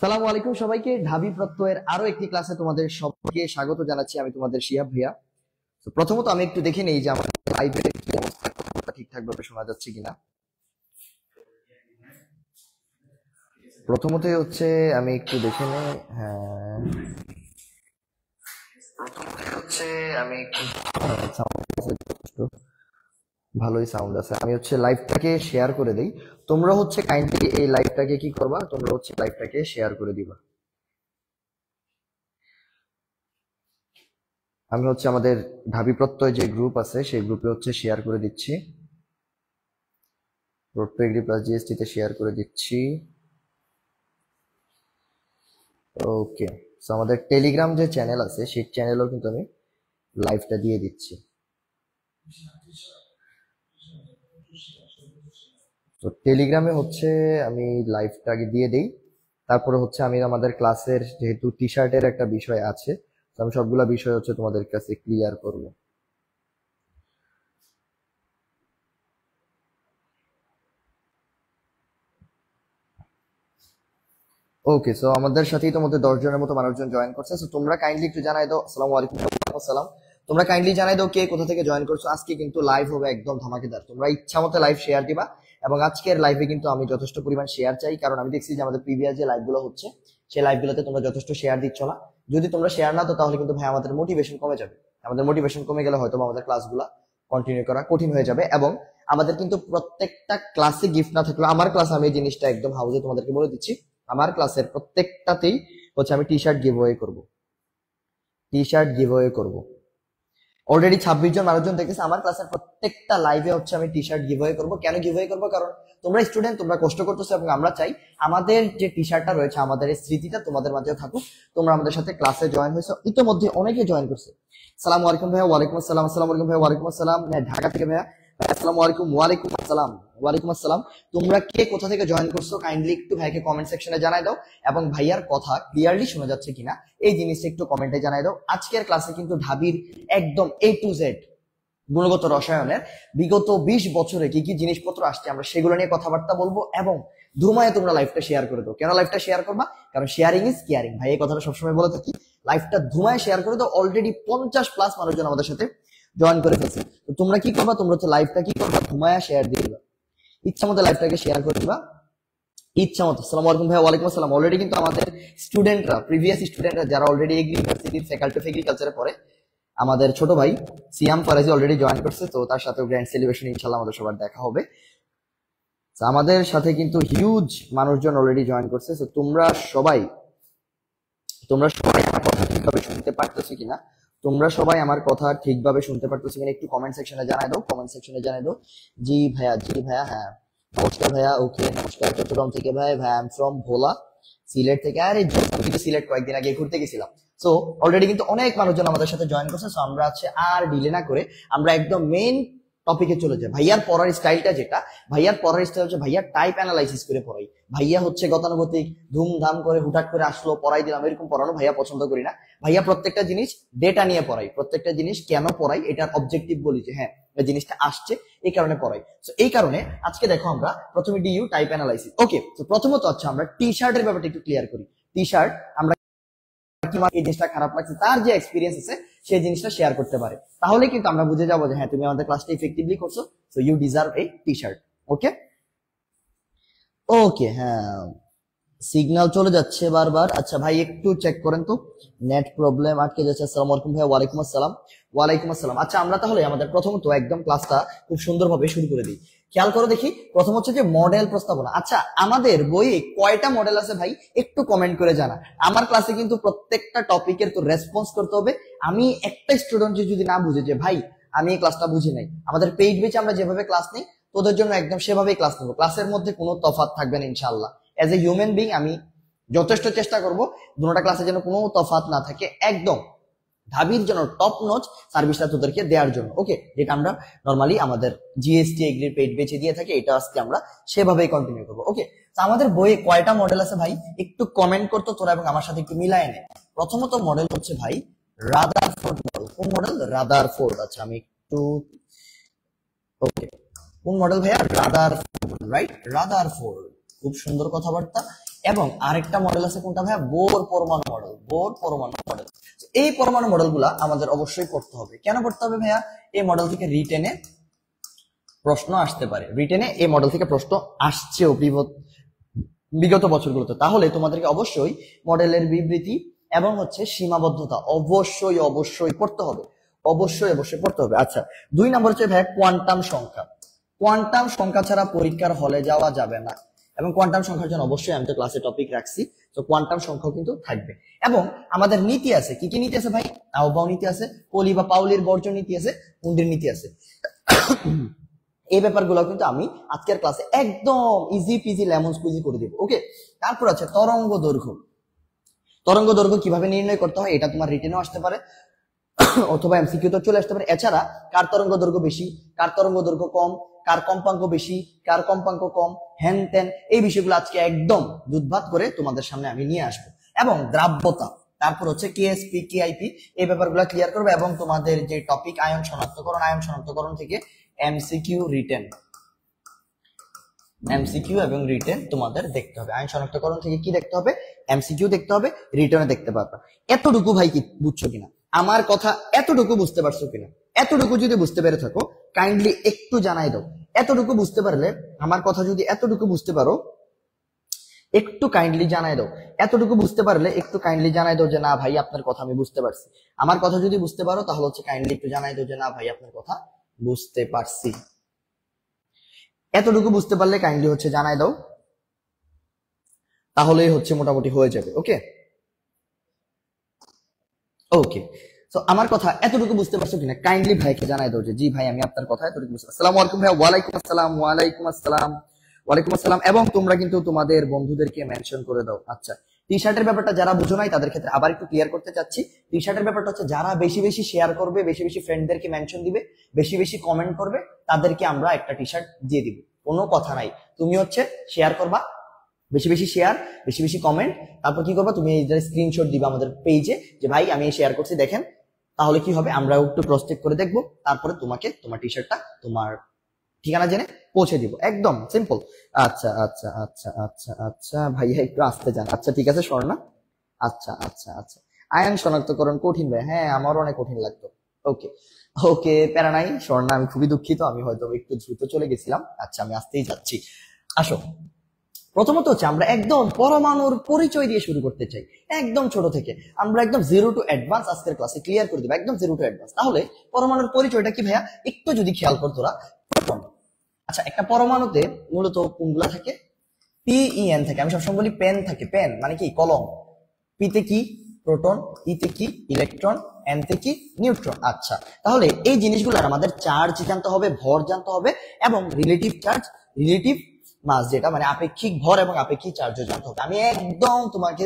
সালামু আলাইকুম সবাইকে। ঢাবি প্রত্যয়ের আরো একটি ক্লাসে তোমাদের সবাইকে স্বাগত জানাচ্ছি। আমি তোমাদের শিহাব ভাইয়া। তো প্রথমত আমি একটু দেখে নেই যে আমার লাইভের কি অবস্থা, কথাটা ঠিকঠাক ভাবে শোনা যাচ্ছে কিনা। প্রথমত হচ্ছে আমি একটু দেখে নেই। হ্যাঁ, প্রথমত হচ্ছে আমি একটু যথেষ্ট ভালোই সাউন্ড আছে। আমি হচ্ছে লাইভটাকে শেয়ার করে দেই। তোমরা হচ্ছে কাইন্ডলি এই লাইভটাকে কি করবা, তোমরা হচ্ছে লাইভটাকে শেয়ার করে দিবা। আমি হচ্ছে আমাদের ঢাবি প্রত্যয় যে গ্রুপ আছে সেই গ্রুপে হচ্ছে শেয়ার করে দিচ্ছি। Road two agri plus GST তে শেয়ার করে দিচ্ছি। ওকে, সো আমাদের টেলিগ্রাম যে চ্যানেল আছে সেই চ্যানেলেও কিন্তু আমি লাইভটা দিয়ে দিচ্ছি। তো টেলিগ্রামে হচ্ছে আমি লাইভটা আগে দিয়ে দেই, তারপরে হচ্ছে আমি আমাদের ক্লাসের যেহেতু টি শার্টের একটা বিষয় আছে, তো আমি সবগুলা বিষয় হচ্ছে তোমাদের কাছে ক্লিয়ার করব। ওকে, সো আমাদের সাথেই তোমাদের 10 জনের মতো মানুষজন জয়েন করছে। সো তোমরা কাইন্ডলি একটু জানাই দাও। আসসালামু আলাইকুম। আসসালাম। তোমরা কাইন্ডলি জানাই দাও কে কোথা থেকে জয়েন করছো। আজকে কিন্তু লাইভ হবে একদম ধামাকেদার। তোমরা ইচ্ছা মতো লাইভ শেয়ার দিবা, এবং আজকের লাইভে কিন্তু আমি যথেষ্ট পরিমাণ শেয়ার চাই, কারণ আমি দেখছি যে আমাদের প্রিভিয়াস যে লাইভগুলো হচ্ছে সেই লাইভগুলোতে তোমরা যথেষ্ট শেয়ার দিচ্ছ না। যদি তোমরা শেয়ার না দাও তাহলে কিন্তু ভাই আমাদের মোটিভেশন কমে যাবে। আমাদের মোটিভেশন কমে গেলে হয়তো আমাদের ক্লাসগুলো কন্টিনিউ করা কঠিন হয়ে যাবে। এবং আমাদের কিন্তু প্রত্যেকটা ক্লাসে গিফট না থাকলেও, আমার ক্লাসে আমি এই জিনিসটা একদম হাউজে তোমাদেরকে বলে দিচ্ছি, আমার ক্লাসের প্রত্যেকটাতেই হচ্ছে আমি টি শার্ট গিভওয়ে করব। টি শার্ট গিভওয়ে করব। অলরেডি 26 জন মানুষজন দেখেছে আমার ক্লাসের প্রত্যেকটা লাইভে হচ্ছে আমি টি শার্ট গিভওয়ে করব। কেন গিভওয়ে করব? কারণ তোমরা স্টুডেন্ট, তোমরা কষ্ট করতেছো, এবং আমরা চাই আমাদের যে টি শার্টটা রয়েছে, আমাদের এই স্মৃতিটা তোমাদের মাঝেও থাকুক। তোমরা আমাদের সাথে ক্লাসে জয়েন হয়েছো, ইতিমধ্যে অনেকে জয়েন করছে। সালাম আলাইকুম ভাইয়া। ওয়ালাইকুম আসসালাম। আসসালামু আলাইকুম ভাইয়া। ওয়ালাইকুম আসসালাম। ঢাকা থেকে ভাইয়া। আসসালামু আলাইকুম। ওয়ালাইকুম আসসালাম। ওয়ালাইকুম আসসালাম। তোমরা কে কোথা থেকে জয়েন করছো কাইন্ডলি একটু ভাইকে কমেন্ট সেকশনে জানাই দাও, এবং ভাইয়ার কথা ক্লিয়ারলি শোনা যাচ্ছে কিনা এই জিনিসটা একটু কমেন্টে জানাই দাও। আজকের ক্লাসে কিন্তু ঢাবির একদম এ টু জেড গুণগত রসায়নের বিগত 20 বছরে কি কি জিনিসপত্র আসছে আমরা সেগুলো নিয়ে কথাবার্তা বলবো। এবং ধুমায় তোমরা লাইভটা শেয়ার করে দাও। কেন লাইভটা শেয়ার করবা? কারণ শেয়ারিং ইজ কেয়ারিং। ভাই এই কথাটা সবসময় বলে থাকি। লাইভটা ধুমায় শেয়ার করে দাও। অলরেডি 50+ মানুষজন আমাদের সাথে জয়েন করে ফেলছে। তো তোমরা কি করবা? তোমরা হচ্ছে লাইভটা কি করবা, ধুমায়া শেয়ার দিয়ে দিবা। ইচ্ছা মতো লাইভটাকে শেয়ার করে দিবা, ইচ্ছা মতো। আসসালামু আলাইকুম ভাই। ওয়ালাইকুম আসসালাম। অলরেডি কিন্তু আমাদের স্টুডেন্টরা, প্রিভিয়াস স্টুডেন্টরা যারা অলরেডি এগ্রি ইউনিভার্সিটির ফ্যাকাল্টি অফ এগ্রিকালচারে পড়ে, আমাদের ছোট ভাই সিয়াম ফারাজি অলরেডি জয়েন করছে। তো তার সাথে গ্র্যান্ড সেলিব্রেশন ইনশাআল্লাহ আমাদের সবার দেখা হবে। আমাদের সাথে কিন্তু হিউজ মানুষজন অলরেডি জয়েন করছে। তো তোমরা সবাই আমার কথা ঠিকভাবে শুনতে পারতেছো কিনা, তোমরা সবাই আমার কথা ঠিকভাবে শুনতে পারতেছো কিনা একটু কমেন্ট সেকশনে জানাই দাও। কমেন্ট সেকশনে জানাই দাও। জি ভাইয়া, জি ভাইয়া, হ্যাঁ নমস্কার ভাইয়া। ওকে, নমস্কার। চট্টগ্রাম থেকে ভাই। ভাই আই এম ফ্রম ভোলা, সিলেট থেকে। আরে আমি কিন্তু সিলেট কয়েকদিন আগে ঘুরতে গেছিলাম। সো অলরেডি কিন্তু অনেক মানুষজন আমাদের সাথে জয়েন করছে। সো আমরা আছে আর ডিলে না করে আমরা একদম মেইন টপিকে চলে যায়। ভাইয়ার পড়ার স্টাইলটা যেটা, ভাইয়ার পড়ার স্টাইল হচ্ছে ভাইয়া টাইপ অ্যানালাইসিস করে পড়াই। ভাইয়া হচ্ছে গতানুগতিক ধুমধাম করে হুটাট করে আসলো পড়াই দিলাম এরকম পড়ানো ভাইয়া পছন্দ করি না। ভাইয়া প্রত্যেকটা জিনিস ডেটা নিয়ে পড়াই। প্রত্যেকটা জিনিস কেন পড়াই এটার অবজেক্টিভ বলি, যে হ্যাঁ এই জিনিসটা আসছে এই কারণে পড়াই। তো এই কারণে আজকে দেখো আমরা প্রথমে ডিইউ টাইপ অ্যানালাইসিস। ওকে, তো প্রথমত হচ্ছে আমরা টি শার্টের ব্যাপারটা একটু ক্লিয়ার করি। টি শার্ট আমরা এই জিনিসটা খারাপ লাগছে, তার যে এক্সপিরিয়েন্স আছে সেই জিনিসটা শেয়ার করতে পারে, তাহলে কিন্তু আমরা বুঝে যাবো যে হ্যাঁ তুমি আমাদের ক্লাসটা ইফেক্টিভলি করছো, so you deserve a T shirt. Okay okay, হ্যাঁ সিগন্যাল চলে যাচ্ছে বারবার। আচ্ছা ভাই একটু চেক করেন তো, নেট প্রবলেম আটকে যাচ্ছে। আসসালামু আলাইকুম ভাই। ওয়ালাইকুম আসসালাম। ওয়ালাইকুম আসসালাম। আচ্ছা আমরা তাহলে আমাদের প্রথমত একদম ক্লাসটা খুব সুন্দরভাবে শুরু করে দিই। খেয়াল করো দেখি, প্রথম হচ্ছে যে মডেল প্রস্তাবনা। আচ্ছা আমাদের বইয়ে কয়টা মডেল আছে ভাই একটু কমেন্ট করে জানা। আমার ক্লাসে কিন্তু প্রত্যেকটা টপিকের তো রেসপন্স করতে হবে। আমি একটা স্টুডেন্ট যদি না বুঝে যে ভাই আমি এই ক্লাসটা বুঝি নাই, আমাদের পেইড বেচে আমরা যেভাবে ক্লাস নেই তোদের জন্য একদম সেভাবেই ক্লাস নেবো। ক্লাসের মধ্যে কোনো তফাৎ থাকবে না ইনশাআল্লাহ। এজ এ হিউম্যান বিং আমি যথেষ্ট চেষ্টা করব দুটোটা ক্লাসে যেন কোনো তফাৎ না থাকে, একদম ঢাবির জন্য টপ নচ সার্ভিসটা তোদেরকে দেওয়ার জন্য। ওকে, যেটা আমরা নরমালি আমাদের জিএসটি এগ্রির পেইড বেচে দিয়ে থাকি, এটা আজকে আমরা সেভাবেই কন্টিনিউ করবো। ওকে, তো আমাদের বইয়ে কয়টা মডেল আছে ভাই একটু কমেন্ট করতো তোরা, এবং আমার সাথে একটু মিলায় নে। প্রথমত মডেল হচ্ছে ভাই রাদারফোর্ড মডেল। কোন মডেল? রাদারফোর্ড। আচ্ছা আমি একটু, ওকে কোন মডেল ভাইয়া? Rutherford, right? রাদারফোর্ড, খুব সুন্দর কথাবার্তা। এবং আরেকটা মডেল আছে কোনটা ভাইয়া, বোর পরমাণু মডেল। বোর পরমাণু মডেল, এই পরমাণু মডেলগুলা আমাদের অবশ্যই পড়তে হবে। কেন পড়তে হবে ভাইয়া, এই মডেল থেকে রিটেনে প্রশ্ন আসতে পারে, রিটেনে এই মডেল থেকে প্রশ্ন আসছেও বিগত বছরগুলোতে। তাহলে তোমাদেরকে অবশ্যই মডেলের বিবৃতি এবং হচ্ছে সীমাবদ্ধতা অবশ্যই অবশ্যই পড়তে হবে, অবশ্যই অবশ্যই পড়তে হবে। আচ্ছা, 2 নম্বর হচ্ছে ভাই কোয়ান্টাম সংখ্যা। কোয়ান্টাম সংখ্যা ছাড়া পরীক্ষার হলে যাওয়া যাবে না, এবং কোয়ান্টাম সংখ্যার জন্য অবশ্যই আমি তো ক্লাসে টপিক রাখছি, তো কোয়ান্টাম সংখ্যাও কিন্তু থাকবে। এবং আমাদের নীতি আছে, কি কি নীতি আছে ভাই, আহ্বান নীতি আছে, পলি বা পাউলির বর্জন নীতি আছে, মুন্ডির নীতি আছে। এই ব্যাপারগুলো কিন্তু আমি আজকের ক্লাসে একদম ইজি পিজি লেমন স্কুইজি করে দিব। ওকে, তারপর আছে তরঙ্গ দৈর্ঘ্য। তরঙ্গ দৈর্ঘ্য কিভাবে নির্ণয় করতে হয় এটা তোমার রিটেনও আসতে পারে অথবা এমসিকিউ তো চলে আসতে পারে। এছাড়া কার তরঙ্গ দৈর্ঘ্য বেশি, কার তরঙ্গ দৈর্ঘ্য কম, কার কম্পাঙ্ক বেশি, কার কম্পাঙ্ক কম, হ্যান ত্যান, এই বিষয়গুলো আজকে একদম দুধভাত করে তোমাদের সামনে আমি নিয়ে আসবো। এবং দ্রাব্যতা, তারপর হচ্ছে কেএসপি কেআইপি, এই ব্যাপারগুলো ক্লিয়ার করবে। এবং তোমাদের যে টপিক আয়ন শনাক্তকরণ, আয়ন শনাক্তকরণ থেকে এমসিকিউ রিটেন, এমসিকিউ এবং রিটেন তোমাদের দেখতে হবে। আইন শনাক্তকরণ থেকে কি দেখতে হবে, এমসিকিউ দেখতে হবে, রিটেনে দেখতে পারবে। এতটুকু ভাই কি বুঝছো কিনা, আমার কথা এতটুকু বুঝতে পারছো কিনা? এতটুকু যদি বুঝতে পেরে থাকো কাইন্ডলি একটু জানাই দাও। এতটুকু বুঝতে পারলে, আমার কথা যদি এতটুকু বুঝতে পারো একটু কাইন্ডলি জানাই দাও। এতটুকু বুঝতে পারলে একটু কাইন্ডলি জানাই দাও যে না ভাই আপনার কথা আমি বুঝতে পারছি। আমার কথা যদি বুঝতে পারো তাহলে হচ্ছে কাইন্ডলি একটু জানাই দাও যে না ভাই আপনার কথা বুঝতে পারছি। এতটুকু বুঝতে পারলে কাইন্ডলি হচ্ছে জানাই দাও, তাহলেই হচ্ছে মোটামুটি হয়ে যাবে। ওকে ওকে, তো আমার কথা এতটুকু বুঝতে পারছো কিনা কাইন্ডলি ভাইকে জানাই দাও যে জি ভাই আমি আপনার কথা এতটুকু বুঝতে। আসসালামু আলাইকুম ভাই। ওয়ালাইকুম আসসালাম, ওয়ালাইকুম আসসালাম, ওয়ালাইকুম আসসালাম। এবং তোমরা কিন্তু তোমাদের বন্ধুদেরকে মেনশন করে দাও। আচ্ছা, টি শার্টের ব্যাপারটা যারা বুঝো নাই তাদের ক্ষেত্রে আবার একটু ক্লিয়ার করতে চাচ্ছি। টি শার্টের ব্যাপারটা হচ্ছে যারা বেশি বেশি শেয়ার করবে, বেশি বেশি ফ্রেন্ডদেরকে মেনশন দিবে, বেশি বেশি কমেন্ট করবে, তাদেরকে আমরা একটা টি শার্ট দিয়ে দিব। কোনো কথা নাই, তুমি হচ্ছে শেয়ার করবা, বেশি বেশি শেয়ার, বেশি বেশি কমেন্ট, তারপর কি করবা তুমি এই স্ক্রিনশট দিবা আমাদের পেজে যে ভাই আমি শেয়ার করছি দেখেন। তাহলে কি হবে, আমরা একটু ক্রস চেক করে দেখবো, তারপরে তোমাকে তোমার টি শার্টটা তোমার ঠিকানা জেনে পৌঁছে দিব। একদম সিম্পল। আচ্ছা আচ্ছা আচ্ছা আচ্ছা আচ্ছা ভাইয়া একটু আসতে যান। আচ্ছা ঠিক আছে স্বর্ণা। আচ্ছা আচ্ছা আচ্ছা, আয়ন শনাক্তকরণ কঠিন ভাই, হ্যাঁ আমারও অনেক কঠিন লাগতো। ওকে ওকে, প্যারা নাই স্বর্ণা, আমি খুবই দুঃখিত, আমি হয়তো একটু দ্রুত চলে গেছিলাম। আচ্ছা আমি আসতেই যাচ্ছি। আসো, প্রথমত হচ্ছে আমরা একদম পরমাণুর পরিচয় দিয়ে শুরু করতে চাই, একদম ছোট থেকে। আমরা একদম জিরো টু অ্যাডভান্স আজকের ক্লাসে ক্লিয়ার করে দেবো, একদম জিরো টু অ্যাডভান্স। তাহলে পরমাণুর পরিচয়টা কি ভাইয়া একটু যদি খেয়াল করতো তোরা। প্রোটন, আচ্ছা একটা পরমাণুতে মূলত কোনগুলা থাকে, পিইএন থাকে। আমি সবসময় বলি পেন থাকে, পেন মানে কি কলম। পিতে কি প্রোটন, ইতে কি ইলেকট্রন, এনতে কি নিউট্রন। আচ্ছা, তাহলে এই জিনিসগুলোর আমাদের চার্জ জানতে হবে, ভর জানতে হবে, এবং রিলেটিভ চার্জ, রিলেটিভ মাস যেটা মানে আপেক্ষিক ভর এবং আপেক্ষিক চার্জও জানতে হবে। আমি একদম তোমাকে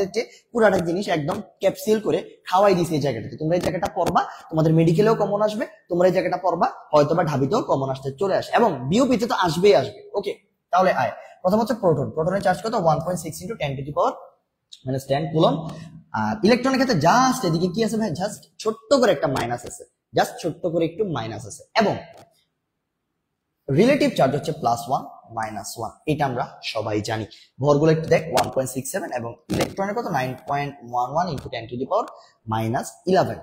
পুরাটা জিনিস একদম ক্যাপসুল করে খাওয়াই দিছি এই জায়গাটাতে। তোমরা এই জায়গাটা পড়বা, তোমাদের মেডিকেলেও কমন আসবে, তোমরা এই জায়গাটা পড়বা, হয়তো বা ঢাবিতেও কমন আসতে চলে আসে, এবং বিওপিতে তো আসবেই আসবে। ওকে, তাহলে আয় প্রথম হচ্ছে প্রোটন। প্রোটনের চার্জ কত, 1.6 × 10⁻⁻10 কুলম্ব। আর ইলেকট্রনের ক্ষেত্রে জাস্ট এদিকে কি আছে ভাই, জাস্ট ছোট্ট করে একটা মাইনাস আছে, জাস্ট ছোট্ট করে একটু মাইনাস আছে। এবং রিলেটিভ চার্জ হচ্ছে +1 -1, এটা আমরা সবাই জানি। ভরগুলো একটু দেখ, 1.67 এবং ইলেকট্রনের কত 9.11 × 10⁻11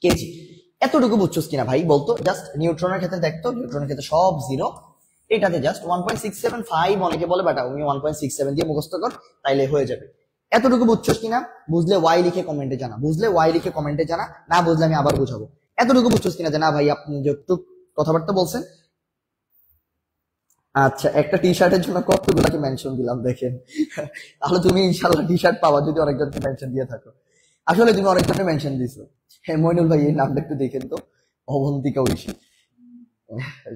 কেজি। এতটুকু বুঝছস কিনা ভাই বলতো? জাস্ট নিউট্রনের ক্ষেত্রে দেখতো, নিউট্রনের ক্ষেত্রে সব জিরো, এটাতে জাস্ট 1.675 অনেকে বলে, বাট আমি 1.67 দিয়ে মুখস্থ কর, তাইলে হয়ে যাবে। এতটুকু বুঝছস কিনা? বুঝলে ওয়াই লিখে কমেন্টে জানা, বুঝলে ওয়াই লিখে কমেন্টে জানা, না বুঝলে আমি আবার বুঝাবো। এতটুকু বুঝছস কিনা যে না ভাই আপনি যতটুকু কথাবার্তা বলছেন। আচ্ছা, একটা টি শার্টের জন্য কতগুলোকে মেনশন দিলাম দেখেন। তাহলে তুমি ইনশাআল্লাহ টি শার্ট পাবা যদি অনেকজনকে মেনশন দিয়ে থাকো। আসলে তুমি অনেকজনকে মেনশন দিছো। হ্যাঁ মইনুল ভাই এই নামটা একটু দেখেন তো, অবন্তিকা ঐশী।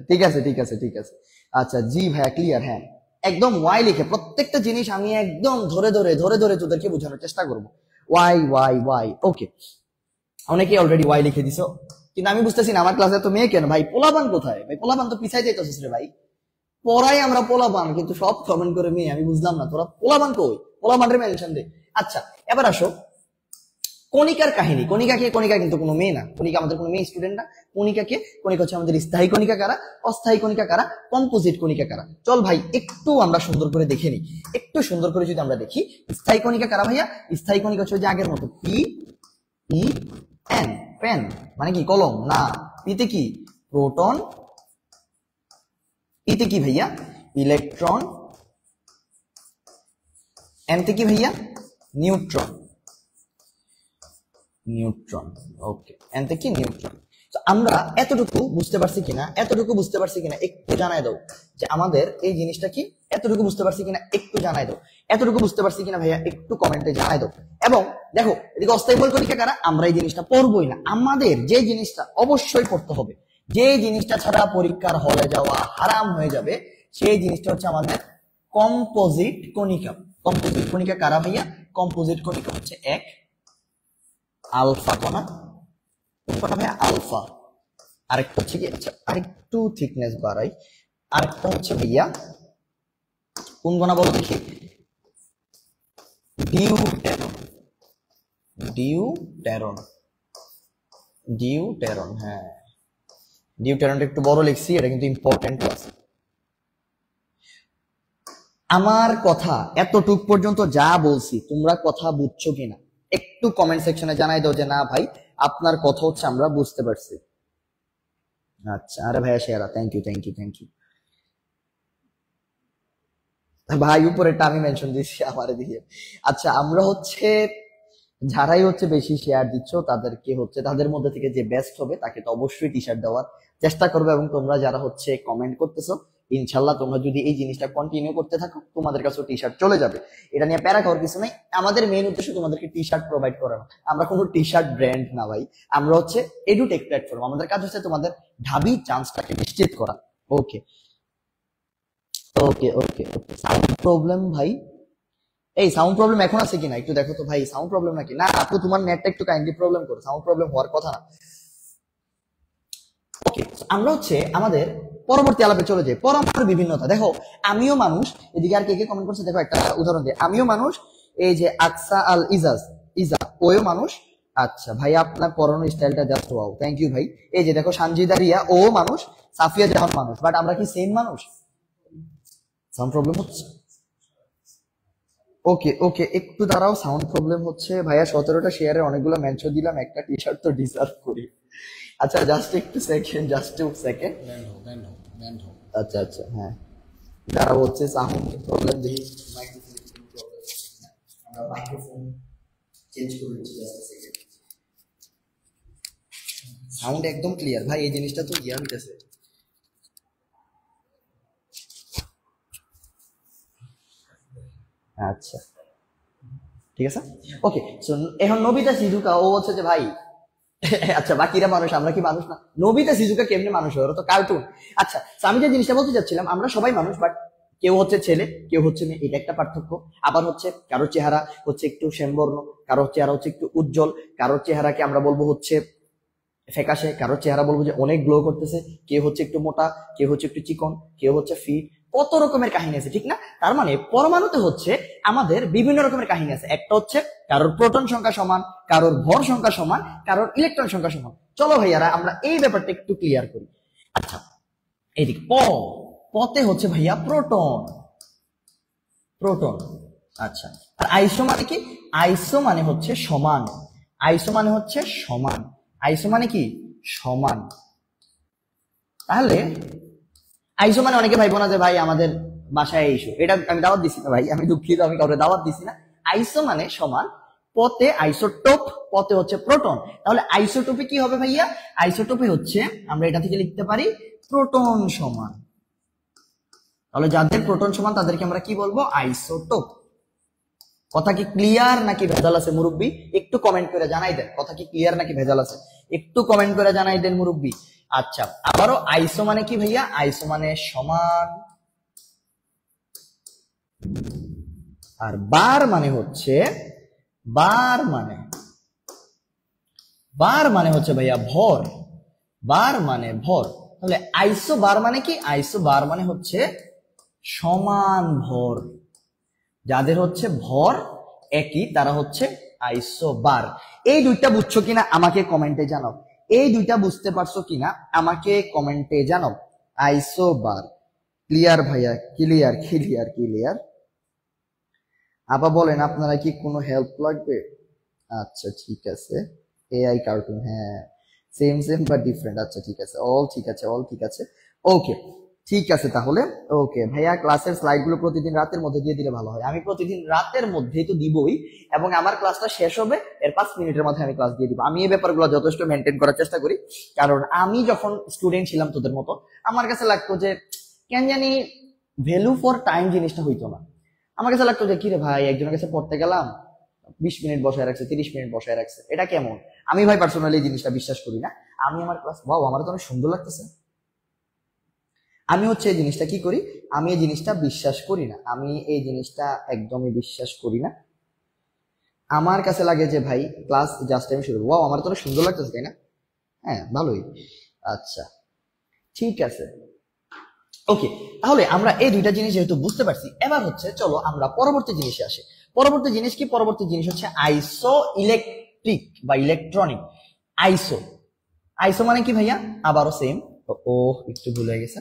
ঠিক আছে ঠিক আছে ঠিক আছে। আচ্ছা জি ভাইয়া ক্লিয়ার। হ্যাঁ একদম ওয়াই লিখে প্রত্যেকটা জিনিস আমি একদম ধরে ধরে ধরে ধরে তোদেরকে বোঝানোর চেষ্টা করবো। Y Y Y. ওকে, অনেকে অলরেডি ওয়াই লিখে দিছো, কিন্তু আমি বুঝতেছি না আমার ক্লাসে তো মেয়ে কেন ভাই, পোলাপান কোথায় ভাই? পোলাপান তো পিছাই যাইতেছিস রে ভাই। পড়াই আমরা পোলাপান, কিন্তু সব কমেন্ট করে মেয়ে। আমি বুঝলাম না তোরা পোলাপান কই, পোলাপানের মেনশন দে। আচ্ছা এবার আসো, কণিকার কাহিনী। কণিকাকে, কণিকা কিন্তু কোনো মেয়ে না, কণিকা আমাদের কোনো মেয়ে স্টুডেন্ট না। কণিকাকে, কণিকা হচ্ছে আমাদের স্থায়ী কণিকা কারা, অস্থায়ী কণিকা কারা, কম্পোজিট কণিকা কারা। চল ভাই একটু আমরা সুন্দর করে দেখে নিই, একটু সুন্দর করে যদি আমরা দেখি স্থায়ী কণিকা কারা ভাইয়া। স্থায়ী কণিকা হচ্ছে যে আগের মতো পি ই এন, পেন মানে কি কলম না, পিতে কি প্রোটন, ইতে কি ভাইয়া ইলেকট্রন, এনতে কি ভাইয়া নিউট্রন, নিউট্রন। ওকে, এনতে কি নিউট্রন। তো আমরা এতটুকু বুঝতে পারছি কিনা, এতটুকু বুঝতে পারছি কিনা একটু জানাই দাও যে আমাদের এই জিনিসটা কি, এতটুকু বুঝতে পারছি কিনা একটু জানাই দাও, এতটুকু বুঝতে পারছি কিনা ভাইয়া একটু কমেন্টে জানাই দাও। এবং দেখো এদিকে অস্থায়ী মূল কণিকা কারা, আমরা এই জিনিসটা পড়বই না, আমাদের যে জিনিসটা অবশ্যই পড়তে হবে, যে জিনিসটা ছাড়া পরীক্ষার হলে যাওয়া হারাম হয়ে যাবে, সেই জিনিসটা হচ্ছে আমাদের কম্পোজিট কণিকা। কম্পোজিট কণিকা কারা ভাইয়া, কম্পোজিট কণিকা হচ্ছে এক আলফা কণা, ভাইয়া আলফা, আরেকটা হচ্ছে কি, আচ্ছা আরেকটু থিকনেস বাড়াই, আরেকটা হচ্ছে ভাইয়া কোন কণা বলো দেখি, ডিউটেরন, ডিউটেরন, ডিউটেরন। হ্যাঁ, ডিউটেরনটা একটু বড় লিখছি, এটা কিন্তু ইম্পর্টেন্ট ক্লাস। আমার কথা এতটুক পর্যন্ত যা বলছি তোমরা কথা বুঝছো কিনা একটু কমেন্ট সেকশনে জানাই দাও যে না ভাই আপনার কথা হচ্ছে আমরা বুঝতে পারছি। আচ্ছা, আরে ভাইয়া শেয়ারা, thank you thank you thank you ভাই, উপরেরটা আমি মেনশন দিচ্ছি আমারে দিয়ে। আচ্ছা, আমরা হচ্ছে যারাই হচ্ছে বেশি শেয়ার দিচ্ছ তাদেরকে হচ্ছে, তাদের মধ্যে থেকে যে বেস্ট হবে তাকে তো অবশ্যই টি শার্ট দেওয়ার চেষ্টা করবে। এবং তোমরা যারা হচ্ছে কমেন্ট করতেছো, ইনশাল্লাহ তোমরা যদি এই জিনিসটা কন্টিনিউ করতে থাকো তোমাদের কাছেও টি শার্ট চলে যাবে, এটা নিয়ে প্যারা খাওয়ার কিছু নেই। আমাদের মেইন উদ্দেশ্য তোমাদেরকে টি শার্ট প্রোভাইড করানো, আমরা কোনো টি শার্ট ব্র্যান্ড না ভাই, আমরা হচ্ছে এডুটেক প্ল্যাটফর্ম, আমাদের কাজ হচ্ছে তোমাদের ঢাবি চান্সটাকে নিশ্চিত করা। ওকে ওকে ওকে ওকে। সাউন্ড প্রবলেম ভাই, এই সাউন্ড প্রবলেম এখন আছে কিনা একটু দেখো তো ভাই, সাউন্ড প্রবলেম নাকি না আপু, তোমার নেটটা একটু কাইন্ডলি প্রবলেম করো, সাউন্ড প্রবলেম হওয়ার কথা না। ওকে, আমরা হচ্ছে আমাদের পরবর্তী আলাপে চলে যাই, পরমাণুর বিভিন্নতা। দেখো আমিও মানুষ, এদিকে আর কে কে কমেন্ট করছে দেখো, একটা উদাহরণ দিই, আমিও মানুষ, এই যে আকসা আল ইজাজ, ইজা ওও মানুষ। আচ্ছা ভাই, আপনার পড়ানোর স্টাইলটা জাস্ট ওয়াও, থ্যাংক ইউ ভাই। এই যে দেখো সানজিদা রিয়া ও মানুষ, সাফিয়া জাহান মানুষ, বাট আমরা কি সেম মানুষ? সাউন্ড প্রবলেম হচ্ছে, ওকে ওকে একটু দাঁড়াও, সাউন্ড প্রবলেম হচ্ছে ভাইয়া, 17টা শেয়ারে অনেকগুলো মেনশন দিলাম, একটা টি শার্ট তো ডিজার্ভ করি। আচ্ছা জাস্ট একটু সেকেন্ড, জাস্ট 2 সেকেন্ড। আচ্ছা আচ্ছা, হ্যাঁ দাঁড়াও, হচ্ছে সাউন্ড প্রবলেম দেখি, মাইক্রোফোন চেঞ্জ করে দিচ্ছি, জাস্ট সেকেন্ড। সাউন্ড একদম ক্লিয়ার ভাই, এই জিনিসটা তো ইয়ার হইতেছে। আচ্ছা ঠিক আছে, ওকে। সো এখন নবিতা সিজুকা ও হচ্ছে যে ভাই আচ্ছা বাকিরা মানুষ, আমরা কি মানুষ না? নবিতা সিজুকা কেমনে মানুষ হয়, ওরা তো কার্টুন। আচ্ছা, আমি যে জিনিসটা বলতে চাচ্ছিলাম, আমরা সবাই মানুষ, বাট কেউ হচ্ছে ছেলে কেউ হচ্ছে মেয়ে, এটা একটা পার্থক্য। আবার হচ্ছে কারোর চেহারা হচ্ছে একটু শ্যামবর্ণ, কারোর চেহারা হচ্ছে একটু উজ্জ্বল, কারোর চেহারাকে আমরা বলবো হচ্ছে ফ্যাকাশে, কারোর চেহারা বলবো যে অনেক গ্লো করতেছে, কেউ হচ্ছে একটু মোটা, কেউ হচ্ছে একটু চিকন, কেউ হচ্ছে ফিট, কত রকমের কাহিনী আছে, ঠিক না? তার মানে পরমাণুতে হচ্ছে আমাদের বিভিন্ন রকমের কাহিনী আছে। একটা হচ্ছে কারোর প্রোটন সংখ্যা সমান, কারোর ভর সংখ্যা সমান, কারোর ইলেকট্রন সংখ্যা সমান। চলো ভাইয়ারা আমরা এই ব্যাপারটা একটু ক্লিয়ার করি। আচ্ছা, এইদিকে পতে হচ্ছে ভাইয়া প্রোটন, প্রোটন। আচ্ছা, আর আইসো মানে কি? আইসো মানে হচ্ছে সমান, আইসো মানে হচ্ছে সমান, আইসো মানে কি সমান। তাহলে আইসো মানে অনেকে ভাইবো না যে ভাই আমাদের বাসায় আইসো, এটা আমি দাওয়াত দিছি না ভাই, আমি দুঃখিত, আমি কাউকে দাওয়াত দিছি না। আইসো মানে সমান, পতে আইসোটোপ, পতে হচ্ছে প্রোটন। তাহলে আইসোটোপে কি হবে ভাইয়া? আইসোটোপে হচ্ছে আমরা এটা থেকে লিখতে পারি প্রোটন সমান। তাহলে যাদের প্রোটন সমান তাদেরকে আমরা কি বলবো? আইসোটোপ। কথা কি ক্লিয়ার নাকি ভেজাল আছে মুরব্বী? একটু কমেন্ট করে জানাই দেন, কথা কি ক্লিয়ার নাকি ভেজাল আছে, একটু কমেন্ট করে জানাই দেন মুরব্বী। আচ্ছা, আবারও আইসো মানে কি ভাইয়া? আইসো মানে সমান, আর বার মানে হচ্ছে, বার মানে হচ্ছে ভাইয়া ভর, বার মানে ভর। তাহলে আইসো বার মানে কি? আইসো বার মানে হচ্ছে সমান ভর, যাদের হচ্ছে ভর একই তারা হচ্ছে আইসো বার। এই দুইটা বুঝছো কিনা আমাকে কমেন্টে জানাও, এই দুইটা বুঝতে পারছো কিনা আমাকে কমেন্টে জানাও। আইসোবার ক্লিয়ার ভাইয়া, ক্লিয়ার ক্লিয়ার ক্লিয়ার। আবার বলেন আপনারা কি কোনো হেল্প লাগবে? আচ্ছা ঠিক আছে, এআই কার্টুন, হ্যাঁ সেম সেম বাট ডিফারেন্ট। আচ্ছা ঠিক আছে, অল ঠিক আছে, অল ঠিক আছে, ওকে ঠিক আছে তাহলে। ওকে ভাইয়া, ক্লাসের স্লাইডগুলো প্রতিদিন রাতের মধ্যে দিয়ে দিলে ভালো হয়। আমি প্রতিদিন রাতের মধ্যেই তো দিবই, এবং আমার ক্লাসটা শেষ হবে এর 5 মিনিটের মধ্যে আমি ক্লাস দিয়ে দিব। আমি এই ব্যাপারগুলো যথেষ্ট মেনটেন করার চেষ্টা করি, কারণ আমি যখন স্টুডেন্ট ছিলাম তোদের মতো, আমার কাছে লাগতো যে কেন জানি ভ্যালু ফর টাইম জিনিসটা হইতো না। আমার কাছে লাগতো যে কিরে ভাই, একজনের কাছে পড়তে গেলাম 20 মিনিট বসায় রাখছে, 30 মিনিট বসায় রাখছে, এটা কেমন? আমি ভাই পার্সোনালি এই জিনিসটা বিশ্বাস করি না। আমি আমার ক্লাস, ওয়াও আমার তো অনেক সুন্দর লাগতেছে। আমি হচ্ছে এই জিনিসটা কি করি, আমি এই জিনিসটা বিশ্বাস করি না, আমি এই জিনিসটা একদমই বিশ্বাস করি না। আমার কাছে লাগে যে ভাই ক্লাস জাস্ট আমি শুরু, ওয়াও আমার তো অনেক সুন্দর লাগতেছে, তাই না? হ্যাঁ ভালোই। আচ্ছা ঠিক আছে, ওকে তাহলে আমরা এই দুইটা জিনিস যেহেতু বুঝতে পারছি, এবার হচ্ছে চলো আমরা পরবর্তী জিনিসে আসি। পরবর্তী জিনিস কি? পরবর্তী জিনিস হচ্ছে আইসো ইলেকট্রিক বা ইলেকট্রনিক। আইসো, আইসো মানে কি ভাইয়া? আবারও সেম, ও একটু ভুল হয়ে গেছে।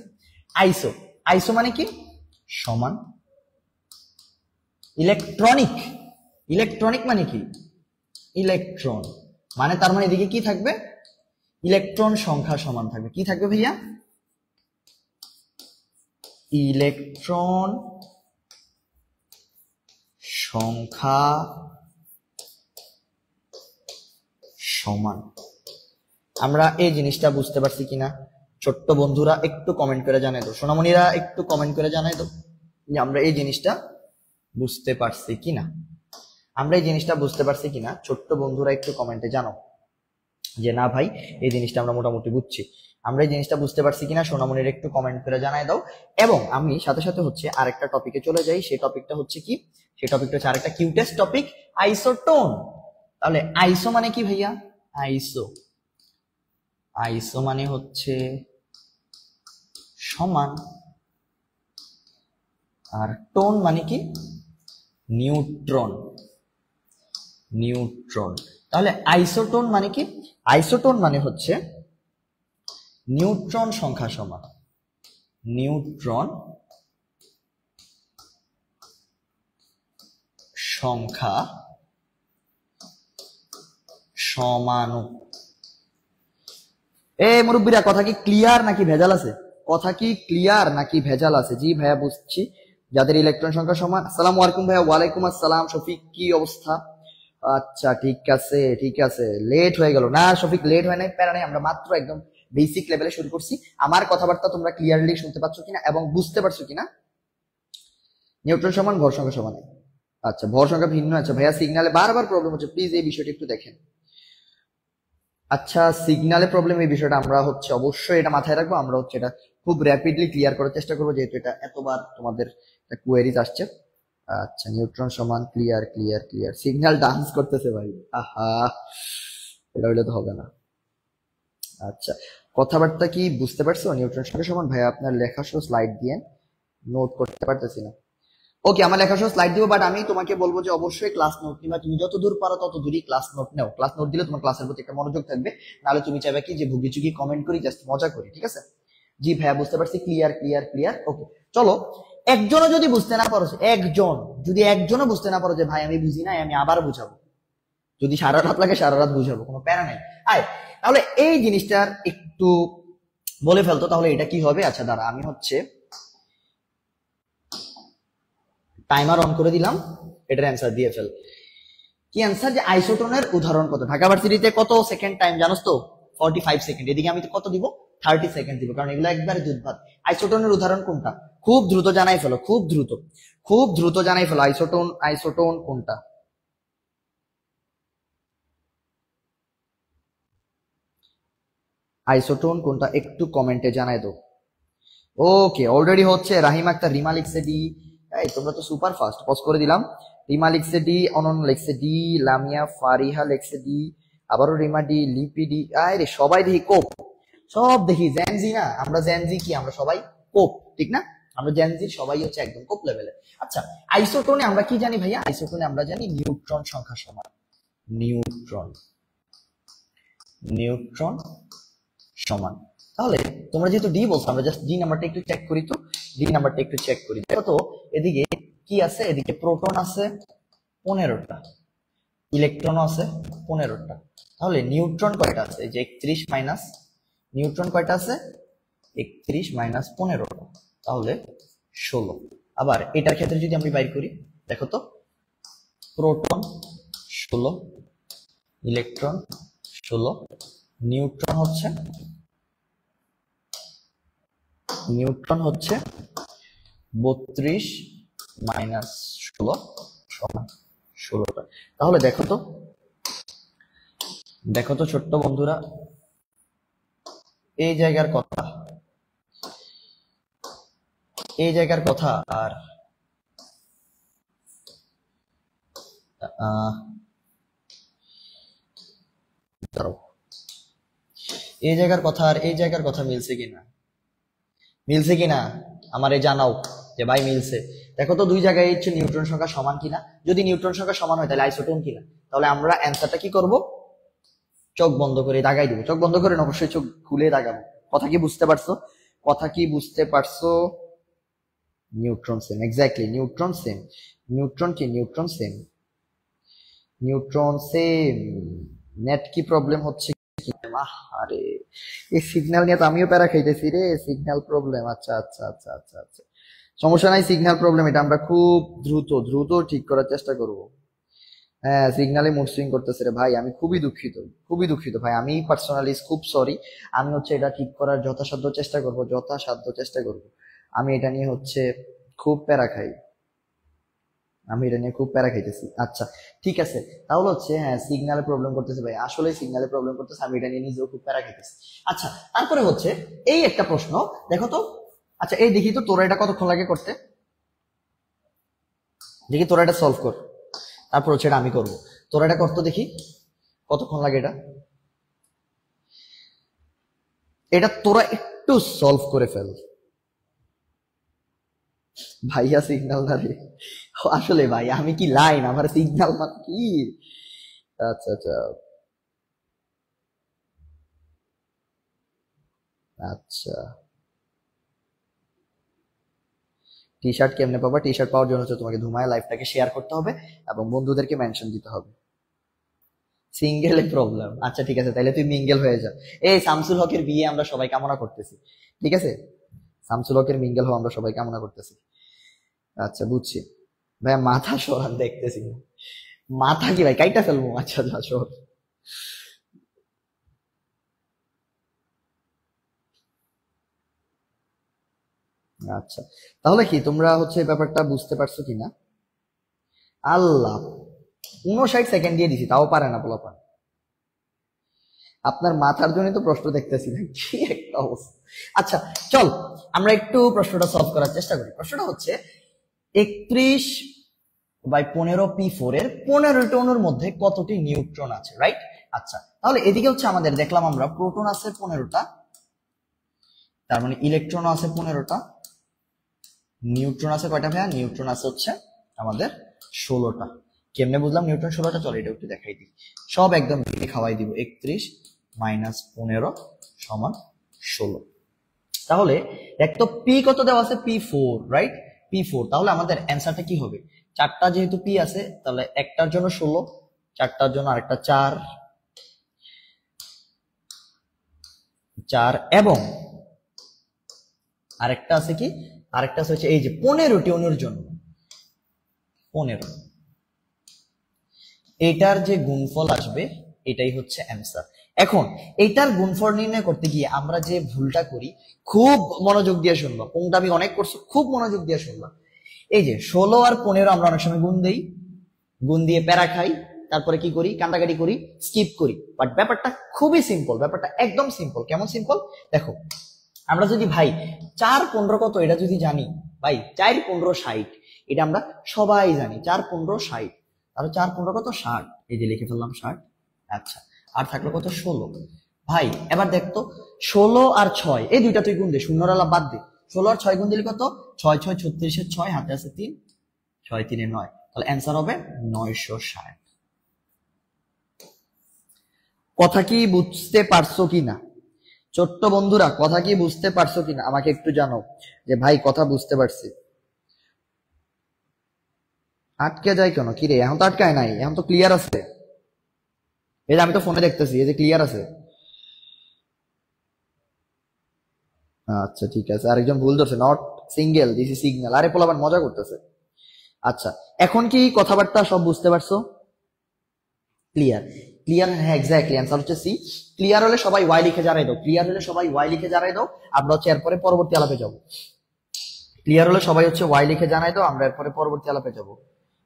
আইসো, আইসো মানে কি? সমান। ইলেকট্রনিক, ইলেকট্রনিক মানে কি? ইলেকট্রন, মানে তার মানে এদিকে কি থাকবে? ইলেকট্রন সংখ্যা সমান থাকবে। কি থাকবে ভাইয়া? ইলেকট্রন সংখ্যা সমান। আমরা এই জিনিসটা বুঝতে পারছি কিনা ছোট্ট বন্ধুরা একটু কমেন্ট করে জানাই দাও, সোনামণিরা একটু কমেন্ট করে জানাই দাও যে আমরা এই জিনিসটা বুঝতে পারছি কিনা। আমরা এই জিনিসটা বুঝতে পারছি কিনা ছোট্ট বন্ধুরা একটু কমেন্টে জানাও যে না ভাই এই জিনিসটা আমরা মোটামুটি বুঝছি। আমরা এই জিনিসটা বুঝতে পারছি কিনা সোনামণির একটু কমেন্ট করে জানাই দাও। এবং আমি সাথে সাথে হচ্ছে আরেকটা টপিকে চলে যাই। সেই টপিকটা হচ্ছে কি? সেই টপিকটা হচ্ছে আরেকটা কিউটেস্ট টপিক, আইসোটোন। তাহলে আইসো মানে কি ভাইয়া? আইসো, আইসো মানে হচ্ছে সমান, আর টোন মানে কি? Neutron, neutron. তাহলে আইসোটোন মানে কি? আইসোটোন মানে হচ্ছে নিউট্রন সংখ্যা সমান, নিউট্রন সংখ্যা সমানু। মুরব্বীরা কথা কি ক্লিয়ার নাকি ভেজাল আছে? কথা কি ক্লিয়ার নাকি ভেজাল আছে? জি ভাইয়া বুঝছি, যাদের ইলেকট্রন সংখ্যা সমান। আসসালামু আলাইকুম ভাইয়া। ওয়ালাইকুম আসসালাম। শফিক কি অবস্থা? আচ্ছা ঠিক আছে ঠিক আছে, লেট হয়ে গেল না শফিক? লেট হয় নাই, প্যারা নাই, আমরা মাত্র একদম বেসিক লেভেলে শুরু করছি। আমার কথাবার্তা তোমরা ক্লিয়ারলি শুনতে পাচ্ছ কিনা এবং বুঝতে পারছো কিনা? নিউট্রন সমান ভর সংখ্যা সমান। আচ্ছা ভর সংখ্যা ভিন্ন। আচ্ছা ভাইয়া সিগনালে বারবার প্রবলেম হচ্ছে, প্লিজ এই বিষয়টা একটু দেখেন। আচ্ছা সিগনালে প্রবলেম, এই বিষয়টা আমরা হচ্ছে অবশ্যই এটা মাথায় রাখবো। আমরা হচ্ছে এটা খুব র্যাপিডলি ক্লিয়ার করার চেষ্টা করবো, যেহেতু এটা এতবার তোমাদের কোয়েরিজ আসছে। আচ্ছা নিউট্রন সমান, clear clear clear. Signal dance করতেছে ভাই, আহা এটা হইলে তো হবে না। আচ্ছা কথাবার্তা কি বুঝতে পারছো? নিউট্রন সংখ্যা সমান। ভাইয়া আপনার লেখা সহ স্লাইড দিয়ে নোট করতে পারতেছি না। ওকে আমার লেখা সহ স্লাইড দিব, বাট আমি তোমাকে বলবো যে অবশ্যই ক্লাস নোট নিবা। তুমি যত দূর পারো তত দূরই ক্লাস নোট নাও। ক্লাস নোট দিলে তোমার ক্লাসের প্রতি একটা মনোযোগ থাকবে, নাহলে তুমি চাইবে কি যে ভুগি চুগি কমেন্ট করি, জাস্ট মজা করি। ঠিক আছে? জি ভাইয়া বুঝতে পারছি, ক্লিয়ার ক্লিয়ার ক্লিয়ার। ওকে চলো, একজনও যদি বুঝতে না পারো, একজনও বুঝতে না পারো যে ভাই আমি বুঝি নাই, আমি আবার বুঝাবো। যদি সারা রাত লাগে সারা রাত বুঝাবো, কোনো প্যারা নেই। আয় তাহলে এই জিনিসটার একটু বলে ফেলতো, তাহলে এটা কি হবে? আচ্ছা দাঁড়া, আমি হচ্ছে টাইমার অন করে দিলাম, এটার অ্যান্সার দিয়ে ফেল। কি অ্যান্সার? যে আইসোটোনের উদাহরণ কত? ঢাকা ভার্সিটিতে কত সেকেন্ড টাইম জানোস তো? 45 সেকেন্ড। এদিকে আমি কত দিব? 30 সেকেন্ড দিব, কারণ এগুলো একবারে দুধ ভাত। আইসোটোনের উদাহরণ কোনটা? খুব দ্রুত জানাই ফেলো, খুব দ্রুত, খুব দ্রুত জানাই ফেলো। আইসোটোন, আইসোটোন কোনটা? আইসোটোন কোনটা একটু কমেন্টে জানাই দাও। ওকে অলরেডি হচ্ছে। রাহিম আক্তার, রিমা লিখছে ডি। এই তোমরা তো সুপার ফাস্ট। পজ করে দিলাম। রিমা লিখছে ডি, অনন লিখছে ডি, লামিয়া ফারিহা লিখছে ডি, আবারও রিমা ডি, লিপি ডি। আরে সবাই দেখি কোপ, সব দেখি জেনজি না আমরা? জেনজি কি আমরা সবাই কোপ, ঠিক না? আমরা জেনজি সবাই হচ্ছে একদম কোপ লেভেলে। আচ্ছা আইসোটোনে আমরা কি জানি ভাইয়া? আইসোটোনে আমরা জানি নিউট্রন সংখ্যা সমান, নিউট্রন নিউট্রন সমান, তাহলে তোমরা যেহেতু ডি বলছো আমরা জাস্ট ডি নাম্বারটা একটু চেক করি। তো ডি নাম্বারটা একটু চেক করি। দেখো তো এদিকে কি আছে, এদিকে প্রোটন আছে 15টা, ইলেকট্রন আছে 15টা, তাহলে নিউট্রন কয়টা আছে? যে 31 মাইনাস নিউট্রন কয়টা আছে? 31 মাইনাস 15টা, তাহলে 16। আবার এটার ক্ষেত্রে যদি আমি বাইর করি, দেখো তো প্রোটন 16, ইলেকট্রন 16, নিউট্রন হচ্ছে 32 মাইনাস 16 সমান 16টা। তাহলে দেখো তো ছোট্ট বন্ধুরা, এই জায়গার কথা আর এই জায়গার কথা আর এই জায়গার কথা মিলছে কিনা আমারে জানাও যে ভাই মিলছে। দেখো তো দুই জায়গায় হচ্ছে নিউট্রন সংখ্যা সমান কিনা। যদি নিউট্রন সংখ্যা সমান হয় তাহলে আইসোটোন কিনা। তাহলে আমরা অ্যান্সারটা কি করব? চোখ বন্ধ করে দাগাই দিব। চোখ বন্ধ করে অবশ্যই চোখ খুলে দাগাবো। কথা কি বুঝতে পারছো? Neutron same, exactly neutron same. Neutron same. Net কি প্রবলেম হচ্ছে? আরে এই সিগন্যাল নিয়ে তো আমিও প্যারা খাইতেছি রে। সিগন্যাল প্রবলেম, আচ্ছা। সমস্যা নাই, সিগন্যাল প্রবলেম, এটা আমরা খুব দ্রুত ঠিক করার চেষ্টা করব। হ্যাঁ, সিগন্যালে মুড সুইং করতেছে রে ভাই। আমি খুবই দুঃখিত ভাই। আমি পার্সোনালি খুব সরি। আমি এটা ঠিক করার যথাসাধ্য চেষ্টা করব। আমি এটা নিয়ে খুব প্যারা খাই। খাইতেছি। আচ্ছা ঠিক আছে, তাহলে হ্যাঁ সিগন্যালে প্রবলেম করতেছে ভাই, আসলে সিগন্যালে প্রবলেম করতেছে। আমি এটা নিয়ে নিজেও খুব প্যারা খাইতেছি। আচ্ছা, তারপরে এই একটা প্রশ্ন দেখো তো। আচ্ছা এই দেখি তো তোরা এটা কতক্ষণ লাগে করতে, দেখি তোরা এটা সলভ কর, তারপর এটা আমি করব। তোরা এটা করতে দেখি কতক্ষণ লাগে। এটা তোরা একটু সলভ করে ফেল ভাইয়া। সিগন্যাল না রে, আসলে ভাই আমি কি লাইন, আমার সিগন্যাল মানে কি? আচ্ছা টি শার্ট কেমনে পাবা? টি শার্ট পাওয়ার জন্য তোমাকে ধুমায় লাইভটাকে শেয়ার করতে হবে এবং বন্ধুদেরকে মেনশন দিতে হবে। সিঙ্গেলে প্রবলেম, আচ্ছা ঠিক আছে, তাহলে তুই মিঙ্গেল হয়ে যা। এই শামসুল হকের বিয়ে আমরা সবাই কামনা করতেছি, ঠিক আছে? শামসুল হকের মিঙ্গেল হওয়া আমরা সবাই কামনা করতেছি। আচ্ছা বুঝছি ভাই, মাথা সরান দেখতেছি। মাথা কি ভাই কাইটা ফেলবো? আচ্ছা যা সর। আচ্ছা তাহলে কি তোমরা ব্যাপারটা বুঝতে পারছো কিনা? আল্লাহ, 59 সেকেন্ড দিয়ে দিছি, তাও পারে না পোলাপান। আপনার মাথার জন্য তো প্রশ্ন দেখতেছি না, কি একটা অবস্থা। আচ্ছা চল আমরা একটু প্রশ্নটা সলভ করার চেষ্টা করি। প্রশ্নটা 31/15p4 এর 15টি অণুর মধ্যে কতটি নিউট্রন আছে, রাইট? আচ্ছা তাহলে এদিকে আমাদের দেখলাম আমরা প্রোটন আছে 15টা, তার মানে ইলেকট্রন আছে 15টা, নিউট্রন আছে কয়টা ভাইয়া? নিউট্রন আছে আমাদের 16টা। কেমনে বুঝলাম নিউট্রন 16টা? চলো এটা একটু দেখাই দিই। সব একদম খাওয়াই দিব। 31 মাইনাস 15 সমান 16। তাহলে দেখ তো পি কত দেওয়া আছে? P4, right? P4। তাহলে আমাদের অ্যান্সারটা কি হবে? 4টা যেহেতু পি আছে, তাহলে একটার জন্য 16, 4টার জন্য আরেকটা 4 এবং আরেকটা আছে কি? আরেকটা আছে এই যে 15টি অণুর জন্য 15। এটার যে গুণফল আসবে এটাই অ্যান্সার। এখন এইটার গুণফল নির্ণয় করতে গিয়ে আমরা যে ভুলটা করি, খুব মনোযোগ দিয়ে শুনবা, কোনটা আমি অনেক করছি, খুব মনোযোগ দিয়ে শুনবা। এই যে 16 আর 15 আমরা অনেক সময় গুণ দেই, গুণ দিয়ে প্যারা খাই, তারপরে কি করি? কান্দাকাটি করি, স্কিপ করি। বাট ব্যাপারটা খুবই সিম্পল, ব্যাপারটা একদম সিম্পল। কেমন সিম্পল? দেখো আমরা যদি ভাই 4-15 কত এটা যদি জানি, ভাই 4-15 60, এটা আমরা সবাই জানি। 4-15 60, তাহলে 4-15 কত? 60। এই যে লিখে ফেললাম 60। আচ্ছা আর থাকলো কত? 16। ভাই এবার দেখতো 16 আর 6 এই দুইটা তুই গুণ দে, শূন্যর আলা বাদ দে। 16 আর 6 গুণ দিলে কত? 6 6 36 6, হাতে আছে 3, 6 3 9, তাহলে অ্যান্সার হবে 960। কথা কি বুঝতে পারছো কিনা? ছোট্ট বন্ধুরা কথা কি বুঝতে পারছো কিনা আমাকে একটু জানাও যে ভাই কথা বুঝতে পারছি। আটকে যায় কেন? কি রে, এখন তো আটকায় নাই, এখন তো ক্লিয়ার আছে। এই যে আমি তো ফোনে দেখতেছি, এই যে ক্লিয়ার আছে। আচ্ছা ঠিক আছে, আরেকজন ভুল ধরছে, not single, this is signal. আরে পোলাপান মজা করতেছে। আচ্ছা, এখন কি কথাবার্তা সব বুঝতে পারছো? ক্লিয়ার? ক্লিয়ার, হ্যাঁ এক্স্যাক্টলি, অ্যান্সার হচ্ছে সি। ক্লিয়ার হলে সবাই ওয়াই লিখে জানাই দাও, ক্লিয়ার হলে সবাই ওয়াই লিখে জানাই দাও। আমরা হচ্ছে এরপরে পরবর্তী আলাপে যাব। ক্লিয়ার হলে সবাই হচ্ছে ওয়াই লিখে জানাই দাও, আমরা এরপরে পরবর্তী আলাপে যাব।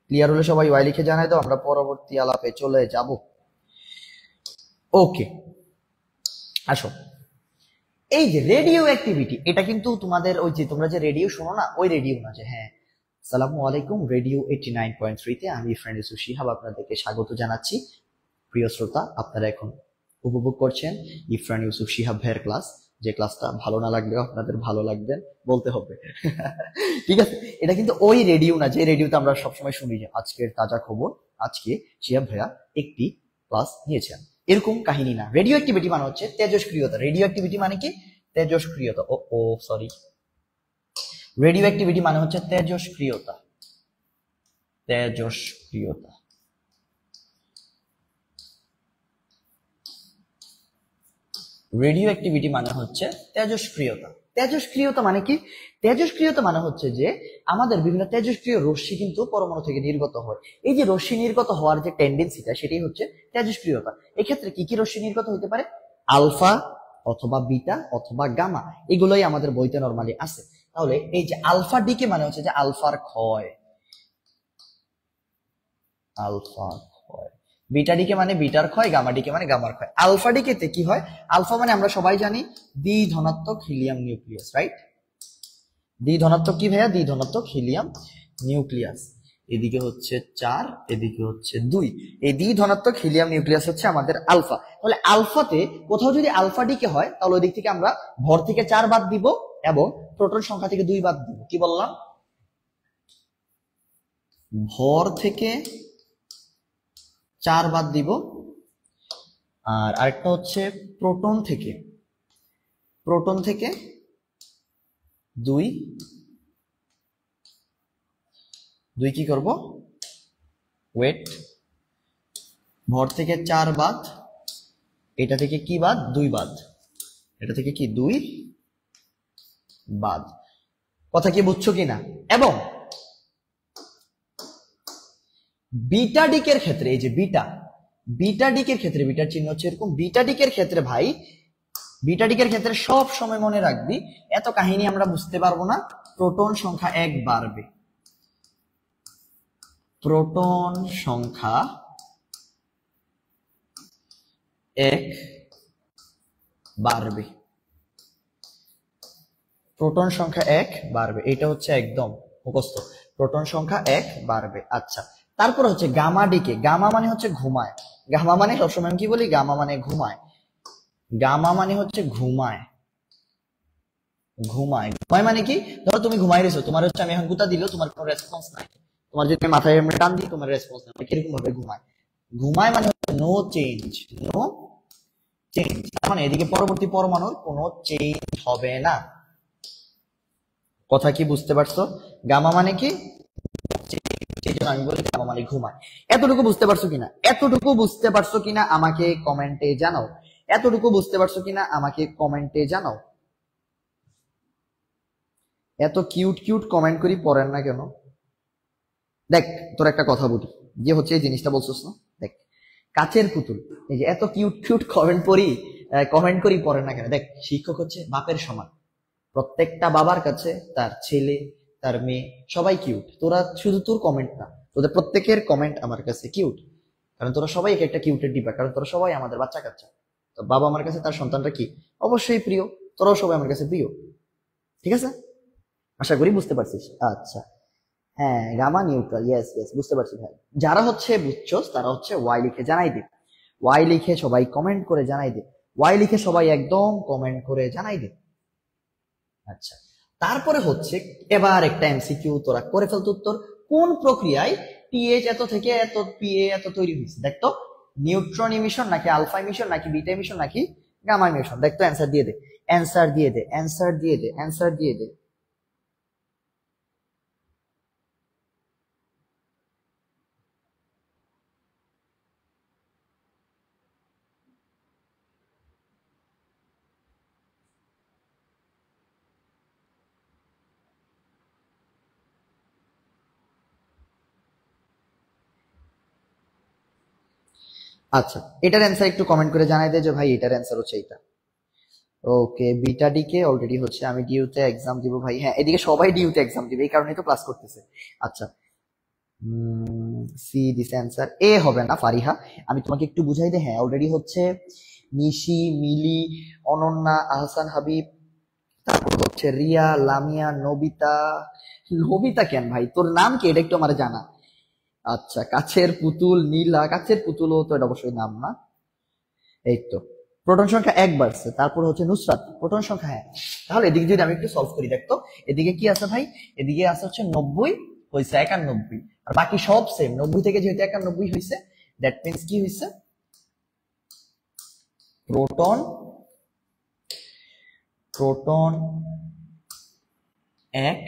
ক্লিয়ার হলে সবাই ওয়াই লিখে জানাই দাও, আমরা পরবর্তী আলাপে চলে যাব। ওকে, আসো। এই যে রেডিও অ্যাক্টিভিটি, এটা কিন্তু তোমাদের ওই যে তোমরা যে রেডিও শোনো না, ওই রেডিও না যে, হ্যাঁ আসসালামু আলাইকুম, রেডিও 89.3 তে আমি ফ্রেন্ড ইউসুফ শিহাব আপনাদেরকে স্বাগত জানাচ্ছি। প্রিয় শ্রোতা, আপনারা এখন উপভোগ করছেন ইফরান ইউসুফ শিহাব ভাইয়ের ক্লাস, যে ক্লাসটা ভালো না লাগলেও আপনাদের ভালো লাগবেন বলতে হবে। ঠিক আছে, এটা কিন্তু ওই রেডিও না যে রেডিওতে আমরা সবসময় শুনি যে আজকের তাজা খবর, আজকে শিহাব ভাইয়া একটি ক্লাস নিয়েছেন, এরকম কাহিনী না। রেডিও অ্যাক্টিভিটি মানে হচ্ছে তেজস্ক্রিয়তা। রেডিও অ্যাক্টিভিটি মানে কি? তেজস্ক্রিয়তা। ও সরি, রেডিও অ্যাক্টিভিটি মানে হচ্ছে তেজস্ক্রিয়তা। তেজস্ক্রিয়তা। রেডিও অ্যাক্টিভিটি মানে হচ্ছে তেজস্ক্রিয়তা। তেজস্ক্রিয়তা মানে কি? তেজস্ক্রিয়তা মানে হচ্ছে যে আমাদের বিভিন্ন তেজস্ক্রিয় রশ্মি কিন্তু পরমাণু থেকে নির্গত হয়। এই যে রশ্মি নির্গত হওয়ার যে টেন্ডেন্সিটা, সেটাই হচ্ছে তেজস্ক্রিয়তা। এক্ষেত্রে কি কি রশ্মি নির্গত হতে পারে? আলফা অথবা বিটা অথবা গামা, এগুলোই আমাদের বইতে নরমালি আছে। তাহলে এই যে আলফা ডিকে মানে হচ্ছে যে আলফার ক্ষয়, আলফা ক্ষয়। বিটা ডিকে মানে বিটার ক্ষয়, গামা ডিকে মানে গামার ক্ষয়। আলফা ডিকেতে কি হয়? আলফা মানে আমরা সবাই জানি দ্বি ধনাত্মক হিলিয়াম নিউক্লিয়াস, রাইট? দ্বি ধনাত্মক কি ভাইয়া? দ্বি ধনাত্মক হিলিয়াম নিউক্লিয়াস। এদিকে হচ্ছে 4, এদিকে হচ্ছে 2। এই দ্বি ধনাত্মক হিলিয়াম নিউক্লিয়াস হচ্ছে আমাদের আলফা। তাহলে আলফাতে কোথাও যদি আলফা ডিকে হয়, তাহলে ওই দিক থেকে আমরা ভর থেকে 4 বাদ দিব এবং প্রোটন সংখ্যা থেকে 2 বাদ দিব। কি বললাম? ভর থেকে 4 বাদ দিব, আর আরেকটা হচ্ছে প্রোটন থেকে 2 কি করব? ওয়েট, ভর থেকে 4 বাদ, এটা থেকে কি বাদ? 2 বাদ, এটা থেকে কি 2 বাদ। কথা কি বুঝছো কিনা? এবং বিটা ডিকের ক্ষেত্রে, এই যে বিটা ডিকের ক্ষেত্রে, বিটার চিহ্ন হচ্ছে এরকম। বিটা ডিকের ক্ষেত্রে ভাই, বিটা ডিকের ক্ষেত্রে সব সময় মনে রাখবি, এত কাহিনী আমরা বুঝতে পারবো না, প্রোটন সংখ্যা 1 বাড়বে। প্রোটন সংখ্যা 1 বাড়বে, প্রোটন সংখ্যা 1 বাড়বে। এটা হচ্ছে একদম মুখস্থ, প্রোটন সংখ্যা 1 বাড়বে। আচ্ছা, তারপর হচ্ছে গামা ডিকে। গামা মানে হচ্ছে ঘুমায়। গামা মানে সবসময় কি বলি? গামা মানে ঘুমায়। গামা মানে হচ্ছে ঘুমায়। ঘুমায় মানে কি? ধরো তুমি ঘুমাই রয়েছো, তোমার হচ্ছে আমি এখন গুতা দিলেও তোমার কোনো রেসপন্স নাই। তোমার যদি মাথায় এমনি টান দিই, তোমার রেসপন্স নাই। কিরকম ভাবে ঘুমায়? ঘুমায় মানে হচ্ছে নো চেঞ্জ, নো চেঞ্জ। মানে এদিকে পরবর্তী পরমাণুর কোনো চেঞ্জ হবে না। কথা কি বুঝতে পারছো? গামা মানে কি? আমি বলি গামা মানে ঘুমায়। এতটুকু বুঝতে পারছো কিনা? এতটুকু বুঝতে পারছো কিনা আমাকে কমেন্টে জানাও। এতটুকু বুঝতে পারছো কিনা আমাকে কমেন্টে জানাও। এত কিউট কিউট কমেন্ট করি, পড়েন না কেন? দেখ তোর একটা কথা বলি, যে হচ্ছে এই জিনিসটা বলছিস না, দেখ কাচের পুতুল, এই যে এত কিউট কিউট কমেন্ট করি পড়ে না কেন? দেখ, শিক্ষক হচ্ছে বাপের সমান। প্রত্যেকটা বাবার কাছে তার ছেলে, তার মেয়ে সবাই কিউট। তোরা শুধু তোর কমেন্ট না, তোদের প্রত্যেকের কমেন্ট আমার কাছে কিউট। কারণ তোরা সবাই একটা কিউটের ডিবা, কারণ তোরা সবাই আমাদের বাচ্চা কাচ্চা। তো বাবা আমার কাছে তার সন্তানটা কি অবশ্যই প্রিয়, তোরাও সবাই আমার কাছে প্রিয়। ঠিক আছে, আশা করি বুঝতে পারছিস। আচ্ছা, হ্যাঁ গামা নিউট্রাল, ইয়েস ইয়েস বুঝতে পারছি ভাই। যারা হচ্ছে বুঝছস তারা হচ্ছে ওয়াই লিখে জানাই দে। ওয়াই লিখে সবাই কমেন্ট করে জানাই দে। ওয়াই লিখে সবাই একদম কমেন্ট করে জানাই দে। আচ্ছা, তারপরে হচ্ছে এবার একটা এমসিকিউ তোরা করে ফেলতো উত্তর। কোন প্রক্রিয়ায় পিএইচ এত থেকে এত পিএ এত তৈরি হয়েছে? দেখতো নিউট্রন ইমিশন নাকি আলফা ইমিশন নাকি বিটা ইমিশন নাকি গামা ইমিশন? দেখতো অ্যান্সার দিয়ে দে, অ্যান্সার দিয়ে দে, অ্যান্সার দিয়ে দে, অ্যান্সার দিয়ে দে। আচ্ছা, এটার অ্যান্সার একটু কমেন্ট করে জানাই দে যে ভাই এটার অ্যান্সার হচ্ছে এটা। ওকে, বিটা ডিকে অলরেডি হচ্ছে আমি ডিউতে এক্সাম দিব ভাই। হ্যাঁ, এদিকে সবাই ডিউতে এক্সাম দিবে, এই কারণেই তো ক্লাস করতেছে। আচ্ছা, সি দিস অ্যান্সার এ হবে না ফারিহা, আমি তোমাকে একটু বুঝাই দে। হ্যাঁ, অলরেডি হচ্ছে নিশি, মিলি, অনন্যা, আহসান হাবিব, তারপর হচ্ছে রিয়া, লামিয়া, নবিতা। নবিতা কেন ভাই, তোর নাম কি এটা একটু আমার জানা। আচ্ছা, কাছের পুতুল, নীলা, কাছের পুতুলও তো এটা অবশ্যই নাম না। এই তো প্রোটন সংখ্যা 1 বাড়ছে, তারপর হচ্ছে নুসরাত প্রোটন সংখ্যা। হ্যাঁ, তাহলে এদিকে যদি আমি একটু সলভ করি, দেখতো এদিকে কি আছে ভাই, এদিকে আছে হচ্ছে 90 হয়েছে 91, আর বাকি সব সেম। 90 থেকে যেহেতু 91 হয়েছে, দ্যাট মিনস কি হয়েছে, প্রোটন প্রোটন 1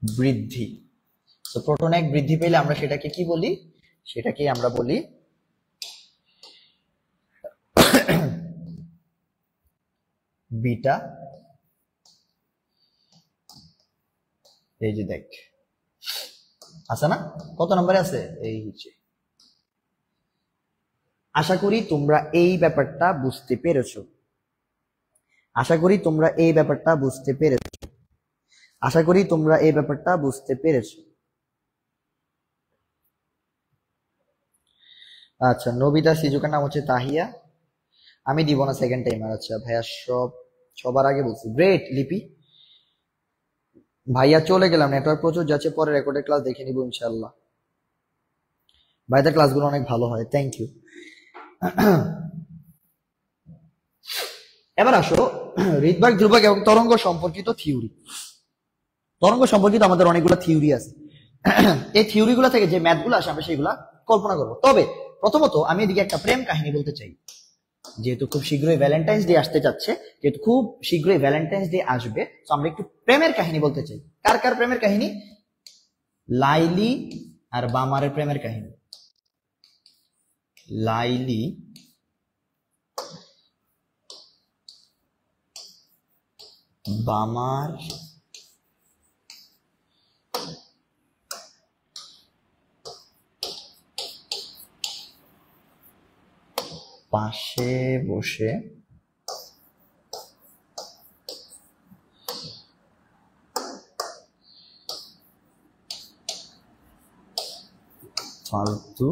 বৃদ্ধি। তো প্রোটন 1 বৃদ্ধি পেলে আমরা সেটাকে কি বলি, সেটাকে আমরা বলি বিটা। এই যে দেখ, আছে না, কত নম্বরে আছে, এই হচ্ছে। আশা করি তোমরা এই ব্যাপারটা বুঝতে পেরেছো, আশা করি তোমরা এই ব্যাপারটা বুঝতে পেরেছো, আশা করি তোমরা এই ব্যাপারটা বুঝতে পেরেছো। আচ্ছা, নবিতা সিজুকার নাম হচ্ছে তাহিয়া, আমি দিব না সেকেন্ড টাইমার। আচ্ছা ভাইয়া, সবার আগে বলছি। গ্রেট লিপি ভাইয়া, চলে গেলাম, নেটওয়ার্ক প্রচুর যাচ্ছে, পরে রেকর্ডের ক্লাস দেখে নিব ইনশাল্লাহ। ভাইদের ক্লাসগুলো অনেক ভালো হয়, থ্যাংক ইউ। এবার আসো হৃদবাগ, ধ্রুবক এবং তরঙ্গ সম্পর্কিত থিওরি। তরঙ্গ সম্পর্কিত আমাদের অনেকগুলো থিওরি আছে। এই থিওরি গুলা থেকে যে ম্যাথ গুলো আসে আমরা সেগুলা কল্পনা করবো। তবে প্রথমত আমি এদিকে একটা প্রেম কাহিনী বলতে চাই, যেহেতু খুব শীঘ্রই ভ্যালেন্টাইন্স ডে আসতে যাচ্ছে, যেহেতু খুব শীঘ্রই ভ্যালেন্টাইন্স ডে আসবে, তো আমরা একটু প্রেমের কাহিনী বলতে চাই। কার কার প্রেমের কাহিনী? লাইলি আর বামারের প্রেমের কাহিনী। লাইলি বামার পাশে বসে ফালতু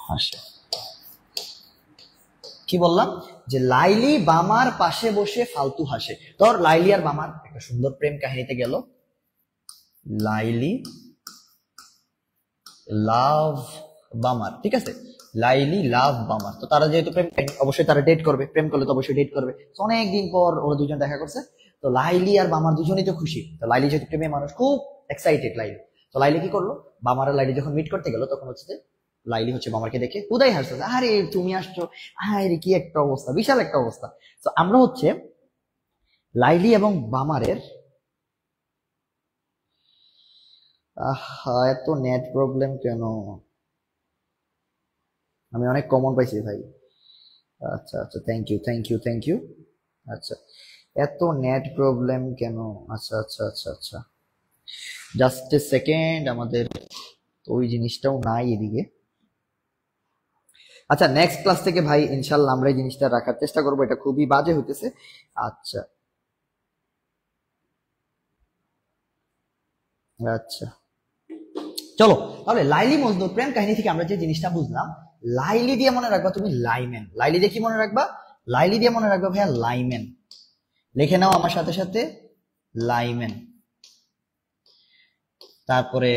হাসে। কি বললাম, যে লাইলি বামার পাশে বসে ফালতু হাসে। তোর লাইলি আর বামার একটা সুন্দর প্রেম কাহিনীতে গেল। লাইলি লাভ বামার, ঠিক আছে, লাইলি লাভ বামার। তো তারা যেহেতু প্রেম, অবশ্যই তারা ডেট করবে, প্রেম করলে তো অবশ্যই ডেট করবে। তো অনেকদিন পর ওরা দুজন দেখা করছে, তো লাইলি আর বামার দুজনই তো খুশি। তো লাইলি যেহেতু প্রেমে মানুষ, খুব এক্সাইটেড লাইলি। তো লাইলি কি করলো, বামার আর লাইলি যখন মিট করতে গেল, তখন হচ্ছে যে লাইলি হচ্ছে বামারকে দেখে উদয় হাসছে, আরে তুমি আসছো, আরে কি একটা অবস্থা, বিশাল একটা অবস্থা। তো আমরা হচ্ছে লাইলি এবং বামারের, এত নেট প্রবলেম কেন, আমি অনেক কমন পাইছি ভাই। আচ্ছা আচ্ছা, thank you thank you thank you. আচ্ছা, এত নেট প্রবলেম কেন? আচ্ছা আচ্ছা আচ্ছা আচ্ছা, জাস্ট এ সেকেন্ড, আমাদের ওই জিনিসটাও নাই এদিকে। আচ্ছা, নেক্সট ক্লাস থেকে ভাই ইনশাল্লাহ আমরা এই জিনিসটা রাখার চেষ্টা করবো, এটা খুবই বাজে হইতেছে। আচ্ছা আচ্ছা, চলো তাহলে লাইলি মজনু প্রেম কাহিনী থেকে আমরা যে জিনিসটা বুঝলাম, লাইলি দিয়ে মনে রাখবা তুমি লাইম্যান। লাইলি দিয়ে কি মনে রাখবা? লাইলি দিয়ে মনে রাখবা ভাইয়া লাইম্যান। লিখে নাও আমার সাথে সাথে, লাইম্যান। তারপরে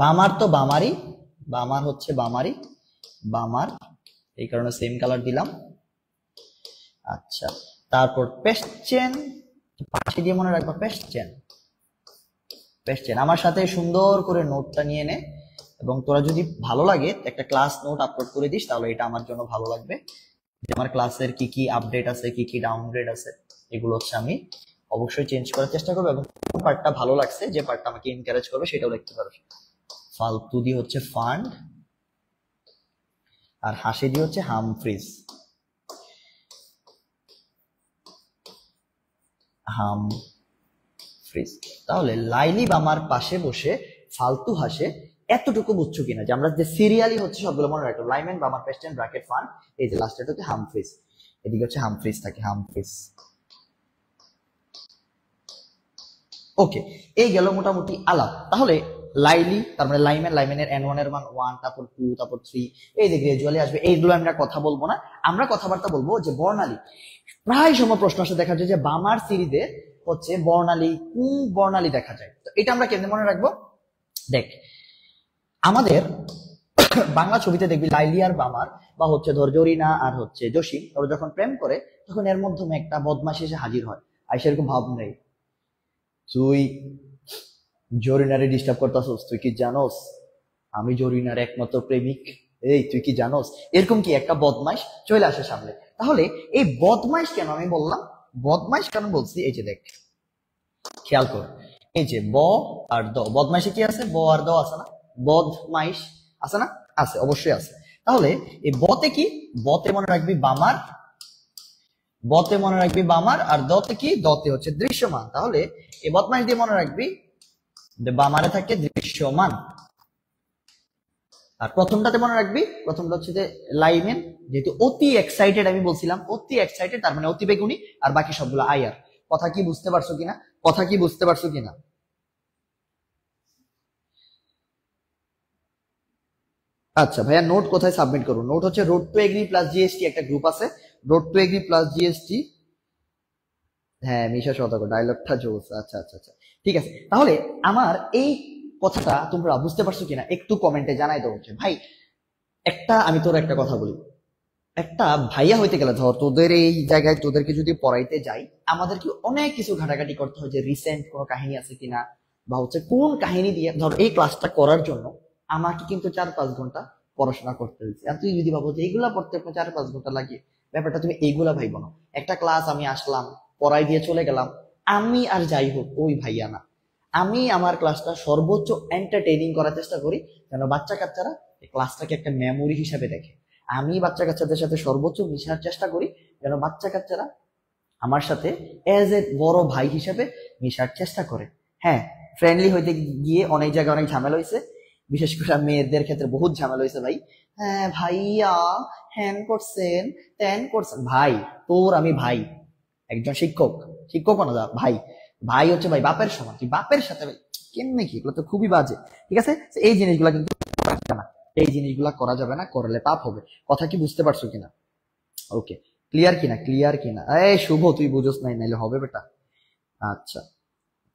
বামার তো বামারি, বামার হচ্ছে বামারি, বামার, এই কারণে সেম কালার দিলাম। আচ্ছা, তারপর পেশচেন, পাশে দিয়ে মনে রাখবা পেশচেন। পেস্টেন। আমার সাথে সুন্দর করে নোটটা নিয়ে নে, এবং তোরা যদি ভালো লাগে একটা ক্লাস নোট আপলোড করে দিস তাহলে এটা আমার জন্য ভালো লাগবে, যে আমার ক্লাসের কি কি আপডেট আছে, কি কি ডাউনগ্রেড আছে, এগুলো হচ্ছে আমি অবশ্যই চেঞ্জ করার চেষ্টা করবো, এবং কোন পার্টটা ভালো লাগছে, যে পার্টটা আমাকে এনকারেজ করবে সেটাও লিখতে পারো। ফালতু দিয়ে হচ্ছে ফান্ড, আর হাসি দিয়ে হচ্ছে হামফ্রিজ। হামফ্রিজ। তাহলে লাইলি বামার পাশে বসে ফালতু হাসে, এতটুকু বুঝছো কিনা যে আমরা যে সিরিয়ালি হচ্ছে সবগুলো মনে রাখবো, লাইম্যান, বামার, পেস্টেন, ব্র্যাকেট, ফান্ড, এই যে লাস্টের হচ্ছে হামফ্রিজ, এদিকে হচ্ছে হামফ্রিজ থাকে, হামফ্রিজ। ওকে, এই গেল মোটামুটি আলাপ। তাহলে লাইলি, তার মানে লাইম্যান, লাইম্যানের N1 এর মান 1, তারপর 2, তারপর 3, এই যে গ্রাজুয়ালি আসবে, এইগুলো আমরা কথা বলবো না, আমরা কথাবার্তা বলবো যে বর্ণালী। প্রায় সময় প্রশ্ন আসে, দেখা যায় যে বামার সিরিজে হচ্ছে বর্ণালী, কোন বর্ণালী দেখা যায়, তো এটা আমরা কেমনে মনে রাখবো? দেখ, আমাদের বাংলা ছবিতে দেখবি লাইলি আর বামার, বা হচ্ছে ধর জরিনা আর হচ্ছে জসিম, ওরা যখন প্রেম করে তখন এর মাধ্যমে একটা বদমাশ এসে হাজির হয়, আর সেরকম ভাব নেই, তুই জরিনারে ডিস্টার্ব করতেছস, তুই কি জানোস আমি জরিনার একমাত্র প্রেমিক, এই তুই কি জানোস, এরকম কি একটা বদমাইশ চলে আসে সামনে। তাহলে এই বদমাইশ কেন আমি বললাম, বদমাইশ কেন বলছি, এই যে দেখ, খেয়াল কর, এই যে ব আর দ, বদমাইশে কি আছে, ব আর দ আছে না, বদমাইশ আছে না, আছে, অবশ্যই আছে। তাহলে এই বতে কি, বতে মনে রাখবি বামার, বতে মনে রাখবি বামার, আর দতে কি, দতে হচ্ছে দৃশ্যমান। তাহলে এই বদমাইশ দিয়ে মনে রাখবি যে বামারে থাকে দৃশ্যমান, আর প্রথমটাতে মনে রাখবি, প্রথমটা হচ্ছে যে লাইমেন, যেহেতু অতি এক্সাইটেড, আমি বলছিলাম অতি এক্সাইটেড, তার মানে অতি বেগুনি, আর বাকি সবগুলো আয়ার। কথা কি বুঝতে পারছো কিনা, কথা কি বুঝতে পারছো কিনা? আচ্ছা ভাইয়া, নোট কোথায় সাবমিট করবো? নোট হচ্ছে road two agri plus GST, একটা গ্রুপ আছে, road two agri plus GST. হ্যাঁ, মিশা সদাগর ডায়লগটা জোস। আচ্ছা আচ্ছা আচ্ছা, ঠিক আছে। তাহলে আমার এই কথাটা তোমরা বুঝতে পারছো কিনা একটু কমেন্টে জানাই দাও। হচ্ছে ভাই, একটা আমি তোর একটা কথা বলি, একটা ভাইয়া হইতে গেলে ধর তোদের এই জায়গায় তোদেরকে যদি পড়াইতে যাই, আমাদের কি অনেক কিছু ঘাটাঘাটি করতে হয়, যে রিসেন্ট কোনো কাহিনী আছে কিনা, বা হচ্ছে কোন কাহিনী দিয়ে, ধর এই ক্লাসটা করার জন্য আমাকে কিন্তু 4-5 ঘন্টা পড়াশোনা করতে হয়েছে। আর তুই যদি ভাবো যে এইগুলা পড়তে 4-5 ঘন্টা লাগে, ব্যাপারটা তুমি এইগুলা ভাইবো না। একটা ক্লাস আমি আসলাম, পড়াই দিয়ে চলে গেলাম, আমি আর যাই হোক ওই ভাইয়া না, আমি আমার ক্লাসটা সর্বোচ্চ এন্টারটেইনিং করার চেষ্টা করি, যেন বাচ্চা কাচ্চারা এই ক্লাসটাকে একটা মেমোরি হিসাবে দেখে। আমি বাচ্চা কাচ্চাদের সাথে সর্বোচ্চ মিশার চেষ্টা করি, যেন বাচ্চা কাচ্চারা আমার সাথে এজ এ বড় ভাই হিসেবে মিশার চেষ্টা করে। হ্যাঁ, ফ্রেন্ডলি হইতে গিয়ে অনেক জায়গায় অনেক ঝামেলা হয়েছে, বিশেষ করে মেয়েদের ক্ষেত্রে বহুত ঝামেলা হয়েছে ভাই। হ্যাঁ ভাইয়া, হ্যান করছেন, ত্যান করছেন, ভাই তোর আমি ভাই, একজন শিক্ষক, শিক্ষক না ভাই, ভাই হচ্ছে ভাই বাপের সমান, তুই বাপের সাথে ভাই কেমনে কি, এগুলো তো খুবই বাজে। ঠিক আছে, এই জিনিসগুলা কিন্তু করা যাবে না, এই জিনিসগুলা করা যাবে না, করলে পাপ হবে। কথা কি বুঝতে পারছো কিনা? ওকে, ক্লিয়ার কিনা, ক্লিয়ার কিনা? এই শুভ, তুই বুঝোস নাই, নাইলে হবে বেটা। আচ্ছা,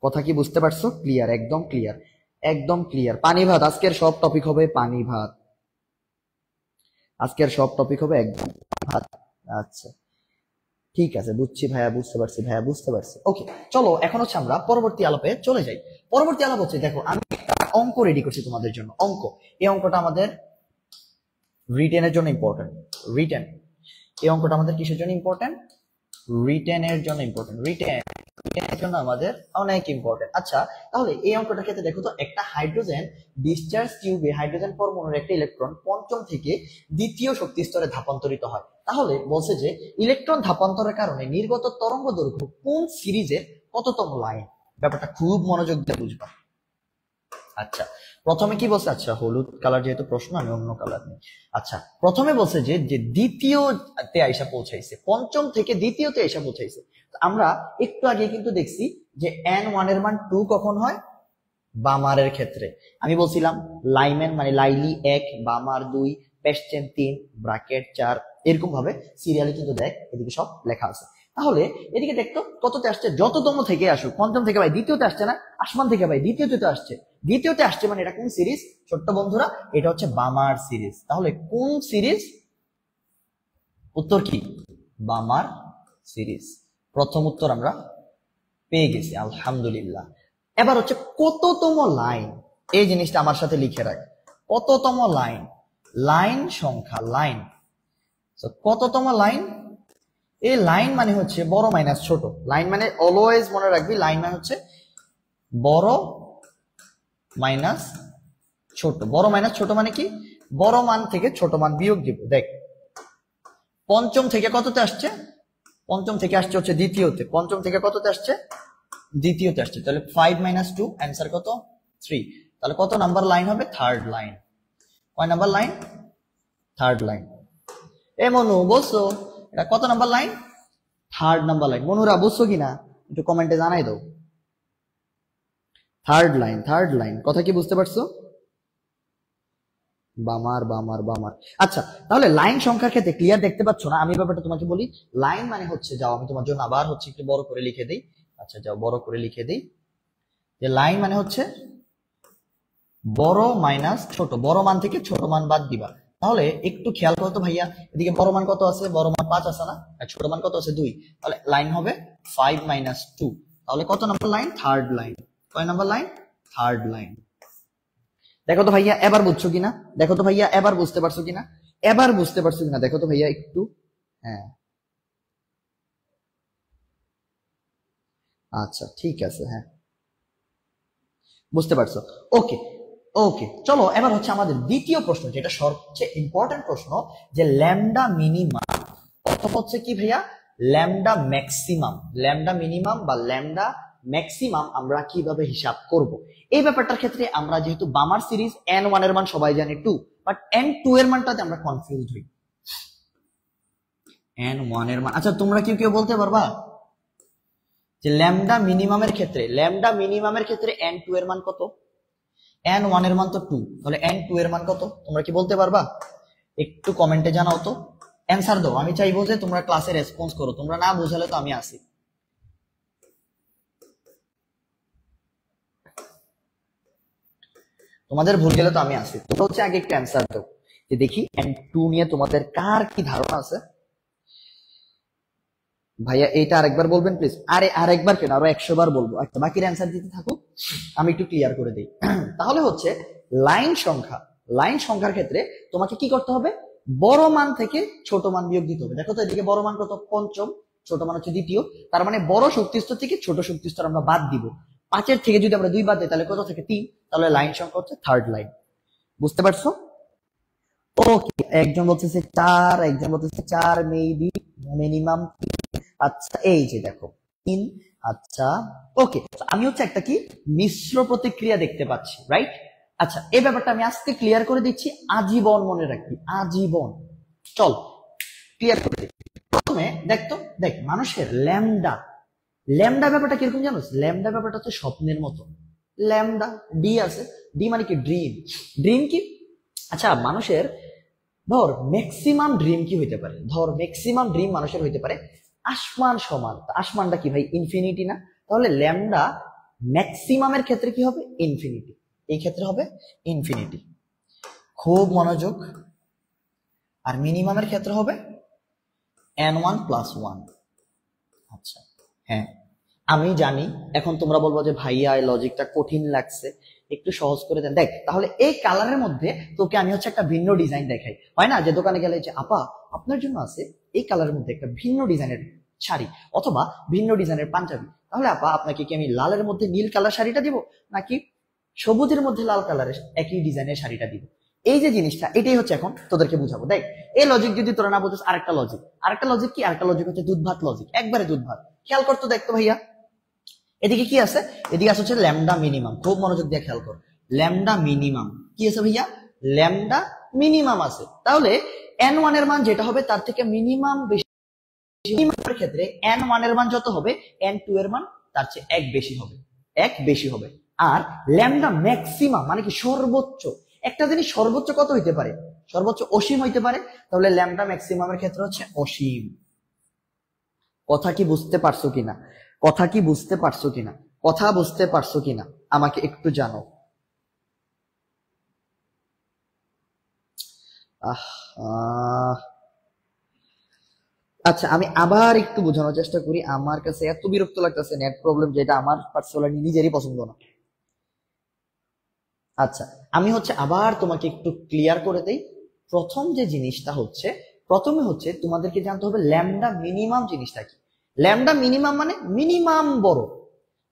কথা কি বুঝতে পারছো? ক্লিয়ার, একদম ক্লিয়ার, একদম ক্লিয়ার। পানি ভাত, আজকের সব টপিক হবে পানি ভাত, আজকের সব টপিক হবে একদম ভাত। আচ্ছা, ঠিক আছে, বুঝছি ভাইয়া, বুঝতে পারছি ভাইয়া, বুঝতে পারছি। ওকে, চলো এখন হচ্ছে আমরা পরবর্তী আলাপে চলে যাই। পরবর্তী আলাপ হচ্ছে, দেখো আমি একটা অঙ্ক রেডি করছি তোমাদের জন্য, অঙ্ক। এই অঙ্কটা আমাদের রিটেনের জন্য ইম্পর্টেন্ট, রিটেন। এই অঙ্কটা আমাদের কিসের জন্য ইম্পর্টেন্ট? রিটেনের জন্য ইম্পর্টেন্ট, রিটেনের জন্য আমাদের অনেক ইম্পর্টেন্ট। আচ্ছা, তাহলে এই অঙ্কটার ক্ষেত্রে দেখো তো, একটা হাইড্রোজেন ডিসচার্জ টিউবে হাইড্রোজেন পরমাণুর একটা ইলেকট্রন পঞ্চম থেকে দ্বিতীয় শক্তি স্তরে ধাপান্তরিত হয়। তাহলে বলছে যে ইলেকট্রন ধাপান্তরের কারণে নির্গত তরঙ্গ দৈর্ঘ্য কোন সিরিজের কততম লাইন? ব্যাপারটা খুব মনোযোগ দিয়ে বুঝবা। আচ্ছা, প্রথমে কি বলছে, আচ্ছা হলুদ কালার যেহেতু প্রশ্ন, আমি অন্য কালার নেই। আচ্ছা, প্রথমে বলছে যে যে দ্বিতীয়তে আইসা পৌঁছাইছে, পঞ্চম থেকে দ্বিতীয়তে আইসা পৌঁছাইছে। আমরা একটু আগে কিন্তু দেখছি যে N1 এর মান 2 কখন হয়? বামারের ক্ষেত্রে। আমি বলছিলাম লাইমেন মানে লাইলি 1, বামার 2, পেস্টেন 3, ব্র্যাকেট 4, এরকম ভাবে সিরিয়ালি কিন্তু দেখ, এদিকে সব লেখা আছে। তাহলে এদিকে দেখতো কততে আসছে, যততম থেকে আসুক, পঞ্চম থেকে ভাই দ্বিতীয়তে আসছে না, আসমান থেকে ভাই দ্বিতীয়তে আসছে, দ্বিতীয়তে আসছে, মানে এটা কোন সিরিজ ছোট্ট বন্ধুরা? এটা হচ্ছে বামার সিরিজ। তাহলে কোন সিরিজ? উত্তর কি? বামার সিরিজ। প্রথম উত্তর আমরা পেয়ে গেছি, আলহামদুলিল্লাহ। এবার হচ্ছে কততম লাইন, এই জিনিসটা আমার সাথে লিখে রাখ। কততম লাইন, লাইন সংখ্যা, লাইন। কততম লাইন, এই লাইন মানে হচ্ছে বড় মাইনাস ছোট। লাইন মানে অলওয়েজ মনে রাখবি, লাইন মানে হচ্ছে বড় মাইনাস ছোট। বড় মাইনাস ছোট মানে কি, বড় মান থেকে ছোট মান বিয়োগ দিব। দেখ পঞ্চম থেকে কততে আসছে, পঞ্চম থেকে আসছে হচ্ছে দ্বিতীয়তে, পঞ্চম থেকে কততে আসছে, দ্বিতীয়তে আসছে। তাহলে 5 - 2 অ্যান্সার কত, 3। তাহলে কত নাম্বার লাইন হবে, থার্ড লাইন। কয় নাম্বার লাইন, থার্ড লাইন। এ মনু বলছো এটা কত number line, third number line. মনুরা বুঝছো কিনা একটু কমেন্টে জানাই দাও। থার্ড লাইন, থার্ড লাইন, কথা কি বুঝতে পারছো? বামার বামার বামার। আচ্ছা তাহলে লাইন সংখ্যার ক্ষেত্রে ক্লিয়ার দেখতে পাচ্ছ না? আমি ব্যাপারটা তোমাকে বলি। লাইন মানে হচ্ছে, যাও আমি তোমার জন্য আবার হচ্ছে একটু বড় করে লিখে দিই। আচ্ছা যাও বড় করে লিখে দিই, যে লাইন মানে হচ্ছে বড় মাইনাস ছোট, বড় মান থেকে ছোট মান বাদ দিবা। তাহলে একটু খেয়াল করো তো ভাইয়া, এদিকে বড় মান কত আছে, বড় মান 5 আছে না, আর ছোট মান কত আছে 2। তাহলে লাইন হবে 5 - 2। তাহলে কত নাম্বার লাইন, থার্ড লাইন। কয় নাম্বার লাইন, থার্ড লাইন। দেখো তো ভাইয়া এবার বুঝছো কিনা, দেখো তো ভাইয়া এবার বুঝতে পারছো কিনা, এবার বুঝতে পারছো কিনা দেখো তো ভাইয়া একটু। হ্যাঁ আচ্ছা ঠিক আছে, হ্যাঁ বুঝতে পারছো। ওকে ওকে, চলো এবার হচ্ছে আমাদের দ্বিতীয় প্রশ্ন, যেটা সবচেয়ে ইম্পর্টেন্ট প্রশ্ন, যে ল্যামডা মিনিমাম অথবা হচ্ছে কি ভাইয়া ল্যামডা ম্যাক্সিমাম, ল্যামডা মিনিমাম বা ল্যামডা ম্যাক্সিমাম আমরা কিভাবে হিসাব করব। এই ব্যাপারটার ক্ষেত্রে আমরা যেহেতু বামার সিরিজ n1 এর মান সবাই জানি 2, বাট n2 এর মানটাতে আমরা কনফিউজ হই। n1 এর মান, আচ্ছা তোমরা কেউ কেউ বলতে পারবা যে ল্যামডা মিনিমামের ক্ষেত্রে, ল্যামডা মিনিমামের ক্ষেত্রে n2 এর মান কত? n1 এর মান তো 2, তাহলে n2 এর মান কত তোমরা কি বলতে পারবা? একটু কমেন্টে জানাও তো, অ্যান্সার দাও। আমি চাইবো যে তোমরা ক্লাসে রেসপন্স করো, তোমরা না বুঝালে তো আমি আসি। তোমাদের ভুল গেলে তো আমি আসি। তোমরা হচ্ছে আগে একটু অ্যান্সার দাও, যে দেখি n2 নিয়ে তোমাদের কার কি ধারণা আছে। ভাইয়া এইটা আরেকবার বলবেন প্লিজ। আরে আরেকবার কেন, আরো 100 বার বলবো। আচ্ছা বাকির অ্যান্সার দিতে থাকুক, আমি একটু ক্লিয়ার করে দিই। তাহলে হচ্ছে লাইন সংখ্যা, লাইন সংখ্যার ক্ষেত্রে তোমাকে কি করতে হবে, বড় মান থেকে ছোট মান বিয়োগ দিতে হবে। দেখো তো এদিকে বড় মান কত, পঞ্চম, ছোট মান হচ্ছে দ্বিতীয়। তার মানে বড় শক্তিস্তর থেকে ছোট শক্তিস্তর আমরা বাদ দিব। 5-এর থেকে যদি আমরা 2 বাদ দিই তাহলে কত থেকে 3, তাহলে লাইন সংখ্যা হচ্ছে থার্ড লাইন। বুঝতে পারছো? ওকে, একজন বলতেছে 4, একজন বলতেছে 4 মেবি মিনিমাম। আচ্ছা এই যে দেখো 3। আচ্ছা ওকে, আমি হচ্ছে একটা কি মিশ্র প্রতিক্রিয়া দেখতে পাচ্ছি, রাইট? আচ্ছা এই ব্যাপারটা আমি আজকে ক্লিয়ার করে দিচ্ছি, আজীবন মনে রাখবি, আজীবন। চল ক্লিয়ার করে দিই। প্রথমে দেখতো, দেখ মানুষের ল্যামডা, ল্যামডা ব্যাপারটা কিরকম জানোস? ল্যামডা ব্যাপারটা হচ্ছে স্বপ্নের মতো। ল্যামডা ডি আছে, ডি মানে কি ড্রিম। ড্রিম কি, আচ্ছা মানুষের ধর ম্যাক্সিমাম ড্রিম কি হইতে পারে, ধর ম্যাক্সিমাম ড্রিম মানুষের হইতে পারে আসমান সমান। আসমানটা কি ভাই, ইনফিনিটি না? তাহলে ল্যামডা ম্যাক্সিমামের ক্ষেত্রে কি হবে, ইনফিনিটি। এই ক্ষেত্রে হবে ইনফিনিটি, খুব মনোযোগ। আর মিনিমামের ক্ষেত্রে হবে n1 + 1। আচ্ছা হ্যাঁ আমি জানি, এখন তোমরা বলবো যে ভাইয়া এই লজিকটা কঠিন লাগছে, একটু সহজ করে দেন। দেখ তাহলে এই কালারের মধ্যে তোকে আমি হচ্ছে একটা ভিন্ন ডিজাইন দেখাই। হয় না যে দোকানে গেলে যে আপা আপনার জন্য আছে এই কালারের মধ্যে একটা ভিন্ন ডিজাইনের শাড়ি অথবা ভিন্ন ডিজাইনের পাঞ্জাবি, তাহলে আপা আপনাকে কি আমি লালের মধ্যে নীল কালার শাড়িটা দিব, নাকি সবুজের মধ্যে লাল কালারের একই ডিজাইনের শাড়িটা দিব? এই যে জিনিসটা, এটাই হচ্ছে এখন তোদেরকে বুঝাবো। দেখ এই লজিক যদি তোরা না বুঝিস, আরেকটা লজিক, আরেকটা লজিক কি, আরেকটা লজিক হচ্ছে দুধ ভাত লজিক, একবারে দুধ ভাত। খেয়াল করতো দেখতো ভাইয়া, এদিকে কি আছে, এদিকে আছে হচ্ছে ল্যামডা মিনিমাম। খুব মনোযোগ দিয়ে খেয়াল কর, ল্যামডা মিনিমাম কি আছে ভাইয়া, ল্যামডা মিনিমাম আছে। তাহলে n1 এর মান যেটা হবে তার থেকে মিনিমাম বেশি। মিনিমামের ক্ষেত্রে n1 এর মান যত হবে n2 এর মান তার চেয়ে 1 বেশি হবে, 1 বেশি হবে। আর ল্যামডা ম্যাক্সিমাম মানে কি সর্বোচ্চ, একটা জিনিস সর্বোচ্চ কত হইতে পারে, সর্বোচ্চ অসীম হইতে পারে। তাহলে ল্যামডা ম্যাক্সিমামের ক্ষেত্রে হচ্ছে অসীম। কথা কি বুঝতে পারছো কিনা, কথা কি বুঝতে পারছো কিনা, কথা বুঝতে পারছো কিনা আমাকে একটু জানো। আহ আচ্ছা আমি আবার একটু বোঝানোর চেষ্টা করি, আমার কাছে এত বিরক্ত লাগতেছে নেট প্রবলেম, যেটা আমার পার্সোনালি নিজেরই পছন্দ না। আচ্ছা আমি হচ্ছে আবার তোমাকে একটু ক্লিয়ার করে দেই। প্রথম যে জিনিসটা হচ্ছে, প্রথমে হচ্ছে তোমাদেরকে জানতে হবে ল্যামডা মিনিমাম জিনিসটা কি। ল্যামডা মিনিমাম মানে মিনিমাম বড়,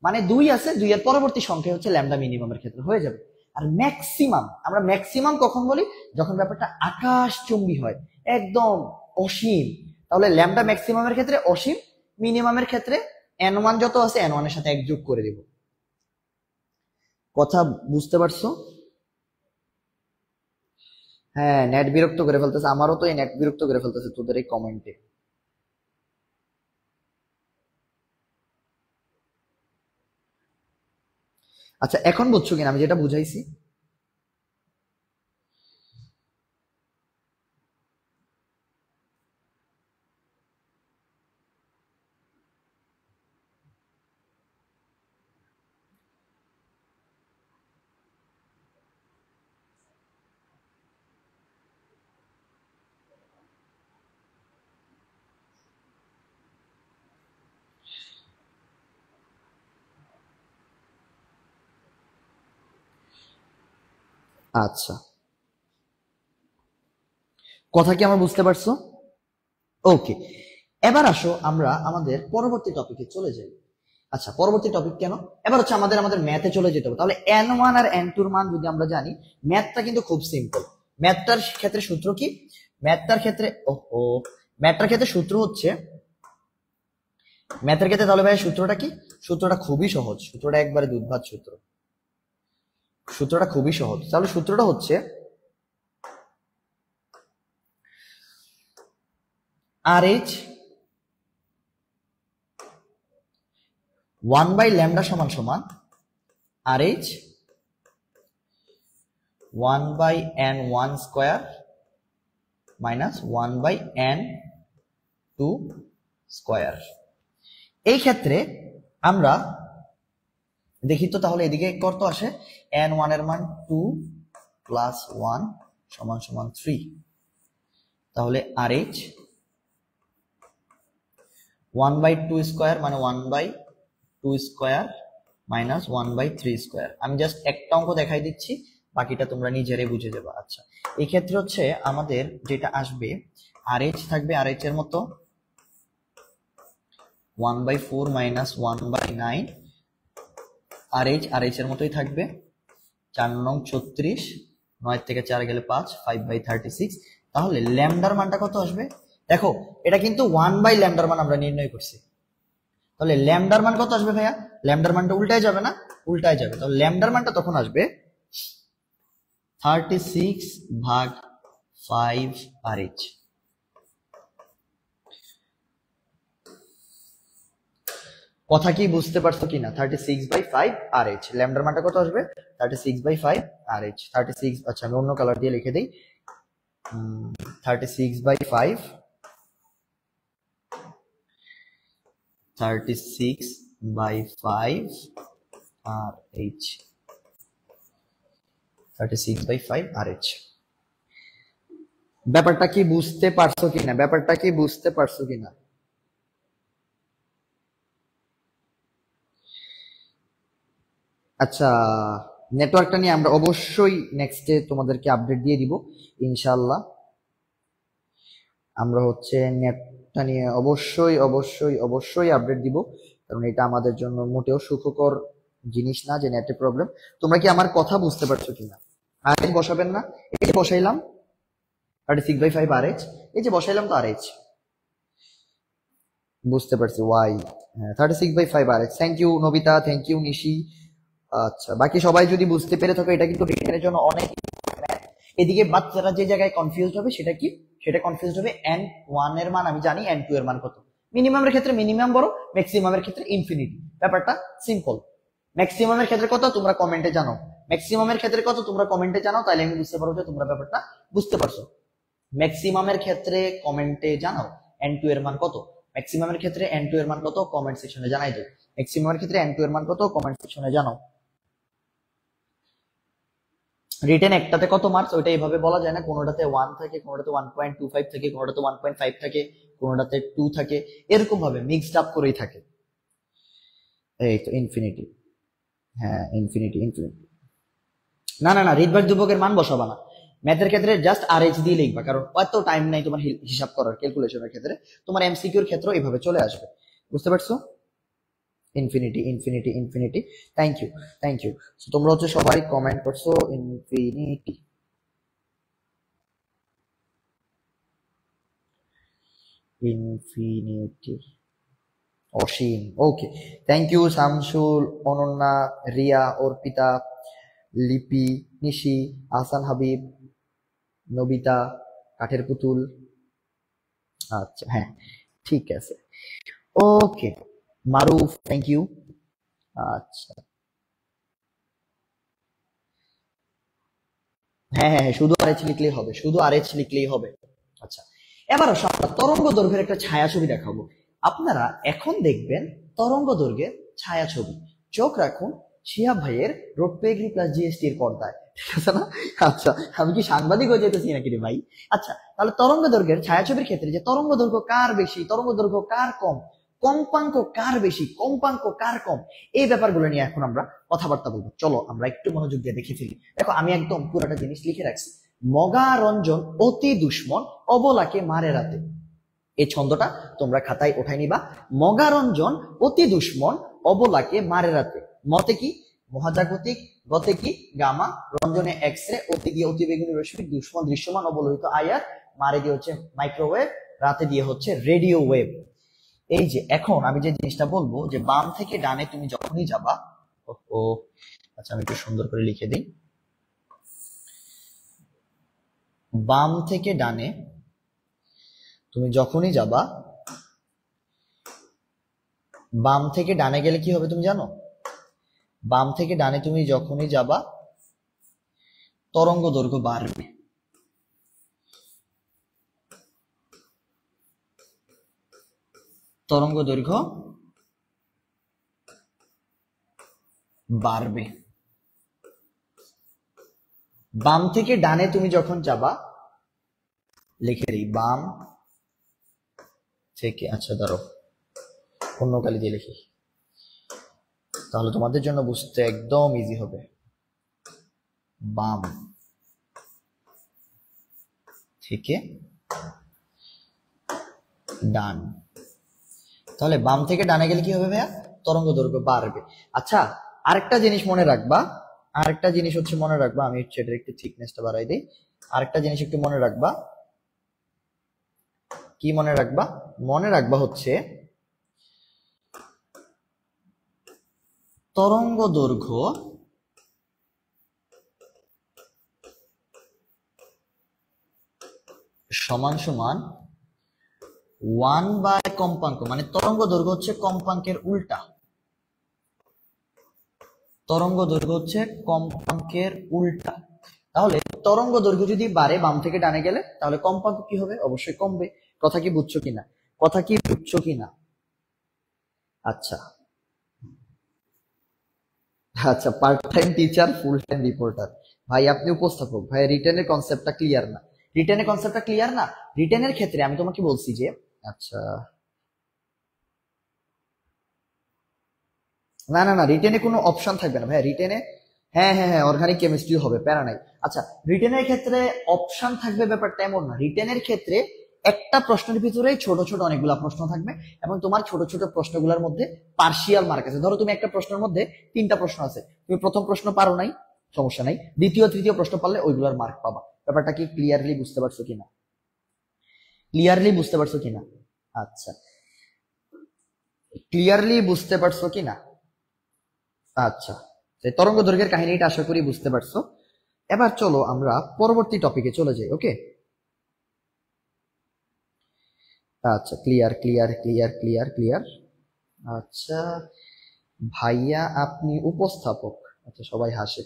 মানে 2 আছে, 2 এর পরবর্তী সংখ্যা হচ্ছে ল্যামডা মিনিমামের ক্ষেত্রে হয়ে যাবে। আর ম্যাক্সিমাম, আমরা ম্যাক্সিমাম কখন বলি, যখন ব্যাপারটা আকাশচুম্বী হয়, একদম অসীম, তাহলে ল্যামডা ম্যাক্সিমামের ক্ষেত্রে অসীম, মিনিমামের ক্ষেত্রে n1 যত আছে n1 এর সাথে 1 যোগ করে দিব। কথা বুঝতে পারছো? হ্যাঁ নেট বিরক্ত করে ফেলতেছে, আমারও তো এই নেট বিরক্ত করে ফেলতেছে তোদের এই কমেন্টে। আচ্ছা এখন বুঝছো কিনা আমি যেটা বুঝাইছি? আচ্ছা কথা কি আমার বুঝতে পারছো? ওকে, এবার আসো আমরা আমাদের পরবর্তী টপিকে চলে যাই। আচ্ছা পরবর্তী টপিক কেন, এবার হচ্ছে আমাদের ম্যাথে চলে যেতে হবে। তাহলে n1 আর n2 এর মান যদি আমরা জানি, ম্যাথটা কিন্তু খুব সিম্পল। ম্যাথটার ক্ষেত্রে সূত্র কি? ম্যাথটার ক্ষেত্রে ও ম্যাথটার ক্ষেত্রে সূত্র হচ্ছে, ম্যাথের ক্ষেত্রে তাহলে ভাই সূত্রটা কি? সূত্রটা খুবই সহজ, সূত্রটা একবারে দুধভাত সূত্র, সূত্রটা খুবই সহজ। তাহলে সূত্রটা হচ্ছে RH 1/λ সমান সমান RH 1/n1 square minus 1/n2 square. এই ক্ষেত্রে আমরা দেখি তো, তাহলে এদিকে কত আসে, n1 এর মান 2 প্লাস 1 সমান সমান 3, তাহলে RH 1/2 স্কয়ার মানে 1/2 স্কয়ার মাইনাস 1/3 স্কয়ার। আমি জাস্ট একটা অঙ্ক দেখাই দিচ্ছি, বাকিটা তোমরা নিজেরাই বুঝে যাবে। আচ্ছা এই ক্ষেত্রে হচ্ছে আমাদের যেটা আসবে, RH থাকবে RH এর মতো 1/4 মাইনাস 1/9, RH এর মতোই থাকবে 4 নং 36, 9 থেকে 4 গেলে 5, 5/36। তাহলে ল্যামডার মানটা কত আসবে? দেখো এটা কিন্তু 1/λ মান আমরা নির্ণয় করছি, তাহলে ল্যামডার মান কত আসবে ভাইয়া? ল্যামডার মানটা উল্টায় যাবে না? উল্টায় যাবে। তাহলে ল্যামডার মানটা তখন আসবে 36/5 RH। কথা কি বুঝতে পারছো কিনা? 36/5 RH, ল্যামডার মানটা কত আসবে? 36/5 RH। 36, আচ্ছা আমি অন্য কালার দিয়ে লিখে দিই, 36/5 36/5 RH, 36/5 RH। ব্যাপারটা কি বুঝতে পারছো কিনা? ব্যাপারটা কি বুঝতে পারছো কিনা? আচ্ছা নেটওয়ার্কটা নিয়ে আমরা অবশ্যই নেক্সটে তোমাদেরকে আপডেট দিয়ে দিব ইনশাআল্লাহ। আমরা হচ্ছে নেটটা নিয়ে অবশ্যই অবশ্যই অবশ্যই আপডেট দিব, কারণ এটা আমাদের জন্য মোটেও সুখকর জিনিস না যে নেটের প্রবলেম। তোমরা কি আমার কথা বুঝতে পারছো কিনা? আর বসাবেন না, এই যে বসাইলাম 36/5 RH, এই যে বসাইলাম তো RH, বুঝতে পারছি ওয়াই। হ্যাঁ 36/5 RH। Thank you Nabita, thank you Nishi. আচ্ছা বাকি সবাই যদি বুঝতে পেরে থাকো, এটা কিন্তু রিটেনের জন্য অনেক। এদিকে বাচ্চারা যে জায়গায় কনফিউজ হবে সেটা কি, সেটা কনফিউজ হবে n1 এর মান আমি জানি, n2 এর মান কত। মিনিমামের ক্ষেত্রে মিনিমাম বড়, ম্যাক্সিমামের ক্ষেত্রে ইনফিনিটি, ব্যাপারটা সিম্পল। ম্যাক্সিমামের ক্ষেত্রে কত তোমরা কমেন্টে জানো, ম্যাক্সিমামের ক্ষেত্রে কত তোমরা কমেন্টে জানাও, তাহলে আমি বুঝতে পারবো যে তোমরা ব্যাপারটা বুঝতে পারছো। ম্যাক্সিমামের ক্ষেত্রে কমেন্টে জানাও n2 এর মান কত, ম্যাক্সিমামের ক্ষেত্রে n2 এর মান কত কমেন্ট সেকশনে জানাই দাও, ম্যাক্সিমামের ক্ষেত্রে n2 এর মান কত কমেন্ট সেকশনে জানাও। রিটেন একটাতে কত মার্কস ওইটা এইভাবে বলা যায় না, কোনোটাতে 1 থাকে, কোনোটাতে 1.25 থাকে, কোনোটাতে 1.5 থাকে, কোনোটাতে 2 থাকে, এরকম ভাবে মিক্সড আপ করেই থাকে। এই তো ইনফিনিটি, হ্যাঁ ইনফিনিটি ইনফিনিটি। না না না, ঋৎবাদ ধ্রুবকের মান বসাবা না, ম্যাথের ক্ষেত্রে জাস্ট আর এইচ দিয়ে লিখবা, কারণ অত টাইম নাই তোমার হিসাব করার, ক্যালকুলেশনের ক্ষেত্রে। তোমার এমসিকিউর ক্ষেত্রে এইভাবে চলে আসবে, বুঝতে পারছো? Infinity infinity infinity. Thank you thank you. তোমরা হচ্ছে সবাই কমেন্ট করছো ইনফিনিটি। ইনফিনিটি, অসীম, okay. Thank you Shamsul, Ananya, Riya, Arpita, Lipi, Nishi, Ahsan Habib, Nobita, কাঠের পুতুল। আচ্ছা হ্যাঁ ঠিক আছে, ওকে। মারুফ, থ্যাংক ইউ। আচ্ছা হ্যাঁ হ্যাঁ হ্যাঁ, শুধু আরএচ লিখলেই হবে, শুধু আরএচ লিখলেই হবে। আচ্ছা, এবার আসো আমরা তরঙ্গ দৈর্ঘ্যের একটা ছায়াছবি দেখাবো। আপনারা এখন দেখবেন তরঙ্গ দৈর্ঘ্যের ছায়াছবি। চোখ রাখুন শিহাব ভাইয়ের রোড পেগ্রি প্লাস জিএসটি এর পর্দায়, ঠিক আছে না? আচ্ছা, আমি কি সাংবাদিক হয়ে যেতেছি নাকি রে ভাই? আচ্ছা, তাহলে তরঙ্গ দৈর্ঘ্যের ছায়াছবির ক্ষেত্রে যে তরঙ্গ দৈর্ঘ্য কার বেশি, তরঙ্গ দৈর্ঘ্য কার কম, কম্পাঙ্ক কার বেশি, কম্পাঙ্ক কার কম, এই ব্যাপারগুলো নিয়ে এখন আমরা কথাবার্তা বলবো। চলো আমরা একটু মনোযোগ দিয়ে দেখে ফেলি। দেখো আমি একদম পুরোটা জিনিস লিখে রাখছি। মগা রঞ্জন অতি দুশ্মন, অবলাকে মারে রাতে। এই ছন্দটা তোমরা খাতায় উঠাই নিবা। মগা রঞ্জন অতি দুশ্মন, অবলাকে মারে রাতে। মতে কি? মহাজাগতিক, গতে কি? গামা, রঞ্জনে এক্স রে, অতি দিয়ে অতি বেগুনি রশ্মি, দুশ্মন দৃশ্যমান, অবলোহিত আইআর, মারে দিয়ে হচ্ছে মাইক্রোওয়েভ, রাতে দিয়ে হচ্ছে রেডিও ওয়েভ। এই যে এখন আমি যে জিনিসটা বলবো যে বাম থেকে ডানে তুমি যখনই যাবা, ও আচ্ছা আমি একটু সুন্দর করে লিখে দিই। বাম থেকে ডানে তুমি যখনই যাবা, বাম থেকে ডানে গেলে কি হবে তুমি জানো? বাম থেকে ডানে তুমি যখনই যাবা তরঙ্গ দৈর্ঘ্য বাড়বে। তরঙ্গ দৈর্ঘ্য বাড়বে। বাম থেকে ডানে তুমি যখন যাবা, লিখে দিই বাম থেকে, আচ্ছা ধরো অন্য কালি দিয়ে লিখি, তাহলে তোমাদের জন্য বুঝতে একদম ইজি হবে। বাম থেকে ডান, তাহলে বাম থেকে ডানে গেলে কি হবে ভাইয়া? তরঙ্গ দৈর্ঘ্য বাড়বে। আচ্ছা, আরেকটা জিনিস মনে রাখবা, আরেকটা জিনিস হচ্ছে মনে রাখবা, আমি হচ্ছে এটার একটু থিকনেসটা বাড়াই দিই। আরেকটা জিনিস একটু মনে রাখবা, কি মনে রাখবা? মনে রাখবা হচ্ছে তরঙ্গ দৈর্ঘ্য সমান সমান 1 বাই কম্পাঙ্ক, মানে তরঙ্গ দৈর্ঘ্য হচ্ছে কম্পাঙ্কের উল্টা। তরঙ্গ দৈর্ঘ্য হচ্ছে কম্পাঙ্কের উল্টা। তাহলে তরঙ্গ দৈর্ঘ্য যদি বাড়ে বাম থেকে ডানে গেলে, তাহলে কম্পাঙ্ক কি হবে? অবশ্যই কমবে। কথা কি বুঝছো কিনা? কথা কি বুঝছো কিনা? আচ্ছা আচ্ছা, part time teacher, full time reporter. ভাই আপনি উপস্থাপক, ভাই রিটেনের কনসেপ্টটা ক্লিয়ার না। রিটেনের কনসেপ্টটা ক্লিয়ার না। রিটেনের ক্ষেত্রে আমি তোমাকে বলছি যে, আচ্ছা না না না, রিটেনে কোনো অপশন থাকবে না ভাই, রিটেনে হ্যাঁ হ্যাঁ হ্যাঁ অর্গানিক কেমিস্ট্রি হবে, প্যারা নাই। আচ্ছা, রিটেনের ক্ষেত্রে অপশন থাকবে ব্যাপারটা এমন না। রিটেনের ক্ষেত্রে একটা প্রশ্নের ভিতরে ছোট ছোট অনেকগুলা প্রশ্ন থাকবে, এবং তোমার ছোট ছোট প্রশ্নগুলোর মধ্যে পার্শিয়াল মার্ক আছে। ধরো তুমি একটা প্রশ্নের মধ্যে 3টা প্রশ্ন আছে, তুমি প্রথম প্রশ্ন পারো নাই, সমস্যা নাই, দ্বিতীয় তৃতীয় প্রশ্ন পারলে ওইগুলোর মার্ক পাবা। ব্যাপারটা কি ক্লিয়ারলি বুঝতে পারছো কিনা? ক্লিয়ারলি বুঝতে পারছো কিনা? আচ্ছা, ক্লিয়ারলি বুঝতে পারছো কিনা? আচ্ছা, তরঙ্গ দৈর্ঘ্যের কাহিনীটা আশা করি বুঝতে পারছো। এবার চলো আমরা পরবর্তী টপিকে চলে যাই। ওকে, আচ্ছা clear clear clear clear clear. আচ্ছা ভাইয়া আপনি উপস্থাপক, আচ্ছা সবাই হাসে।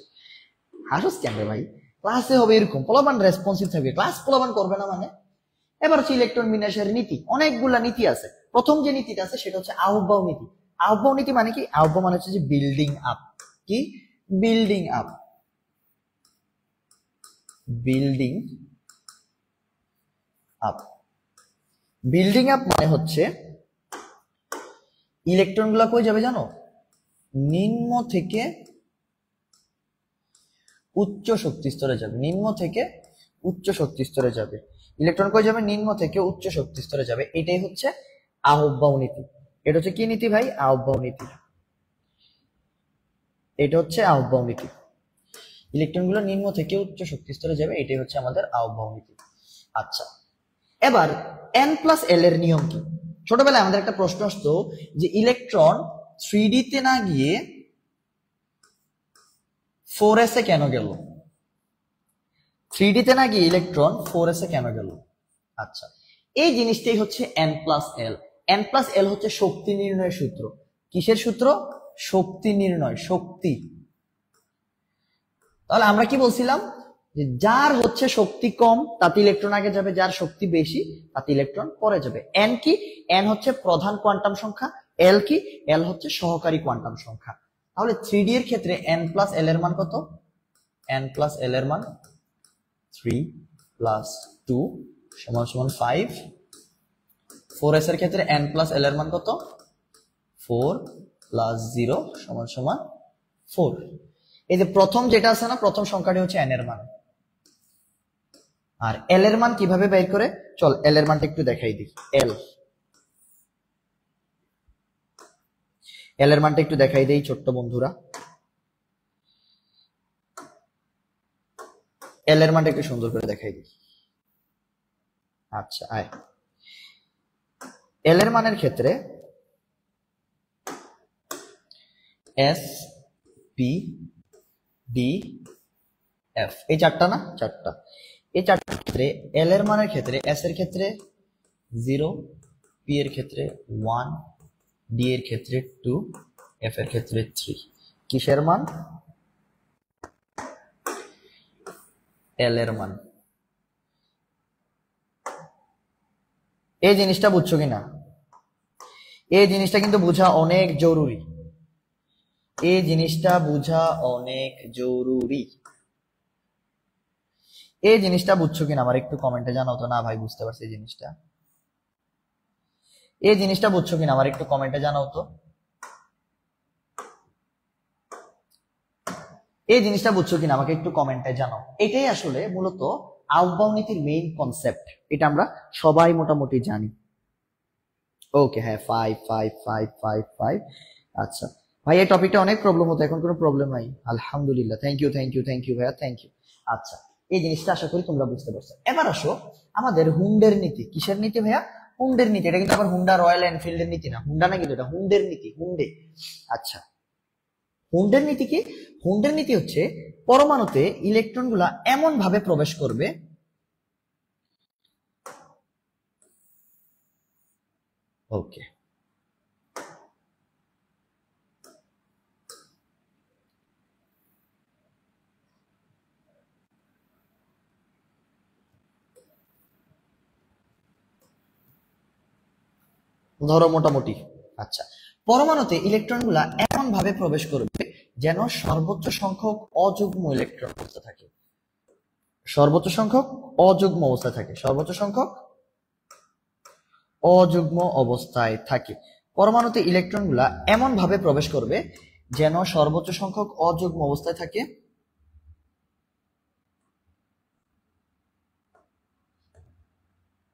হাসোস কেন রে ভাই? ক্লাসে হবে এরকম, পোলাপান রেসপন্সিভ থাকবে, ক্লাস পোলাপান করবে না মানে? এবার হচ্ছে ইলেকট্রন বিন্যাসের নীতি, অনেকগুলা নীতি আছে। প্রথম যে নীতিটা আছে সেটা হচ্ছে আহ্বাও নীতি। আহ্বাও নীতি মানে কি? আহ্বাও মানে হচ্ছে যে বিল্ডিং আপ। কি? Building up, building up. Building up মানে হচ্ছে ইলেকট্রন গুলা কই যাবে জানো, নিম্ন থেকে উচ্চ শক্তি স্তরে যাবে, নিম্ন থেকে উচ্চ শক্তি স্তরে যাবে। ইলেকট্রন কই যাবে, নিম্ন থেকে উচ্চ শক্তি স্তরে যাবে। এটাই হচ্ছে আহ্বাও নীতি। এটা হচ্ছে কি নীতি ভাই, আহ্বাও নীতি। এটা হচ্ছে আহ্বাও নীতি, ইলেকট্রন গুলো নিম্ন থেকে উচ্চ শক্তি স্তরে যাবে, এটাই হচ্ছে আমাদের আহ্বাও নীতি। আচ্ছা, এবার n প্লাস এল এর নিয়ম কি? ছোটবেলায় আমাদের একটা প্রশ্ন আসতো যে ইলেকট্রন 3D তে না গিয়ে 4s এ কেন গেল, 3D তে না গিয়ে ইলেকট্রন 4s এ কেন গেল? আচ্ছা, এই জিনিসটাই হচ্ছে n plus L. n plus L হচ্ছে শক্তি নির্ণয়ের সূত্র। কিসের সূত্র? শক্তি নির্ণয়, শক্তি। তাহলে আমরা কি বলছিলাম যে যার হচ্ছে শক্তি কম তাতে ইলেকট্রন আগে যাবে, যার শক্তি বেশি তাতে ইলেকট্রন পরে যাবে। এন কি? এন হচ্ছে প্রধান কোয়ান্টাম সংখ্যা। এল কি? এল হচ্ছে সহকারী কোয়ান্টাম সংখ্যা। তাহলে 3D এর ক্ষেত্রে n প্লাস এল এর মান কত? n প্লাস এল এর মান 3 প্লাস 2 সমান সমান 5। 4s এর ক্ষেত্রে n প্লাস এল এর মান কত? 4 প্লাস 0 সমান সমান 4। এই যে প্রথম যেটা আছে না, প্রথম সংখ্যাটি হচ্ছে n এর মান। আর এল এর মান কিভাবে বের করে, চল এল এর মানটা একটু দেখাই দিই। এল এর মানটা একটু দেখাই দেই ছোট্ট বন্ধুরা। এল এর মানটা একটু সুন্দর করে দেখাই দিই। আচ্ছা, আয় এল এর মানের ক্ষেত্রে এস পি ডি এফ, এই চারটা না, চারটা। এই চারটার ক্ষেত্রে এল এর মানের ক্ষেত্রে এস এর ক্ষেত্রে 0, পি এর ক্ষেত্রে 1, ডি এর ক্ষেত্রে 2, এফ এর ক্ষেত্রে 3। কিসের মান? এল এর মান। এই জিনিসটা বুঝছো কিনা? এই জিনিসটা কিন্তু বোঝা অনেক জরুরি, এই জিনিসটা বোঝা অনেক জরুরি। এই জিনিসটা বুঝছো কিনা আমার একটু কমেন্টে জানাও তো। না ভাই বুঝতে পারছি এই জিনিসটা। এই জিনিসটা বুঝছো কিনা আমার একটু কমেন্টে জানাও তো। এই জিনিসটা বুঝছো কিনা আমাকে একটু কমেন্টে জানাও। এটাই আসলে মূলত আহ্বাও নীতির মেইন কনসেপ্ট, এটা আমরা সবাই মোটামুটি জানি। ওকে, হ্যাঁ 5 5 5 5 5। আচ্ছা ভাই, এই টপিকটা অনেক প্রবলেম হতো, এখন কোনো প্রবলেম নাই আলহামদুলিল্লাহ। Thank you thank you thank you ভাইয়া, থ্যাংক ইউ। আচ্ছা, এই জিনিসটা আশা করি তোমরা বুঝতে পারছো। এবার আসো আমাদের হুন্ডের নীতি। কিসের নীতি ভাইয়া? হুন্ডের নীতি। এটা কিন্তু আবার হুন্ডা রয়্যাল এনফিল্ডের নীতি না, হুন্ডা না কিন্তু, এটা হুন্ডের নীতি, হুন্ডে। আচ্ছা, হুন্ডের নীতি কি? হুন্ডের নীতি হচ্ছে পরমাণুতে ইলেকট্রন গুলা এমন ভাবে প্রবেশ করবে, ওকে, ধরো মোটামুটি। আচ্ছা, পরমাণুতে ইলেকট্রন গুলা এমন ভাবে প্রবেশ করবে যেন সর্বোচ্চ সংখ্যক অযুগ্ম ইলেকট্রন অবস্থা থাকে, সর্বোচ্চ সংখ্যক অযুগ্ম অবস্থায় থাকে, সর্বোচ্চ সংখ্যক অযুগ্ম অবস্থায় থাকে। পরমাণুতে ইলেকট্রন গুলা এমন ভাবে প্রবেশ করবে যেন সর্বোচ্চ সংখ্যক অযুগ্ম অবস্থায় থাকে।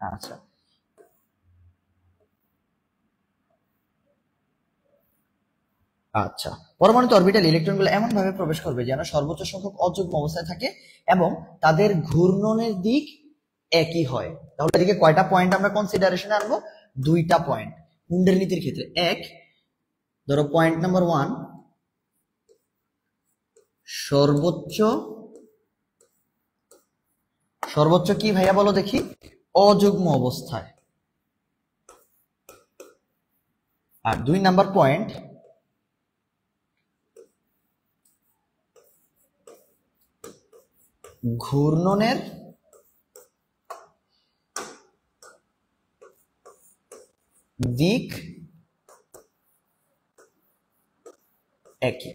আচ্ছা, আচ্ছা, পরমাণুতে অরবিটাল ইলেকট্রনগুলো এমন ভাবে প্রবেশ করবে যেন সর্বোচ্চ সংখ্যক অযুগ্ম অবস্থায় থাকে এবং তাদের ঘূর্ণনের দিক একই হয়। তাহলে এদিকে কয়টা পয়েন্ট আমরা কনসিডারেশনে আনবো? দুইটা পয়েন্ট হুন্ডের নীতির ক্ষেত্রে। এক, ধরো পয়েন্ট নাম্বার 1, সর্বোচ্চ, সর্বোচ্চ কি ভাইয়া বলো দেখি? অযুগ্ম অবস্থায়। আর 2 নাম্বার পয়েন্ট, ঘূর্ণনের দিক একই।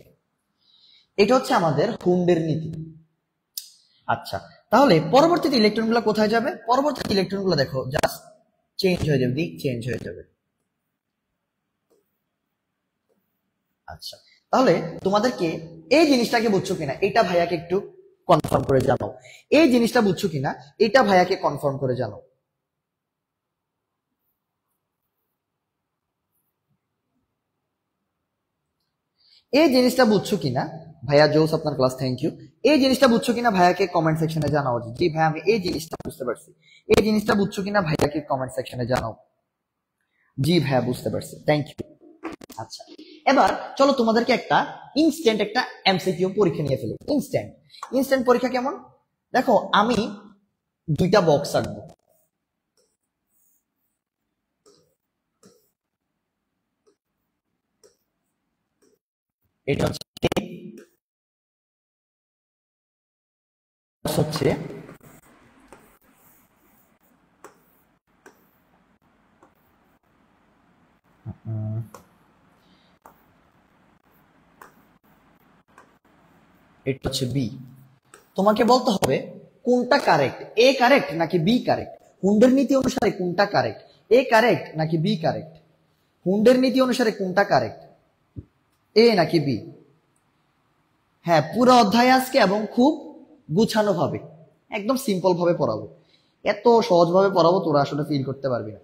এটা হচ্ছে আমাদের হুন্ডের নীতি। আচ্ছা, তাহলে পরবর্তীতে ইলেকট্রনগুলো কোথায় যাবে? পরবর্তীতে ইলেকট্রনগুলো দেখো জাস্ট চেঞ্জ হয়ে যাবে, দিক চেঞ্জ হয়ে যাবে। আচ্ছা, তাহলে তোমাদেরকে এই জিনিসটাকে বুঝছো কিনা এটা ভাইয়াকে একটু কনফার্ম করে জানাও। এই জিনিসটা বুঝছো কিনা এটা ভাইয়াকে কনফার্ম করে জানাও। এই জিনিসটা বুঝছো কিনা ভাইয়া, জোস আপনার ক্লাস, থ্যাংক ইউ। এই জিনিসটা বুঝছো কিনা ভাইয়াকে কমেন্ট সেকশনে জানাও। জি ভাই আমি এই জিনিসটা বুঝতে পারছি। এই জিনিসটা বুঝছো কিনা ভাইয়াকে কমেন্ট সেকশনে জানাও। জি ভাইয়া বুঝতে পারছি, থ্যাংক ইউ। আচ্ছা, এবার চলো তোমাদেরকে একটা ইনস্ট্যান্ট একটা এমসিকিউ পরীক্ষা নিয়ে ফেলি। ইনস্ট্যান্ট ইনস্ট্যান্ট পরীক্ষা কেমন দেখো, আমি দুইটা বক্স আঁকবো। এটা হচ্ছে এটা হচ্ছে বি। তোমাকে বলতে হবে কোনটা কারেক্ট, এ কারেক্ট নাকি বি কারেক্ট। হুন্ডের নীতি অনুসারে কোনটা কারেক্ট, এ কারেক্ট নাকি বি কারেক্ট। হুন্ডের নীতি অনুসারে কোনটা কারেক্ট, এ নাকি বি। হ্যাঁ, পুরো অধ্যায় আজকে এবং খুব গুছানো ভাবে, একদম সিম্পল ভাবে পড়াবো। এত সহজ ভাবে পড়াবো তোরা আসলে ফিল করতে পারবি না।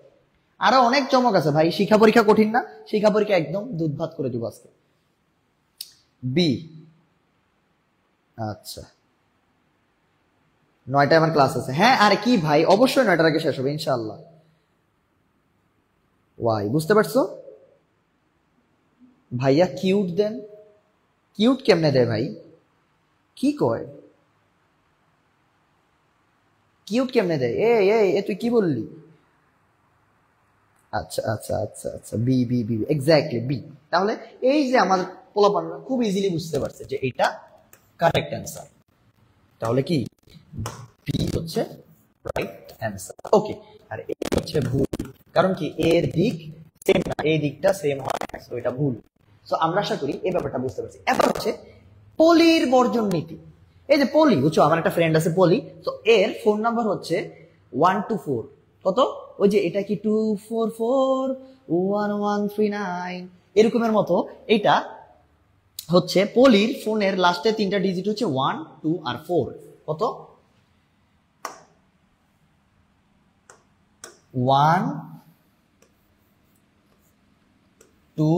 আরো অনেক চমক আছে ভাই। শিক্ষা পরীক্ষা কঠিন না, শিক্ষা পরীক্ষা একদম দুধ ভাত করে দিব আজকে। বি। আচ্ছা, 9টায় আমার ক্লাস আছে। হ্যাঁ আর কি ভাই, অবশ্যই 9টার আগে শেষ হবে ইনশাআল্লাহ। ওয়াই, বুঝতে পারছো ভাইয়া? কিউট দেন, কিউট কেমনে দেয় ভাই? কি কয় কিউট কেমনে দেয়? এ তুই কি বললি? আচ্ছা আচ্ছা আচ্ছা আচ্ছা, B B B, exactly B. তাহলে এই যে আমার পোলাপানরা খুব ইজিলি বুঝতে পারছে যে এটা কারেক্ট অ্যান্সার। তাহলে কি বি হচ্ছে রাইট অ্যান্সার। ওকে, আর এই হচ্ছে ভুল, কারণ কি এর দিক সেম না, এই দিকটা সেম হয়, তো এটা ভুল। সো আমরা আশা করি এই ব্যাপারটা বুঝতে পারছি। এবার হচ্ছে পলির বর্জন নীতি। এই যে পলি, বুঝছো, আমার একটা ফ্রেন্ড আছে পলি, তো এর ফোন নাম্বার হচ্ছে 124 কত, ওই যে এটা কি 2441139 এরকমের মতো। এটা হচ্ছে পলির ফোনের লাস্টে 3টা ডিজিট হচ্ছে 1 2 আর 4। কত? 1 2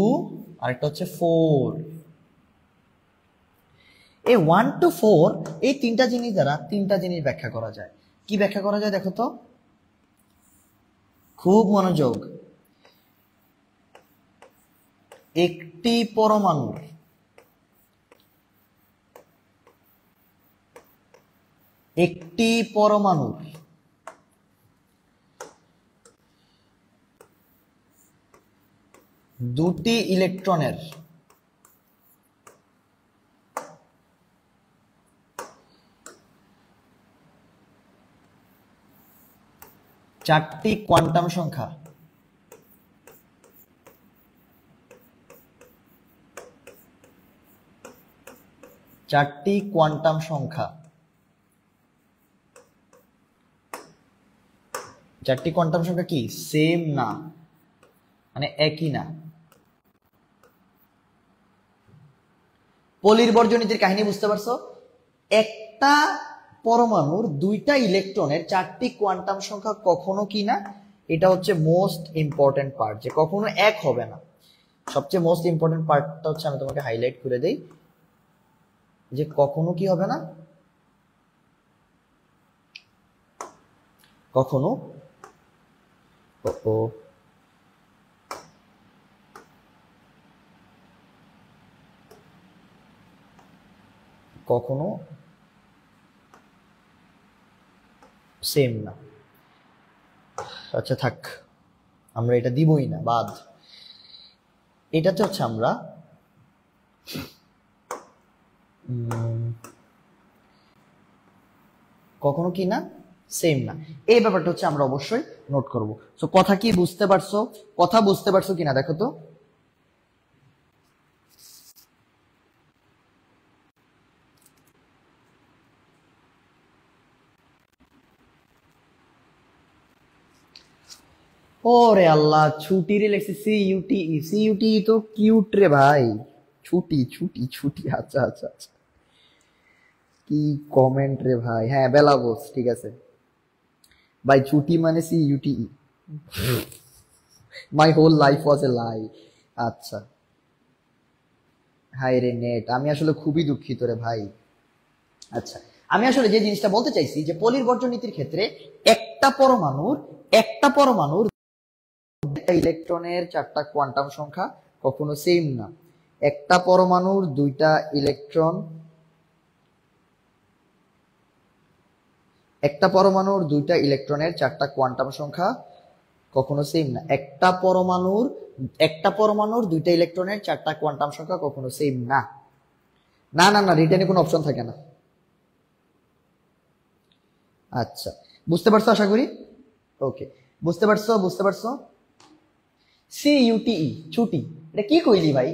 আর একটা হচ্ছে 4। এই 1 to 4 এই 3টা জিনিস দ্বারা 3টা জিনিস ব্যাখ্যা করা যায়। কি ব্যাখ্যা করা যায় দেখো তো, খুব মনোযোগ। একটি পরমাণুর একটি পরমাণুর দুটি ইলেকট্রনের চারটি কোয়ান্টাম সংখ্যা চারটি কোয়ান্টাম সংখ্যা চারটি কোয়ান্টাম সংখ্যা কি সেম না, মানে একই না। পলির বর্জনীতির কাহিনী বুঝতে পারছো? একটা পরমাণুর দুইটা ইলেকট্রনের চারটি কোয়ান্টাম সংখ্যা কখনো কি না, এটা হচ্ছে মোস্ট ইম্পর্টেন্ট পার্ট, যে কখনো এক হবে না। সবচেয়ে মোস্ট ইম্পর্টেন্ট পার্টটা হচ্ছে, আমি তোমাকে হাইলাইট করে দেই, যে কখনো কি হবে না, কখনো ও কখনো সেম না। আচ্ছা থাক, আমরা এটা দিবই না, বাদ। এটাতে হচ্ছে আমরা কখনো কি না সেম না, এই ব্যাপারটা হচ্ছে আমরা অবশ্যই নোট করব। সো কথা কি বুঝতে পারছো? কথা বুঝতে পারছো কিনা দেখো তো। ওরে আল্লাহ, ছুটি রে লেখছে সিইউটিই। সিইউটিই তো কিউট রে ভাই। ছুটি ছুটি ছুটি, আচ্ছা আচ্ছা আচ্ছা। কি কমেন্ট রে ভাই। হ্যাঁ বেলা বোস, ঠিক আছে ভাই। ছুটি মানে সিইউটিই। মাই হোল লাইফ ওয়াজ এ লাই। আচ্ছা। হাই রে নেট, আমি আসলে খুবই দুঃখিত রে ভাই। আচ্ছা, আমি আসলে যে জিনিসটা বলতে চাইছি যে পলির বর্জন নীতির ক্ষেত্রে একটা পরমাণুর ইলেকট্রনের চারটা কোয়ান্টাম সংখ্যা কখনো সেম না। একটা পরমাণুর দুইটা ইলেকট্রন, একটা পরমাণুর দুইটা ইলেকট্রনের চারটা কোয়ান্টাম সংখ্যা কখনো সেম না। একটা পরমাণুর দুইটা ইলেকট্রনের চারটা কোয়ান্টাম সংখ্যা কখনো সেম না। না না না, রিটেনে কোনো অপশন থাকে না। আচ্ছা, বুঝতে পারছো আশা করি। ওকে, বুঝতে পারছো বুঝতে পারছো। সিইউটিই ছুটি, এটা কি কইলি ভাই?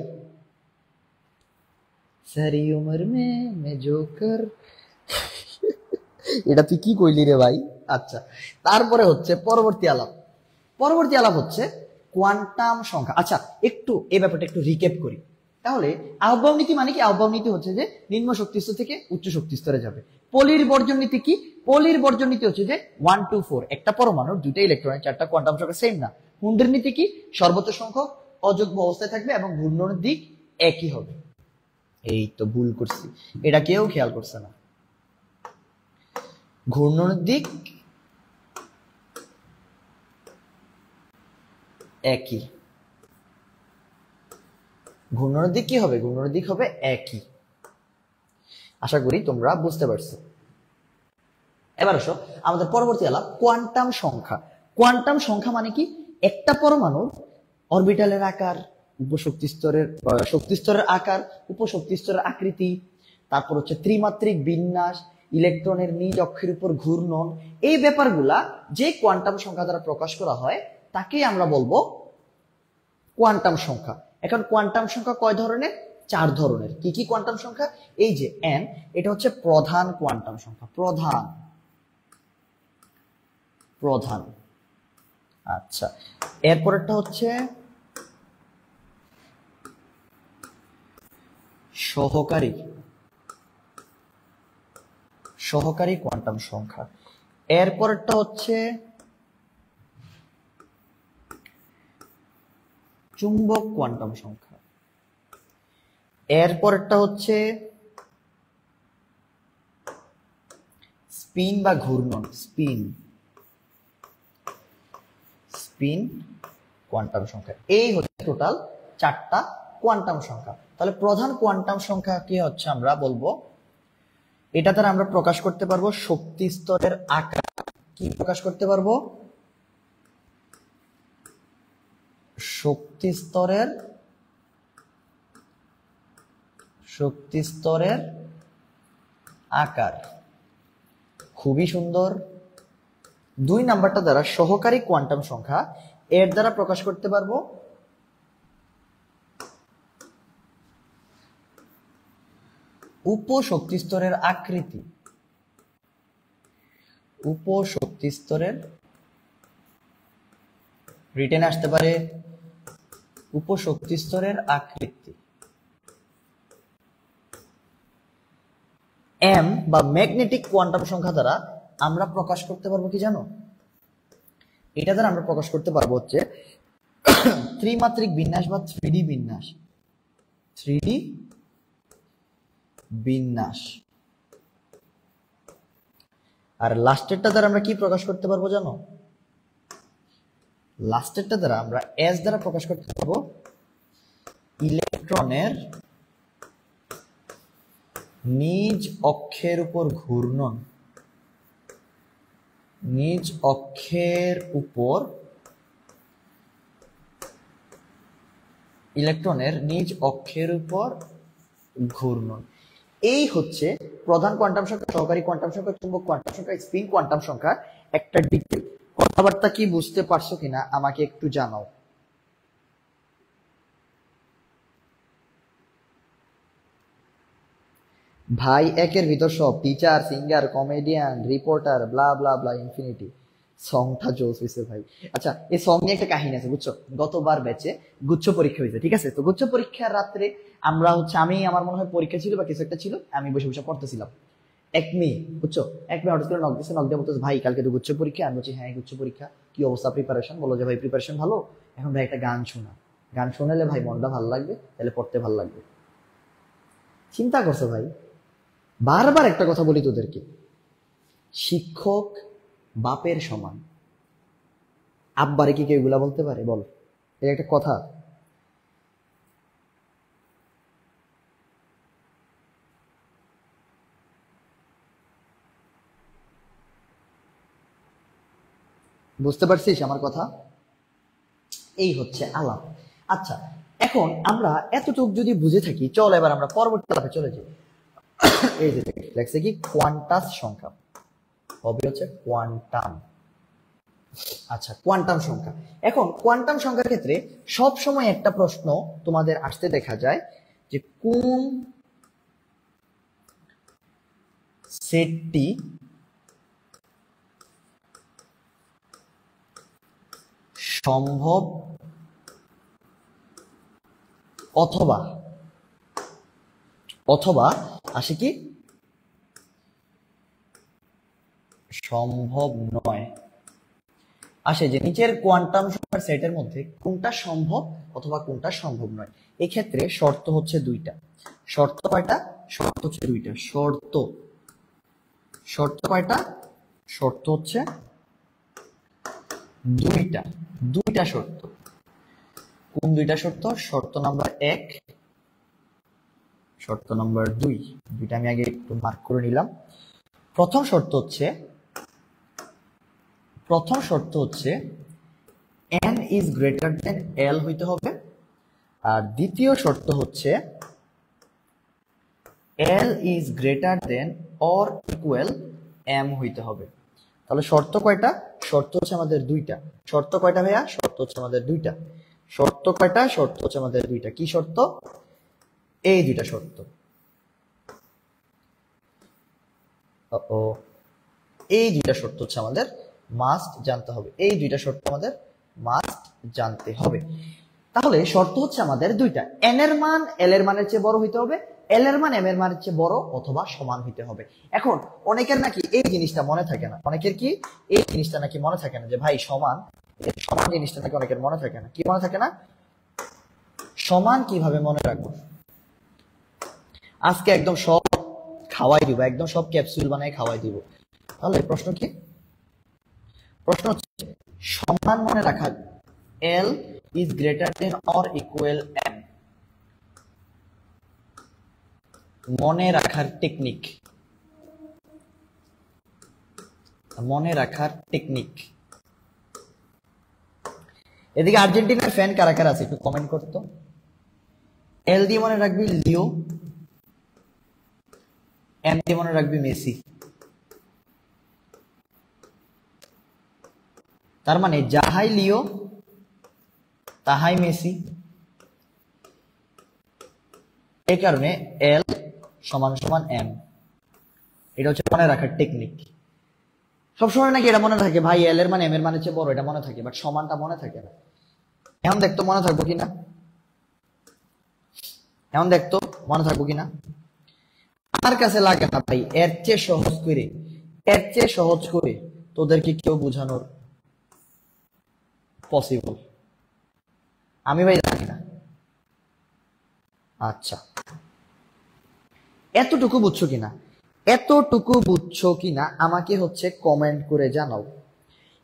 সারি উমর মে জোকার, এটা তুই কি কইলি রে ভাই? আচ্ছা, তারপরে হচ্ছে পরবর্তী আলাপ হচ্ছে কোয়ান্টাম সংখ্যা। আচ্ছা, একটু এই ব্যাপারটা একটু রিক্যাপ করি। তাহলে আহ্বাব নীতি মানে কি? আহ্বাব নীতি হচ্ছে যে নিম্ন শক্তি স্তর থেকে উচ্চ শক্তি স্তরে যাবে। পলির বর্জন নীতি কি? পলির বর্জন নীতি হচ্ছে যে 1 2 4, একটা পরমাণুর দুইটা ইলেকট্রনের চারটা কোয়ান্টাম সংখ্যা সেম না। হুন্ডের নীতি কি? সর্বোচ্চ সংখ্যক অযুগ্ম অবস্থায় থাকবে এবং ঘূর্ণনের দিক একই হবে। এই তো ভুল করছি, এটা কেউ খেয়াল করছে না। ঘূর্ণনের দিক একই। ঘূর্ণনের দিক কি হবে? ঘূর্ণনের দিক হবে একই। আশা করি তোমরা বুঝতে পারছো। এবার আসো আমাদের পরবর্তী আলাপ কোয়ান্টাম সংখ্যা। কোয়ান্টাম সংখ্যা মানে কি? একটা পরমাণুর অরবিটালের আকার, শক্তি স্তরের আকার, উপশক্তি স্তরের আকৃতি, তারপর হচ্ছে ত্রিমাত্রিক বিন্যাস, ইলেকট্রনের নিজ অক্ষের উপর ঘূর্ণন, এই ব্যাপারগুলা যে কোয়ান্টাম সংখ্যা দ্বারা প্রকাশ করা হয় তাকেই আমরা বলবো কোয়ান্টাম সংখ্যা। এখন কোয়ান্টাম সংখ্যা কয় ধরনের? 4 ধরনের। কি কি কোয়ান্টাম সংখ্যা? এই যে n, এটা হচ্ছে প্রধান কোয়ান্টাম সংখ্যা। প্রধান। আচ্ছা, এরপরেরটা হচ্ছে সহকারী কোয়ান্টাম সংখ্যা। এরপরেরটা হচ্ছে চুম্বক কোয়ান্টাম সংখ্যা। এরপরেরটা হচ্ছে স্পিন বা ঘূর্ণন, স্পিন কোয়ান্টাম সংখ্যা। এই হচ্ছে টোটাল 4টা কোয়ান্টাম সংখ্যা। তাহলে প্রধান কোয়ান্টাম সংখ্যা কি হচ্ছে আমরা বলবো, এটা দ্বারা আমরা প্রকাশ করতে পারবো শক্তি স্তরের আকার। কি প্রকাশ করতে পারবো? শক্তি স্তরের আকার। খুবই সুন্দর। 2 নাম্বারটা দ্বারা সহকারী কোয়ান্টাম সংখ্যা, এর দ্বারা প্রকাশ করতে পারবো উপশক্তি স্তরের আকৃতি। উপশক্তি স্তরের, রিটেন আসতে পারে উপশক্তি স্তরের আকৃতি। এম বা ম্যাগনেটিক কোয়ান্টাম সংখ্যা দ্বারা আমরা প্রকাশ করতে পারবো কি জানো? এটা দ্বারা আমরা প্রকাশ করতে পারবো হচ্ছে ত্রিমাত্রিক বিন্যাস বা 3D বিন্যাস। 3D বিন্যাস। আর লাস্টেরটা দ্বারা আমরা কি প্রকাশ করতে পারবো জানো? লাস্টেরটা দ্বারা আমরা এস দ্বারা প্রকাশ করতে পারবো ইলেকট্রনের নিজ অক্ষের উপর ঘূর্ণন। নিজ অক্ষের উপর, ইলেকট্রনের নিজ অক্ষের উপর ঘূর্ণন। এই হচ্ছে প্রধান কোয়ান্টাম সংখ্যা, সহকারী কোয়ান্টাম সংখ্যা, চুম্বক কোয়ান্টাম সংখ্যা, স্পিন কোয়ান্টাম সংখ্যা একটা ডিটেইল। কথাবার্তা কি বুঝতে পারছো কিনা আমাকে একটু জানাও। ভাই একের ভিতর সব, টিচার, সিঙ্গার, কমেডিয়ান, রিপোর্টার, ব্লা ব্লা ব্লা ইনফিনিটি। সংটা জোস হয়েছে ভাই। আচ্ছা, এই সং নিয়ে একটা কাহিনী আছে বুঝছো। গতবার ব্যাচে গুচ্ছ পরীক্ষা হয়েছে, ঠিক আছে। তো গুচ্ছ পরীক্ষার রাত্রে আমরা হচ্ছে, আমি আমার মনে হয় পরীক্ষা ছিল বা কিছু একটা ছিল, আমি বসে বসে পড়তেছিলাম। এক মেয়ে বুঝছো, এক মেয়ে হঠাৎ করে নক দিচ্ছে, নক দিয়ে বলতেছে ভাই কালকে তো গুচ্ছ পরীক্ষা। আমি বলছি হ্যাঁ গুচ্ছ পরীক্ষা, কি অবস্থা প্রিপারেশন? বলো যে ভাই প্রিপারেশন ভালো, এখন ভাই একটা গান শোনা, গান শোনালে ভাই মনটা ভালো লাগবে, তাহলে পড়তে ভালো লাগবে। চিন্তা করছো ভাই, বারবার একটা কথা বলি তোদেরকে, শিক্ষক বাপের সমান। আব্বারে কি কেউ এগুলা বলতে পারে বল? এটা একটা কথা? বুঝতে পারছিস আমার কথা? এই হচ্ছে আলাপ। আচ্ছা, এখন আমরা এতটুকু যদি বুঝে থাকি, চল এবার আমরা পরবর্তী আলাপে চলে যাই। এই যে লেখছে কি কোয়ান্টাস সংখ্যা, হবে হচ্ছে কোয়ান্টাম। আচ্ছা, কোয়ান্টাম সংখ্যা। এখন কোয়ান্টাম সংখ্যার ক্ষেত্রে সব সময় একটা প্রশ্ন তোমাদের আসতে দেখা যায় যে কোন সেটটি সম্ভব অথবা অথবা আসে কি সম্ভব নয়। আসে যে নিচের কোয়ান্টাম সংখ্যার সেটের মধ্যে কোনটা সম্ভব অথবা কোনটা সম্ভব নয়। এক্ষেত্রে শর্ত হচ্ছে দুইটা। শর্ত কয়টা? শর্ত হচ্ছে দুইটা। শর্ত শর্ত কয়টা? শর্ত হচ্ছে দুইটা। দুইটা শর্ত। কোন দুইটা শর্ত? শর্ত নাম্বার 1, শর্ত নাম্বার 2। দুইটা আমি আগে একটু মার্ক করে নিলাম। প্রথম শর্ত হচ্ছে n is greater than l হইতে হবে। আর দ্বিতীয় শর্ত হচ্ছে l is greater than or equal m হইতে হবে। তাহলে শর্ত কয়টা? শর্ত হচ্ছে আমাদের দুইটা। শর্ত কয়টা ভাইয়া? শর্ত হচ্ছে আমাদের দুইটা। শর্ত কয়টা? শর্ত হচ্ছে আমাদের দুইটা। কি শর্ত? এই দুইটা শর্ত। ও, এই দুইটা শর্ত হচ্ছে আমাদের মাস্ট জানতে হবে। এই দুইটা শর্ত আমাদের মাস্ট জানতে হবে। তাহলে শর্ত হচ্ছে আমাদের দুইটা। n এর মান l এর মানের চেয়ে বড় হইতে হবে, l এর মান m এর মানের চেয়ে বড় অথবা সমান হইতে হবে। এখন অনেকের নাকি এই জিনিসটা মনে থাকে না, অনেকের কি এই জিনিসটা নাকি মনে থাকে না যে ভাই সমান, সমান জিনিসটা নাকি অনেকের মনে থাকে না। কি মনে থাকে না? সমান কিভাবে মনে রাখবো? আজকে একদম সব খাওয়াই দিব, একদম সব ক্যাপসুল বানাই খাওয়াই দিব। তাহলে প্রশ্ন কি? প্রশ্ন হচ্ছে সমান মনে রাখা, l is greater than or equal m, মনে রাখার টেকনিক। মনে রাখার টেকনিক। এদিকে আর্জেন্টিনার ফ্যান কারা কারা আছে একটু কমেন্ট করতো। এল দিয়ে মনে রাখবি লিও, এম দিয়ে মনে রাখবি মেসি। তার মানে যাহাই লিও তাহাই মেসি। এই কারণে এল সমান সমান এম। এটা হচ্ছে মনে রাখার টেকনিক। সবসময় নাকি এটা মনে থাকে ভাই এল এর মানে এম এর মানে চেয়ে বড়, এটা মনে থাকে, বাট সমানটা মনে থাকে না। এখন দেখতো মনে থাকবো কিনা, এখন দেখতো মনে থাকবো কিনা। আমার কাছে লাগে না ভাই এর চেয়ে সহজ করে, এর চেয়ে সহজ করে তোদেরকে কেউ বোঝানোর পসিবল। আমি ভাই জানি না। আচ্ছা, এতটুকু বুঝছো কিনা, এতটুকু বুঝছো কিনা আমাকে হচ্ছে কমেন্ট করে জানাও।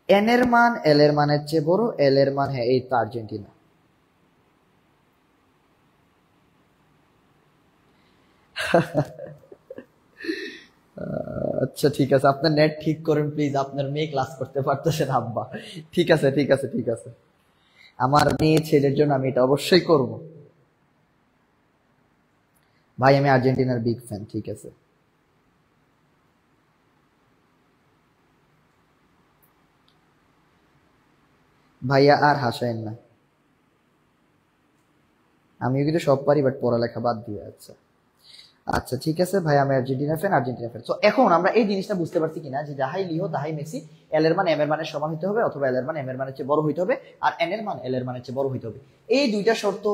এন এর মান এল এর মানের চেয়ে বড়, এল এর মান, হ্যাঁ এই তো আর্জেন্টিনা। আচ্ছা ঠিক আছে, আপনার নেট ঠিক করেন প্লিজ, আপনার মেয়ে ক্লাস করতে পারতেছেন আব্বা। ঠিক আছে ঠিক আছে ঠিক আছে, আমার মেয়ে ছেলের জন্য আমি এটা অবশ্যই করব। ভাই আমি আর্জেন্টিনার বিগ ফ্যান। ঠিক আছে ভাইয়া, আর হাসায়েন না। আমিও কিন্তু সব পারি, বাট পড়ালেখা বাদ দিয়ে। আচ্ছা আচ্ছা ঠিক আছে ভাই, আমি আর্জেন্টিনা ফ্যান, আর্জেন্টিনা ফ্যান। তো এখন আমরা এই জিনিসটা বুঝতে পারছি কিনা যে যাহাই লিহো তাহাই মেসি, এল এর মান এম এর মানের সমান হইতে হবে, অথবা এল এর মান এম এর মানের চেয়ে বড় হইতে হবে, আর এন এর মান এল এর মানের চেয়ে বড় হইতে হবে। এই দুইটা শর্ত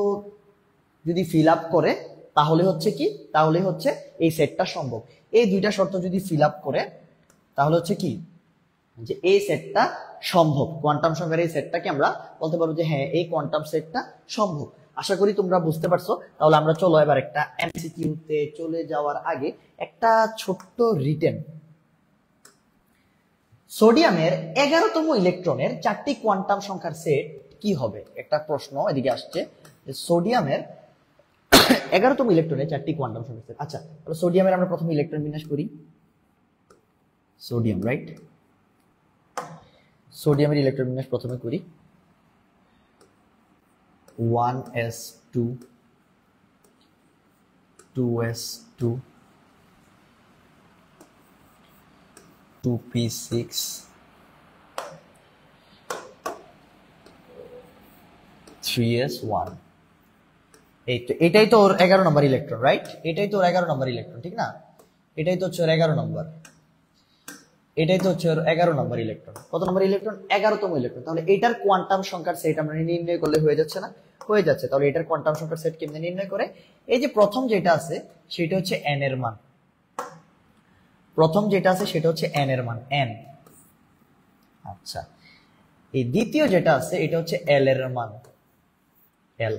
যদি ফিল আপ করে তাহলে হচ্ছে কি, তাহলে হচ্ছে এই সেটটা সম্ভব। এই দুইটা শর্ত যদি ফিল আপ করে তাহলে হচ্ছে কি, যে এই সেটটা সম্ভব, কোয়ান্টাম সংখ্যার এই সেটটাকে আমরা বলতে পারবো যে হ্যাঁ এই কোয়ান্টাম সেটটা সম্ভব। আশা করি তোমরা বুঝতে পারছো। তাহলে আমরা চলো এবার একটা এমসিকিউতে চলে যাওয়ার আগে একটা ছোট্ট রিটেন। সোডিয়ামের 11তম ইলেকট্রনের 4টি কোয়ান্টাম সংখ্যার সেট কি হবে? একটা প্রশ্ন এদিকে আসছে যে সোডিয়ামের 11তম ইলেকট্রনের 4টি কোয়ান্টাম সংখ্যার সেট। আচ্ছা তাহলে সোডিয়ামের আমরা প্রথমে ইলেকট্রন বিন্যাস করি। Sodium, right? সোডিয়ামের ইলেকট্রন বিন্যাস প্রথমে করি 1s2 2s2 2p6 3s1। এই তো এটাই তো ওর 11 নম্বর ইলেকট্রন, রাইট? এটাই তো ওর 11 নম্বর ইলেকট্রন, ঠিক না? এটাই তো হচ্ছে ওর 11 নম্বর, এটাই তো হচ্ছে 11 নম্বর ইলেকট্রন। কত নম্বর ইলেকট্রন? 11তম ইলেকট্রন। তাহলে এটার কোয়ান্টাম সংখ্যার সেট আমরা নির্ণয় করলে হয়ে যাচ্ছে না? হয়ে যাচ্ছে। তাহলে এটার কোয়ান্টাম সংখ্যার সেট কেমনে নির্ণয় করে? এই যে প্রথম যেটা আছে সেটা হচ্ছে n এর মান, প্রথম যেটা আছে সেটা হচ্ছে n এর মান n। আচ্ছা এই দ্বিতীয় যেটা আছে এটা হচ্ছে l এর মান l।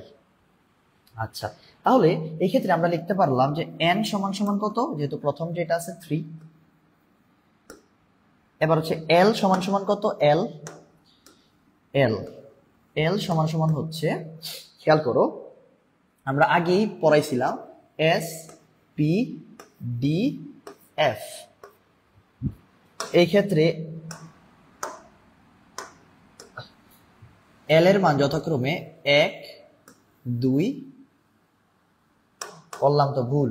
আচ্ছা তাহলে এই ক্ষেত্রে আমরা লিখতে পারলাম যে n সমান সমান কত, যেহেতু প্রথম যেটা আছে 3, এবার হচ্ছে L সমান সমান কত, L সমান সমান হচ্ছে, খেয়াল করো আমরা আগেই পড়াইছিলাম S P D F। এই ক্ষেত্রে L এর মান যথাক্রমে 1 2, করলাম তো ভুল,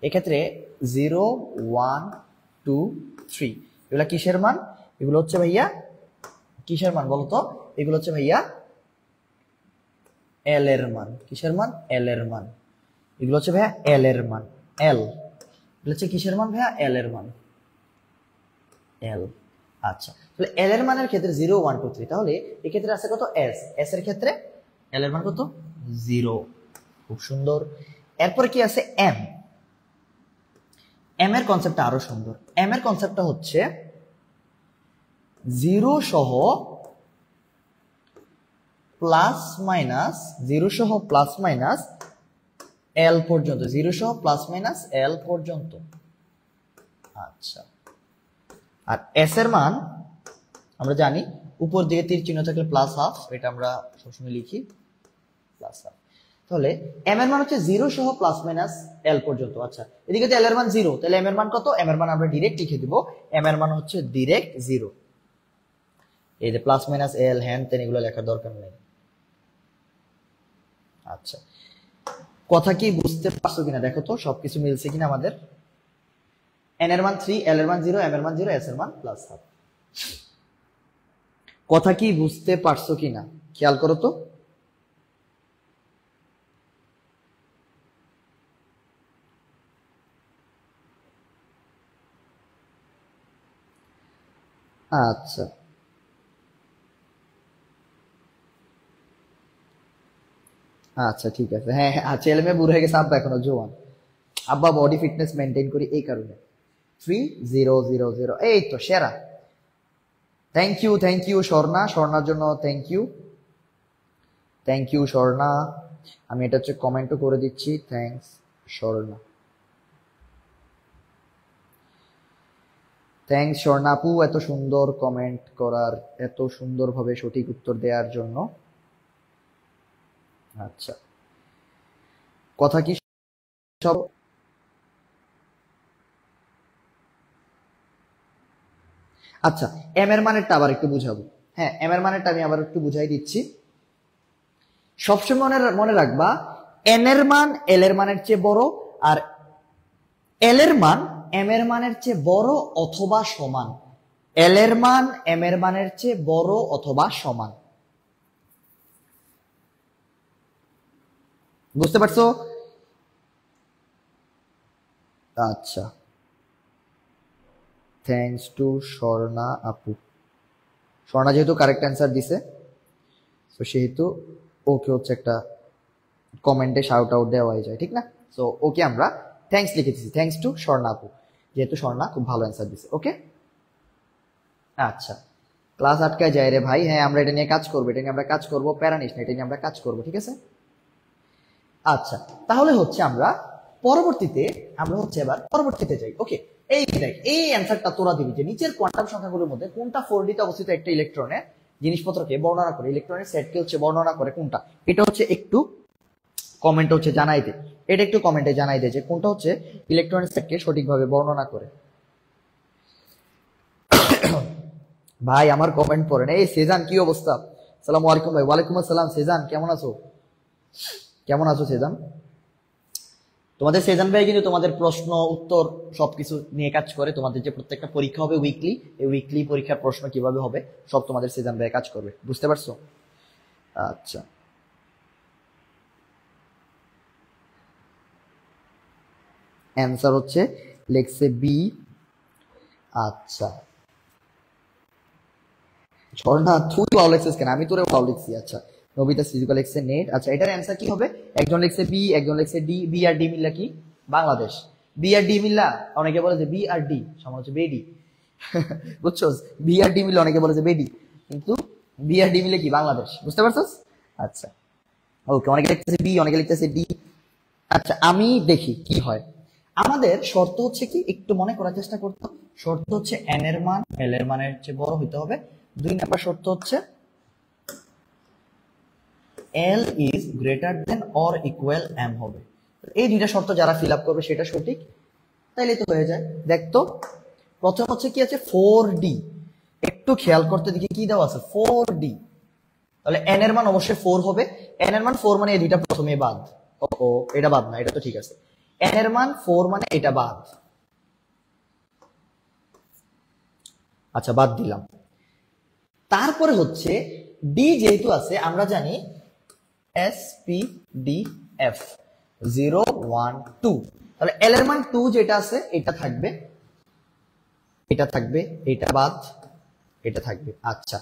এক্ষেত্রে 0 1 2 3, এগুলা কিসের মান? এগুলো হচ্ছে ভাইয়া কিসের মান বলতো? এগুলো হচ্ছে ভাইয়া এল এর মান। কিসের মান? এল এর মান। এগুলো হচ্ছে ভাইয়া এল এর মান, এল। এগুলো হচ্ছে কিসের মান ভাইয়া? এল এর মান, এল। আচ্ছা তাহলে এল এর মানের ক্ষেত্রে 0 1 2 3, তাহলে এই ক্ষেত্রে আছে কত? এস। এস এর ক্ষেত্রে এল এর মান কত? 0। খুব সুন্দর। এরপরে কি আছে? এম। এম এর কনসেপ্টটা আরো সুন্দর। এম এর কনসেপ্টটা হচ্ছে 0 সহ প্লাস মাইনাস, 0 সহ প্লাস মাইনাস এল পর্যন্ত, 0 সহ প্লাস মাইনাস এল পর্যন্ত। আচ্ছা আর এস এর মান আমরা জানি উপর দিকে তীর চিহ্ন থাকলে প্লাস হাফ, এটা আমরা সবসময় লিখি প্লাস হাফ। তাহলে এম এর মান হচ্ছে 0 সহ প্লাস মাইনাস এল পর্যন্ত। আচ্ছা এদিকে তো এল এর মান 0, তাহলে এম এর মান কত? এম এর মান আমরা ডিরেক্ট লিখে দিব, এম এর মান হচ্ছে ডিরেক্ট 0। এই যে প্লাস মাইনাস এল হ্যান তেন এগুলো লেখার দরকার নেই। আচ্ছা কথা কি বুঝতে পারছো কিনা দেখো তো, সবকিছু মিলছে কিনা আমাদের? এন এর মান 3, এল এর মান 0, এম এর মান 0, এস এর মান প্লাস হাফ। কথা কি বুঝতে পারছো কিনা খেয়াল করো তো। আচ্ছা আচ্ছা ঠিক আছে, হ্যাঁ হ্যাঁ ছেলে মেয়ে বুড়ো হয়ে গেছে, আব্বা এখনো জোয়ান, আব্বা বডি ফিটনেস মেনটেন করি এই কারণে। 3000, এই তো সেরা। থ্যাংক ইউ স্বর্ণা, স্বর্ণার জন্য থ্যাংক ইউ স্বর্ণা। আমি এটা হচ্ছে কমেন্টও করে দিচ্ছি, থ্যাংকস স্বর্ণা, থ্যাংকস স্বর্ণা আপু এত সুন্দর কমেন্ট করার, এত সুন্দরভাবে সঠিক উত্তর দেওয়ার জন্য। আচ্ছা কথা কি সব? আচ্ছা এম এর মানেরটা আবার একটু বুঝাবো। হ্যাঁ এম এর মানেরটা আমি আবার একটু বুঝাই দিচ্ছি। সবসময় মনে রাখবা এন এর মান এল এর মানের চেয়ে বড়, আর এল এর মান এম এর মানের চেয়ে বড় অথবা সমান। এল এর মান এম এর মানের চেয়ে বড় অথবা সমান। বুঝতে পারছো? আচ্ছা, থ্যাঙ্কস টু স্বর্ণা আপু। স্বর্ণা যেহেতু কারেক্ট অ্যান্সার দিছে, তো সেহেতু ওকে হচ্ছে একটা কমেন্টে শাউট আউট দেওয়াই যায়, ঠিক না? সো ওকে আমরা থ্যাঙ্কস লিখে দিচ্ছি, থ্যাঙ্কস টু স্বর্ণা আপু, যেহেতু স্বর্ণা খুব ভালো অ্যান্সার দিছে। ওকে, আচ্ছা, ক্লাস আটকায় যায় রে ভাই। হ্যাঁ, আমরা এটা নিয়ে কাজ করবো, এটা নিয়ে আমরা কাজ করবো, প্যারা নিস না, এটা নিয়ে আমরা কাজ করবো, ঠিক আছে? আচ্ছা, তাহলে হচ্ছে আমরা পরবর্তীতে এবার পরবর্তীতে যাই। ওকে, এই দেখ, এই অ্যান্সারটা তোরা দিবি যে নিচের কোয়ান্টাম সংখ্যাগুলোর মধ্যে কোনটা 4D তে অবস্থিত একটা ইলেকট্রনের জিনিসপত্রকে বর্ণনা করে, ইলেকট্রনের সেটকে হচ্ছে বর্ণনা করে কোনটা। এটা হচ্ছে একটু কমেন্টে হচ্ছে জানাই দে, এটা একটু কমেন্টে জানাই দে যে কোনটা হচ্ছে ইলেকট্রনের সেটকে সঠিকভাবে বর্ণনা করে। ভাই আমার কমেন্ট পড়েন। এই সেজান, কি অবস্থা? আসসালামু আলাইকুম ভাই। ওয়ালাইকুম আসসালাম। সেজান কেমন আছো? কেমন আছো সেজান? তোমাদের সেজান ভাই কিন্তু তোমাদের প্রশ্ন উত্তর সবকিছু নিয়ে কাজ করে। তোমাদের যে প্রত্যেকটা পরীক্ষা হবে উইকলি, এই উইকলি পরীক্ষার প্রশ্ন কিভাবে হবে সব তোমাদের সেজান ভাই কাজ করবে, বুঝতে পারছো? আচ্ছা, অ্যান্সার হচ্ছে লেখছে বি। আচ্ছা, ঝর্ণা তুই ওয়াও লিখছিস কেন? আমি তোরে ওয়াও লিখছি। আচ্ছা, নবিতা সিজুকা লিখছে নেট। আচ্ছা, এটার অ্যান্সার কি হবে? একজন লিখছে বি, একজন লিখছে ডি। বি আর ডি মিল্লা কি? বাংলাদেশ। বি আর ডি মিল্লা অনেকে বলে যে বি আর ডি সমান হচ্ছে বেডি। বুঝছো? বি আর ডি মিলে অনেকে বলে যে বেডি, কিন্তু বি আর ডি মিলে কি? বাংলাদেশ। বুঝতে পারছস? আচ্ছা, ওকে, অনেকে লিখতেছে বি, অনেকে লিখতেছে ডি। আচ্ছা, আমি দেখি কি হয়। আমাদের শর্ত হচ্ছে কি, একটু মনে করার চেষ্টা করতে। শর্ত হচ্ছে এন এর মান এল এর মানের চেয়ে বড় হইতে হবে। 2 নাম্বার শর্ত হচ্ছে L is greater than or equal M হবে। এই দুইটা শর্ত যারা ফিল আপ করবে সেটা সঠিক, তাইলে তো হয়ে যায়। দেখতো, প্রথম হচ্ছে কি আছে? 4D। একটু খেয়াল করতে দেখি কি দেওয়া আছে, 4D। তাহলে এন এর মান অবশ্যই 4 হবে। এন এর মান 4 মানে এই দুইটা প্রথমে বাদ। ও, এটা বাদ না, এটা তো ঠিক আছে। এন এর মান 4 মানে এটা বাদ। আচ্ছা, বাদ দিলাম। তারপরে হচ্ছে ডি যেহেতু আছে, আমরা জানি এস পি ডি এফ 0 1 2। তাহলে এল এর মান 2 যেটা আছে এটা থাকবে, এটা থাকবে, এটা বাদ, এটা থাকবে। আচ্ছা,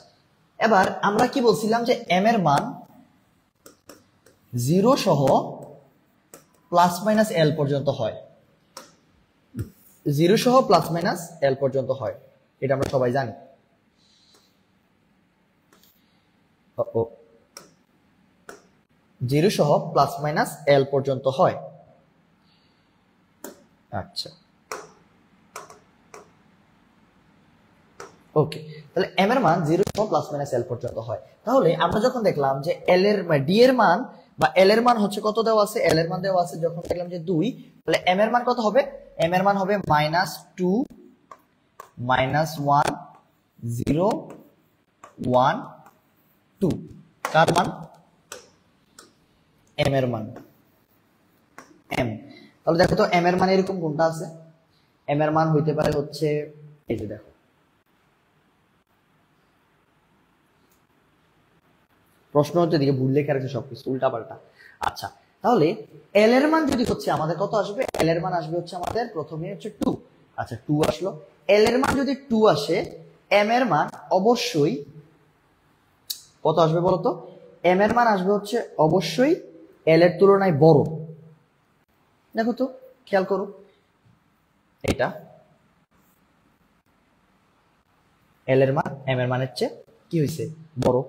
এবার আমরা কি বলছিলাম যে এম এর মান 0 সহ প্লাস মাইনাস এল পর্যন্ত হয়। 0 সহ প্লাস মাইনাস এল পর্যন্ত হয়, এটা আমরা সবাই জানি। 0 সহ প্লাস মাইনাস এল পর্যন্ত হয়। আচ্ছা, ওকে, তাহলে এম এর মান 0 সহ প্লাস মাইনাস এল পর্যন্ত হয়। তাহলে আমরা যখন দেখলাম যে এল এর ডি এর মান বা এল এর মান হচ্ছে কত দেওয়া আছে, এল এর মান দেওয়া আছে, যখন দেখলাম যে 2, তাহলে এম এর মান কত হবে? এম এর মান হবে -2 -1 0 1 2। কার মান? এম এর মান, এম। তাহলে দেখো তো এম এর মান এরকম কোনটা আছে? এম এর মান হইতে পারে হচ্ছে এই যে দেখো, প্রশ্ন হচ্ছে দিকে ভুল লেখা রয়েছে সবকিছু উল্টা পাল্টা। আচ্ছা, তাহলে এল এর মান যদি হচ্ছে আমাদের কত আসবে? এল এর মান আসবে হচ্ছে আমাদের প্রথমে হচ্ছে 2। আচ্ছা, 2 আসলো। এল এর মান যদি 2 আসে, এম এর মান অবশ্যই কত আসবে বলতো? এম এর মান আসবে হচ্ছে অবশ্যই এল এর তুলনায় বড়। দেখো তো, খেয়াল করো, এটা এল এর মান এম এর মানের চেয়ে কি হয়েছে? বড়।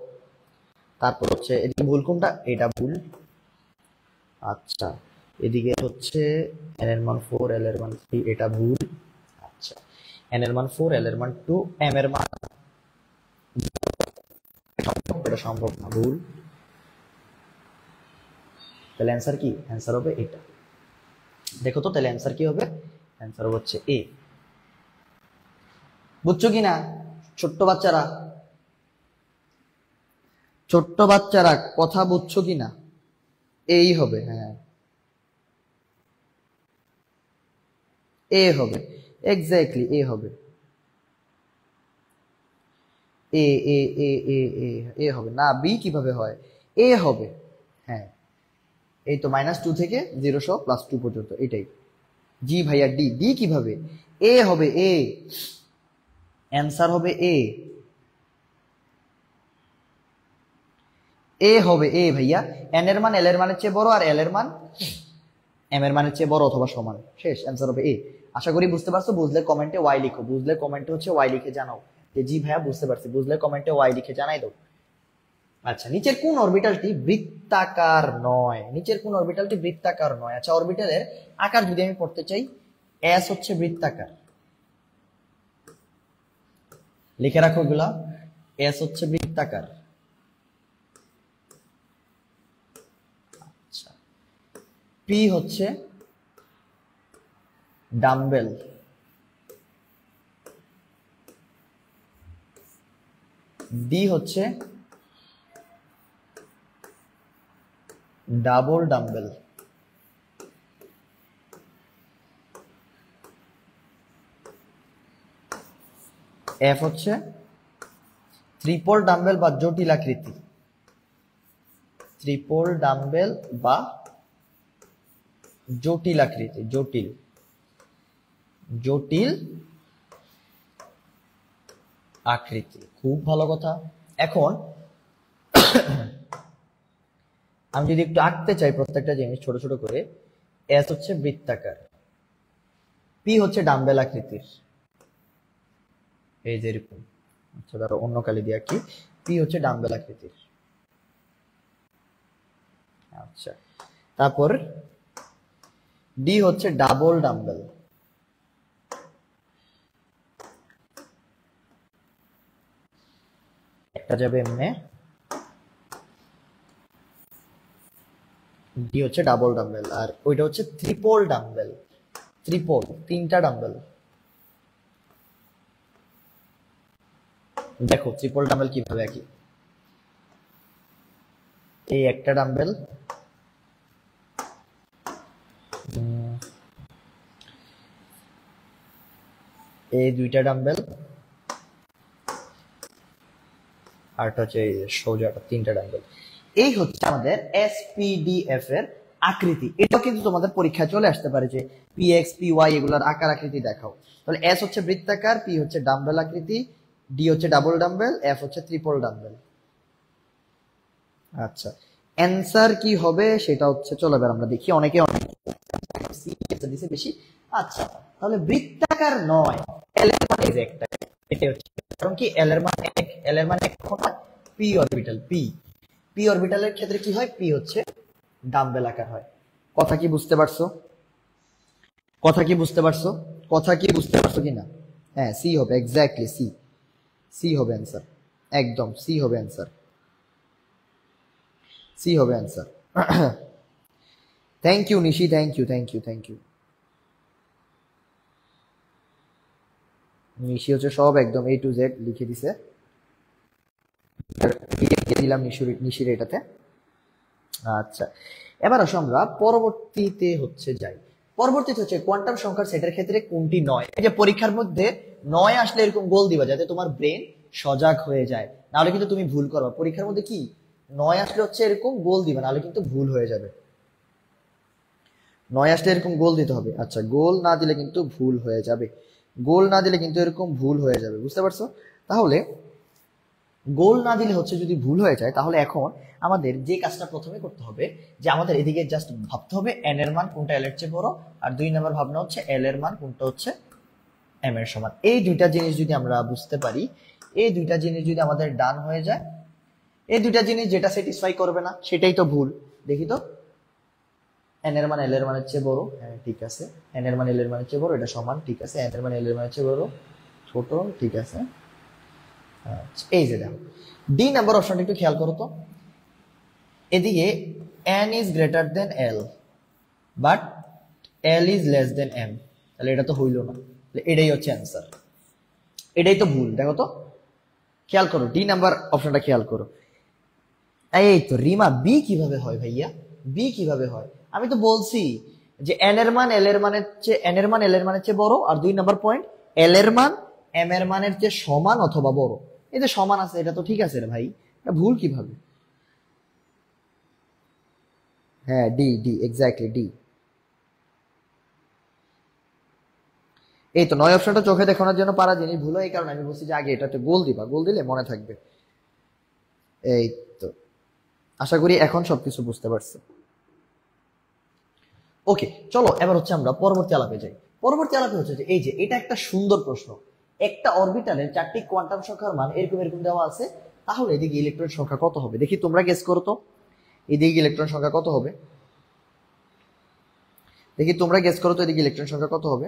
তারপর হচ্ছে এদিকে ভুল কোনটা? এটা ভুল। আচ্ছা, এদিকে হচ্ছে এন এর মান 4 এল এর মান 3, এটা ভুল। আচ্ছা, এন এর মান 4 এল এর মান 2, এম এর মান এটা সম্ভব না, ভুল। তাহলে অ্যান্সার কি? অ্যান্সার হবে এটা। দেখো তো, তাহলে অ্যান্সার কি হবে? অ্যান্সার হচ্ছে এ। বুঝছো কিনা ছোট্ট বাচ্চারা? ছোট্ট বাচ্চারা কথা বুঝছো কিনা? এই হবে, হ্যাঁ, এ হবে, এক্স্যাক্টলি এ হবে। এ এ এ এ এ এ হবে না, বি কিভাবে হয়? এ হবে, হ্যাঁ। এই তো -2 থেকে 0 সহ +2 পর্যন্ত, এটাই। জি ভাইয়া ডি। ডি কিভাবে? এ হবে এ, অ্যান্সার হবে এ। এ হবে এ ভাইয়া। এন এর মান এল এর মানের চেয়ে বড় আর এল এর মান এম এর মানের চেয়ে বড় অথবা সমান। শেষ, অ্যান্সার হবে এ। আশা করি বুঝতে পারছো। বুঝলে কমেন্টে ওয়াই লিখো, বুঝলে কমেন্টে হচ্ছে ওয়াই লিখে জানাও যে জি ভাইয়া বুঝতে পারছি। বুঝলে কমেন্টে ওয়াই লিখে জানাই দাও। আচ্ছা, নিচের কোন অরবিটালটি বৃত্তাকার নয়? নিচের কোন অরবিটালটি বৃত্তাকার নয়? আচ্ছা, অরবিটালের আকার যদি আমি পড়তে চাই, এস হচ্ছে বৃত্তাকার, লিখে রাখো এগুলা। এস হচ্ছে বৃত্তাকার। আচ্ছা, পি হচ্ছে ডাম্বেল, ডি হচ্ছে ডাবল ডাম্বেল, এফ হচ্ছে ট্রিপল ডাম্বেল বা জটিল আকৃতি, ট্রিপল ডাম্বেল বা জটিল আকৃতি, জটিল জটিল আকৃতি। খুব ভালো কথা। এখন আমি যদি একটু আঁকতে চাই প্রত্যেকটা জিনিস ছোট ছোট করে, এস হচ্ছে বৃত্তাকার, পি হচ্ছে ডাম্বেল আকৃতির, এই যে এরকম। আচ্ছা, ধরো অন্য কালি দিয়ে আঁকি। পি হচ্ছে ডাম্বেল আকৃতির। আচ্ছা, তারপর ডি হচ্ছে ডাবল ডাম্বেল, একটা যাবে এমনে, ডি হচ্ছে ডাবল ডাম্বেল, আর ওইটা হচ্ছে ট্রিপল ডাম্বেল, ট্রিপল তিনটা ডাম্বেল। দেখো ট্রিপল ডাম্বেল কিভাবে আঁকি। এই একটা ডাম্বেল, এই দুইটা ডাম্বেল, আরটা হচ্ছে সোজাটা, তিনটা ডাম্বেল। এই হচ্ছে আমাদের এসপিডিএফ এর আকৃতি। এটা কিন্তু তোমাদের পরীক্ষায় চলে আসতে পারে যে পিএক্স পিওয়াই এগুলোর আকার আকৃতি দেখাও। তাহলে এস হচ্ছে বৃত্তাকার, পি হচ্ছে ডাম্বেল আকৃতি, ডি হচ্ছে ডাবল ডাম্বেল, এফ হচ্ছে ট্রিপল ডাম্বেল। আচ্ছা, অ্যান্সার কি হবে সেটা হচ্ছে, চলো এবার আমরা দেখি। অনেকে অনেক দিছে বেশি। আচ্ছা, তাহলে বৃত্তাকার নয়, এল এর মান একটা, এটা হচ্ছে কারণ কি এল এর মান 1, এল এর মান 1 পি অরবিটাল, পি পি অরবিটালের ক্ষেত্রে কি হয়, পি হচ্ছে ডাম্বেল আকার হয়। কথা কি বুঝতে পারছো? কথা কি বুঝতে পারছো? কথা কি বুঝতে পারছো কিনা? হ্যাঁ, সি হবে, এক্স্যাক্টলি সি। সি হবে অ্যান্সার, একদম সি হবে অ্যান্সার, সি হবে answer. Thank you Nishi, thank you, thank you, thank you. Nishi হচ্ছে সব একদম এ টু জেড লিখে দিছে, দিলাম নিশির এটাতে। আচ্ছা, এবার আসো আমরা পরবর্তীতে হচ্ছে যাই। পরবর্তীতে হচ্ছে কোয়ান্টাম সংখ্যার সেটের ক্ষেত্রে কোনটি নয়? এই যে পরীক্ষার মধ্যে নয় আসলে এরকম গোল দিবা যাতে তোমার ব্রেন সজাগ হয়ে যায়, নাহলে কিন্তু তুমি ভুল করবা। পরীক্ষার মধ্যে কি নয় আসলে হচ্ছে এরকম গোল দিবা, নাহলে কিন্তু ভুল হয়ে যাবে। নয় আসলে এরকম গোল দিতে হবে। আচ্ছা, গোল না দিলে কিন্তু ভুল হয়ে যাবে, গোল না দিলে কিন্তু এরকম ভুল হয়ে যাবে, বুঝতে পারছো? তাহলে গোল না দিলে হচ্ছে যদি ভুল হয়ে যায়, তাহলে এখন আমাদের যে কাজটা প্রথমে করতে হবে যে আমাদের এদিকে জাস্ট ভাবতে হবে এন এর মান কোনটা এল এর চেয়ে বড়, আর 2 নম্বর ভাবনা হচ্ছে এল এর মান কোনটা হচ্ছে এম এর সমান। এই দুইটা জিনিস যদি আমরা বুঝতে পারি, এই দুইটা জিনিস যদি আমাদের ডান হয়ে যায়, এই দুইটা জিনিস যেটা স্যাটিসফাই করবে না সেটাই তো ভুল। দেখি তো, এন এর মান এল এর মানের চেয়ে বড়, হ্যাঁ ঠিক আছে। এন এর মান এল এর মানের চেয়ে বড়, এটা সমান, ঠিক আছে। এন এর মান এল এর মানের চেয়ে বড়, ছোট, ঠিক আছে। আচ্ছা, এই যে দেখো ডি নাম্বার অপশনটা একটু খেয়াল করো তো। এদিকে n is greater then l but l is less than m, তাহলে এটা তো হইল না, এটাই হচ্ছে অ্যান্সার, এটাই তো ভুল। দেখো তো, খেয়াল করো ডি নাম্বার অপশনটা খেয়াল করো। এই তো রিমা, বি কিভাবে হয় ভাইয়া? বি কিভাবে হয়? আমি তো বলছি যে n এর মান l এর মানের চেয়ে, n এর মান l এর মানের চেয়ে বড়, আর 2 নাম্বার পয়েন্ট l এর মান m এর মানের চেয়ে সমান অথবা বড়। এই যে সমান আছে, এটা তো ঠিক আছে রে ভাই, এটা ভুল কিভাবে? হ্যাঁ ডি, ডি এক্স্যাক্টলি ডি। এই তো 9 অপশনটা চোখে দেখানোর জন্য পারা জিনিস ভুল, এই কারণে আমি বলছি যে আগে এটাতে গোল দিবা, গোল দিলে মনে থাকবে। এই তো আশা করি এখন সবকিছু বুঝতে পারছো। ওকে চলো এবার হচ্ছে আমরা পরবর্তী আলাপে যাই। পরবর্তী আলাপে হচ্ছে যে এই যে এটা একটা সুন্দর প্রশ্ন, একটা অরবিটালের 4টি কোয়ান্টাম সংখ্যার মান এরকম এরকম দেওয়া আছে, তাহলে এদিকে ইলেকট্রন সংখ্যা কত হবে? দেখি তোমরা গেস করো তো, এদিকে ইলেকট্রন সংখ্যা কত হবে? দেখি তোমরা গেস করো তো, এদিকে ইলেকট্রন সংখ্যা কত হবে?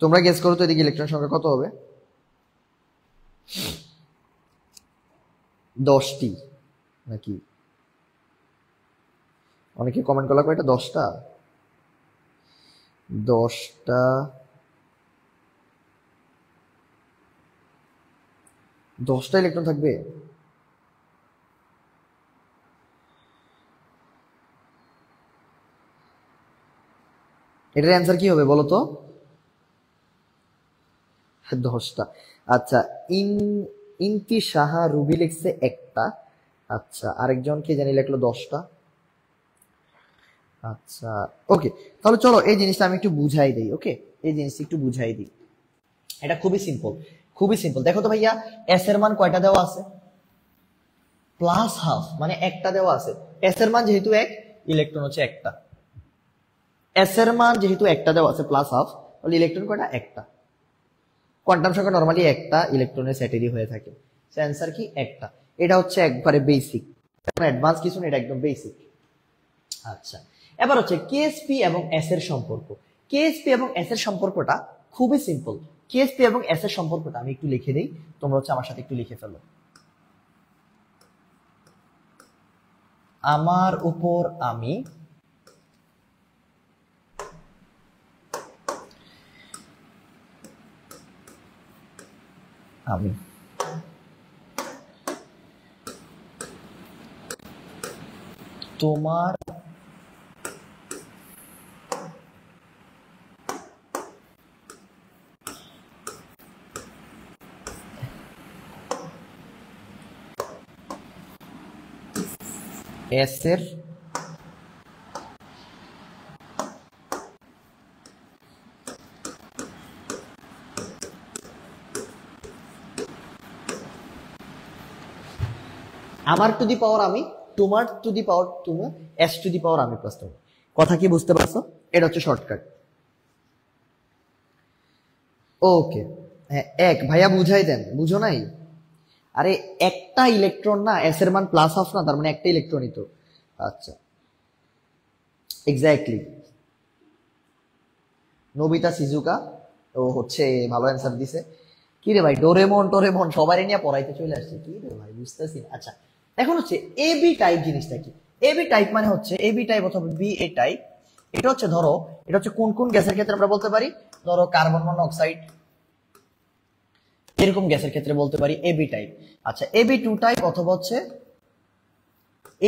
তোমরা গেস করো তো, এদিকে ইলেকট্রন সংখ্যা কত হবে? 10টি নাকি? অনেকে কমেন্ট করলা কয়টা? 10টা? 10টা 10টা ইলেকট্রন থাকবে? এটার অ্যান্সার কি হবে বলো তো? 10টা। আচ্ছা, ইনতি সাহা রুবি লিখছে একটা। আচ্ছা, আরেকজন কে জানি লিখলো 10টা। আচ্ছা ওকে, তাহলে চলো এই জিনিসটা আমি একটু বুঝাই দিই। ওকে, এই জিনিসটা একটু বুঝাই দিই। এটা খুবই সিম্পল, খুবই সিম্পল। দেখো তো ভাইয়া, এস এর মান কয়টা দেওয়া আছে? প্লাস হাফ, মানে একটা দেওয়া আছে। এস এর মান যেহেতু এক, ইলেকট্রন হচ্ছে একটা। এস এর মান যেহেতু একটা দেওয়া আছে প্লাস হাফ, তাহলে ইলেকট্রন কয়টা? একটা। কোয়ান্টাম সংখ্যা নরমালি একটা ইলেকট্রনের সেটেরই হয়ে থাকে, অ্যান্সার কি? একটা। এটা হচ্ছে একবারে বেসিক, অ্যাডভান্স কিছু না, এটা একদম বেসিক। আচ্ছা, এবার হচ্ছে কেএসপি এবং এস এর সম্পর্ক। কেএসপি এবং এস এর সম্পর্কটা খুবই সিম্পল। কেএসপি এবং এস এর সম্পর্কটা আমি একটু লিখে দিই, তোমরা হচ্ছে আমার সাথে একটু লিখে ফেলো। আমার উপর আমি, আমি তোমার এস এর আমার টু দি পাওয়ার আমি, তোমার টু দি পাওয়ার তুমি, এস টু দি পাওয়ার আমি প্লাস তুমি। কথা কি বুঝতে পারছো? এটা হচ্ছে শর্টকাট। ওকে, হ্যাঁ এক ভাইয়া বুঝাই দেন, বুঝো নাই? আরে একটা ইলেকট্রন না, এস এর মান প্লাস হাফ না, তার মানে একটা ইলেকট্রনই তো। আচ্ছা এক্স্যাক্টলি, নবিতা সিজুকা ও হচ্ছে ভালো অ্যান্সার দিছে। কি রে ভাই, ডোরেমন টোরেমন সবারই নিয়ে পড়াইতে চলে আসছে, কি রে ভাই বুঝতেছি না। আচ্ছা এখন হচ্ছে এবি টাইপ জিনিসটা কি? এবি টাইপ মানে হচ্ছে এবি টাইপ অথবা বি এ টাইপ, এটা হচ্ছে ধরো, এটা হচ্ছে কোন কোন গ্যাসের ক্ষেত্রে আমরা বলতে পারি? ধরো কার্বন মনোক্সাইড, এরকম গ্যাসের ক্ষেত্রে বলতে পারি এবি টাইপ। আচ্ছা এবি টু টাইপ অথবা হচ্ছে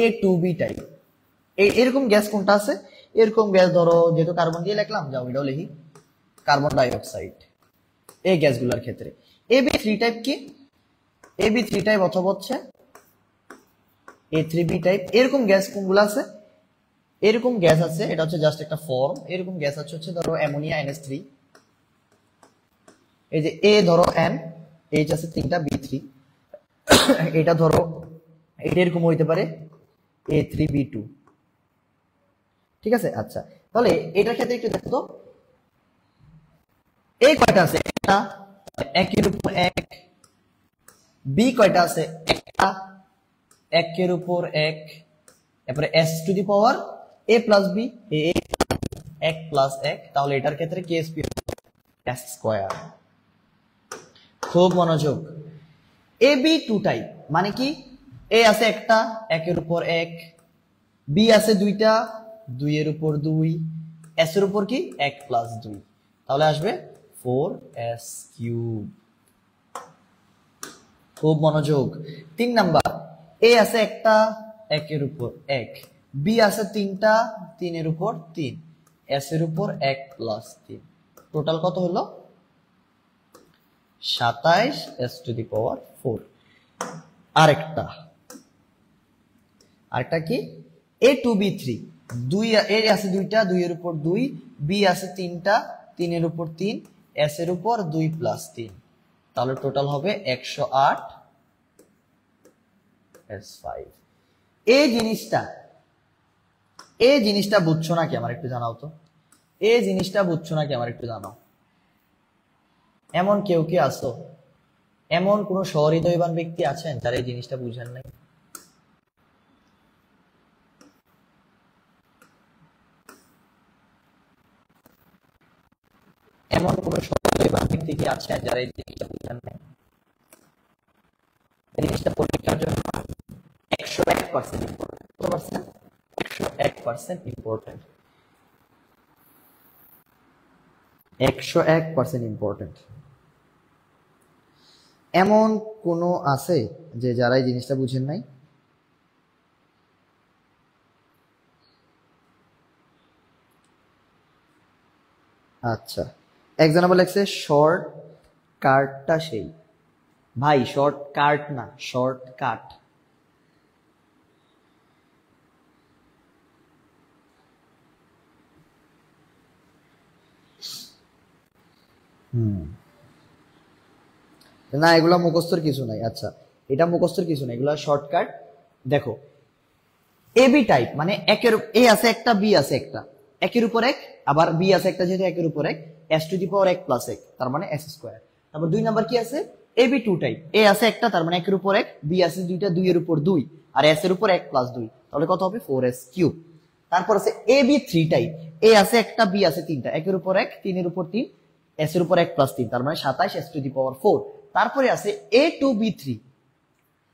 এ টু বি টাইপ, এরকম গ্যাস কোনটা আছে? এরকম গ্যাস ধরো, যেহেতু কার্বন দিয়ে লিখলাম, যাও এটাও লিখি, কার্বন ডাই অক্সাইড। এই গ্যাসগুলোর ক্ষেত্রে এবি থ্রি টাইপ কি? এবি থ্রি টাইপ অথবা হচ্ছে এ থ্রি বি টাইপ। এরকম গ্যাস কোনগুলো আছে? এরকম গ্যাস আছে, এটা হচ্ছে জাস্ট একটা ফর্ম। এরকম গ্যাস আছে হচ্ছে ধরো অ্যামোনিয়া NH3, এই যে এ ধরো এন, এইচ আছে তিনটা, বি থ্রি। এটা ধরো, এটা এরকম হইতে পারে A3B2, ঠিক আছে? আচ্ছা তাহলে এটার ক্ষেত্রে একটু দেখো তো, এ কয়টা আছে? একটা, একের উপর এক। বি কয়টা আছে? একটা, একের উপর এক। তারপরে S to the power A plus B, এক প্লাস এক, তাহলে এটার ক্ষেত্রে কেএসপি এস স্কয়ার। খুব মনোযোগ। এ বি টু টাইপ মানে কি? এ আছে একটা, একের উপর এক। বি আছে দুইটা, দুইয়ের উপর দুই। এস এর উপর কি? এক প্লাস দুই, তাহলে আসবে 4s কিউব। খুব মনোযোগ। 3 নাম্বার, এ আছে একটা, একের উপর এক। বি আছে তিনটা, তিনের উপর তিন। এস এর উপর এক প্লাস তিন, টোটাল কত হলো? 27 s টু দি পাওয়ার 4। আরেকটা কি? A2B3, দুই এ আছে দুইটা, 2 এর উপর 2, বি আছে তিনটা, 3 এর উপর 3, এস এর উপর 2 প্লাস 3, তাহলে টোটাল হবে 108 S5। এই জিনিসটা বুঝছো নাকি আমার একটু জানাও তো, এই জিনিসটা বুঝছো নাকি আমার একটু জানাও। এমন কেউ কি আছো, এমন কোন সহৃদয়বান ব্যক্তি আছেন যারা এই জিনিসটা বুঝেন নাই? এমন কোন সহৃদয়বান ব্যক্তি কি আছেন যারা এই জিনিসটা বুঝেন নাই? এই জিনিসটা পরীক্ষার জন্য 101% ইম্পর্টেন্ট। কত পার্সেন্ট? 101% ইম্পর্টেন্ট। 101% ইম্পর্টেন্ট। এমন কোন আছে যে যারা এই জিনিসটা বুঝেন নাই? আচ্ছা, একজন আবার লেখছে শর্ট কাটটা সেই। ভাই শর্ট কাট না, শর্ট কাট। না এগুলা মুখস্থর কিছু নাই। আচ্ছা এটা মুখস্থর কিছু নাই, এগুলা শর্টকাট। দেখো এবি টাইপ মানে একের এ আছে একটা, বি আছে একটা, একের উপর এক, আবার বি আছে একটা যেহেতু একের উপর এক, S to the power 1 plus 1 তার মানে এস স্কোয়ার। তারপর 2 নাম্বার কি আছে? এবি টু টাইপ, এ আছে একটা তার মানে একের উপর এক, বি আছে দুইটা 2 এর উপর 2, আর এস এর উপর 1 প্লাস 2 তাহলে কত হবে 4s কিউব। তারপর আছে এবি থ্রি টাইপ, এ আছে একটা, বি আছে তিনটা, একের উপর এক, 3 এর উপর 3, এস এর উপর 1 প্লাস 3 তার মানে 27 এস টু দি পাওয়ার 4। তারপরে আছে এ টু বি থ্রি,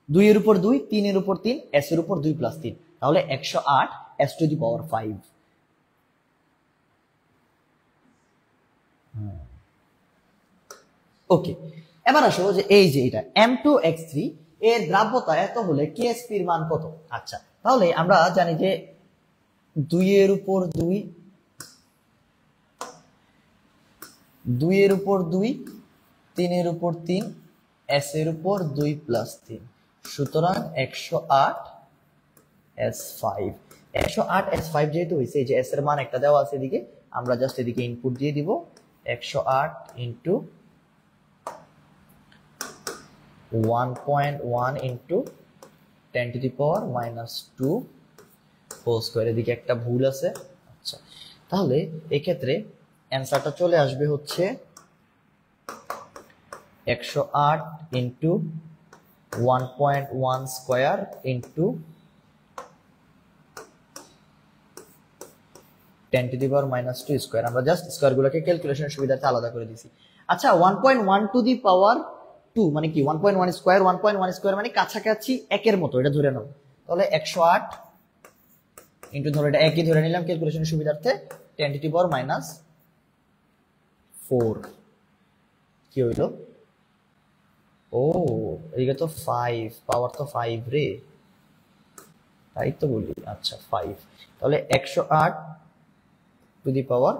2 এর উপর 2, 3 এর উপর 3, এস এর উপর 2 প্লাস 3 তাহলে 108 এস টু দি পাওয়ার 5। ওকে, এবার আসো যে এই যে এটা M2X3 এর দ্রাব্যতা এত হলে KSP এর মান কত? আচ্ছা তাহলে আমরা জানি যে 2 এর উপর 2, 2 এর উপর 2, 3 এর উপর 3, এস এর উপর 2 প্লাস 3 সুতরাং 108 S5। 108 S5 যেহেতু হয়েছে, এই যে এস এর মান একটা দেওয়া আছে এদিকে, আমরা জাস্ট এদিকে ইনপুট দিয়ে দিব 108 into 1.1 into 10 to the power minus 2 whole square. এদিকে একটা ভুল আছে। আচ্ছা তাহলে এই ক্ষেত্রে অ্যান্সারটা চলে আসবে হচ্ছে 108 into 1.1 square into 10 to the power minus 2 square. আমরা জাস্ট স্কয়ার গুলোকে ক্যালকুলেশনের সুবিধার্থে আলাদা করে দিছি। আচ্ছা 1.1 টু দি পাওয়ার 2 মানে কি? 1.1 স্কয়ার, 1.1 স্কয়ার মানে কাছাকাছি একের মতো, এটা ধরে নাও। তাহলে 108 ইন্টু, ধরো এটা একই ধরে নিলাম ক্যালকুলেশনের সুবিধার্থে, 10 টু দি পাওয়ার মাইনাস 4 কি হইলো? ও এদিকে তো 5, পাওয়ার তো 5 রে, তাই তো বলি। আচ্ছা 5, তাহলে 108 টু দি পাওয়ার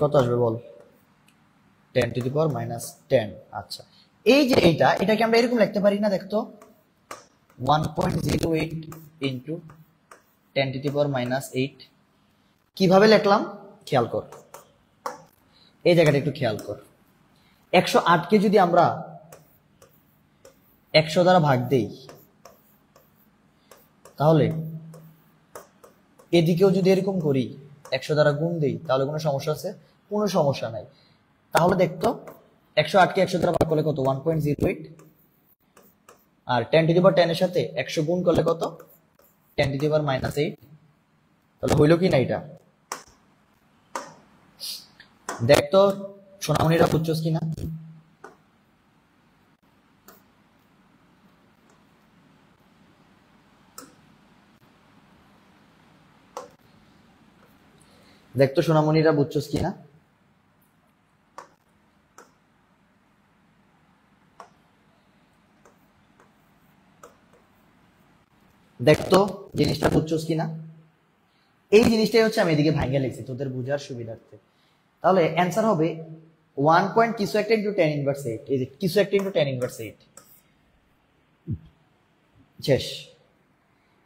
কত আসবে বল? 10 টু দি পাওয়ার মাইনাস 10। আচ্ছা এই যে এটাকে আমরা এরকম লিখতে পারি না? দেখতো 1.08 into 10 to the power minus 8 কিভাবে লিখলাম খেয়াল কর, এই জায়গাটা একটু খেয়াল কর। 108 কে যদি আমরা 100 দ্বারা ভাগ দেই, তাহলে এদিকেও যদি এরকম করি 100 দ্বারা গুণ দেই, তাহলে কোনো সমস্যা আছে? কোনো সমস্যা নাই। তাহলে দেখতো 108 কে 100 দ্বারা ভাগ করলে কত? 1.08, আর 10 টু দি পাওয়ার 10 এর সাথে 100 গুণ করলে কত? 10 টু দি পাওয়ার মাইনাস 8। তাহলে হইলো কি না এটা? দেখতো সোনামণিরা বুঝছস কিনা? দেখতো সোনামণিরা বুঝছস কিনা? দেখতো জিনিসটা বুঝছস কিনা? এই জিনিসটাই হচ্ছে আমি এদিকে ভাঙিয়ে লিখছি তোদের বুঝার সুবিধার্থে। তাহলে অ্যান্সার হবে 1 পয়েন্ট কিছু একটা ইন্টু 10 ইনভার্স 8। এই যে কিছু একটা ইন্টু 10 ইনভার্স 8 শেষ।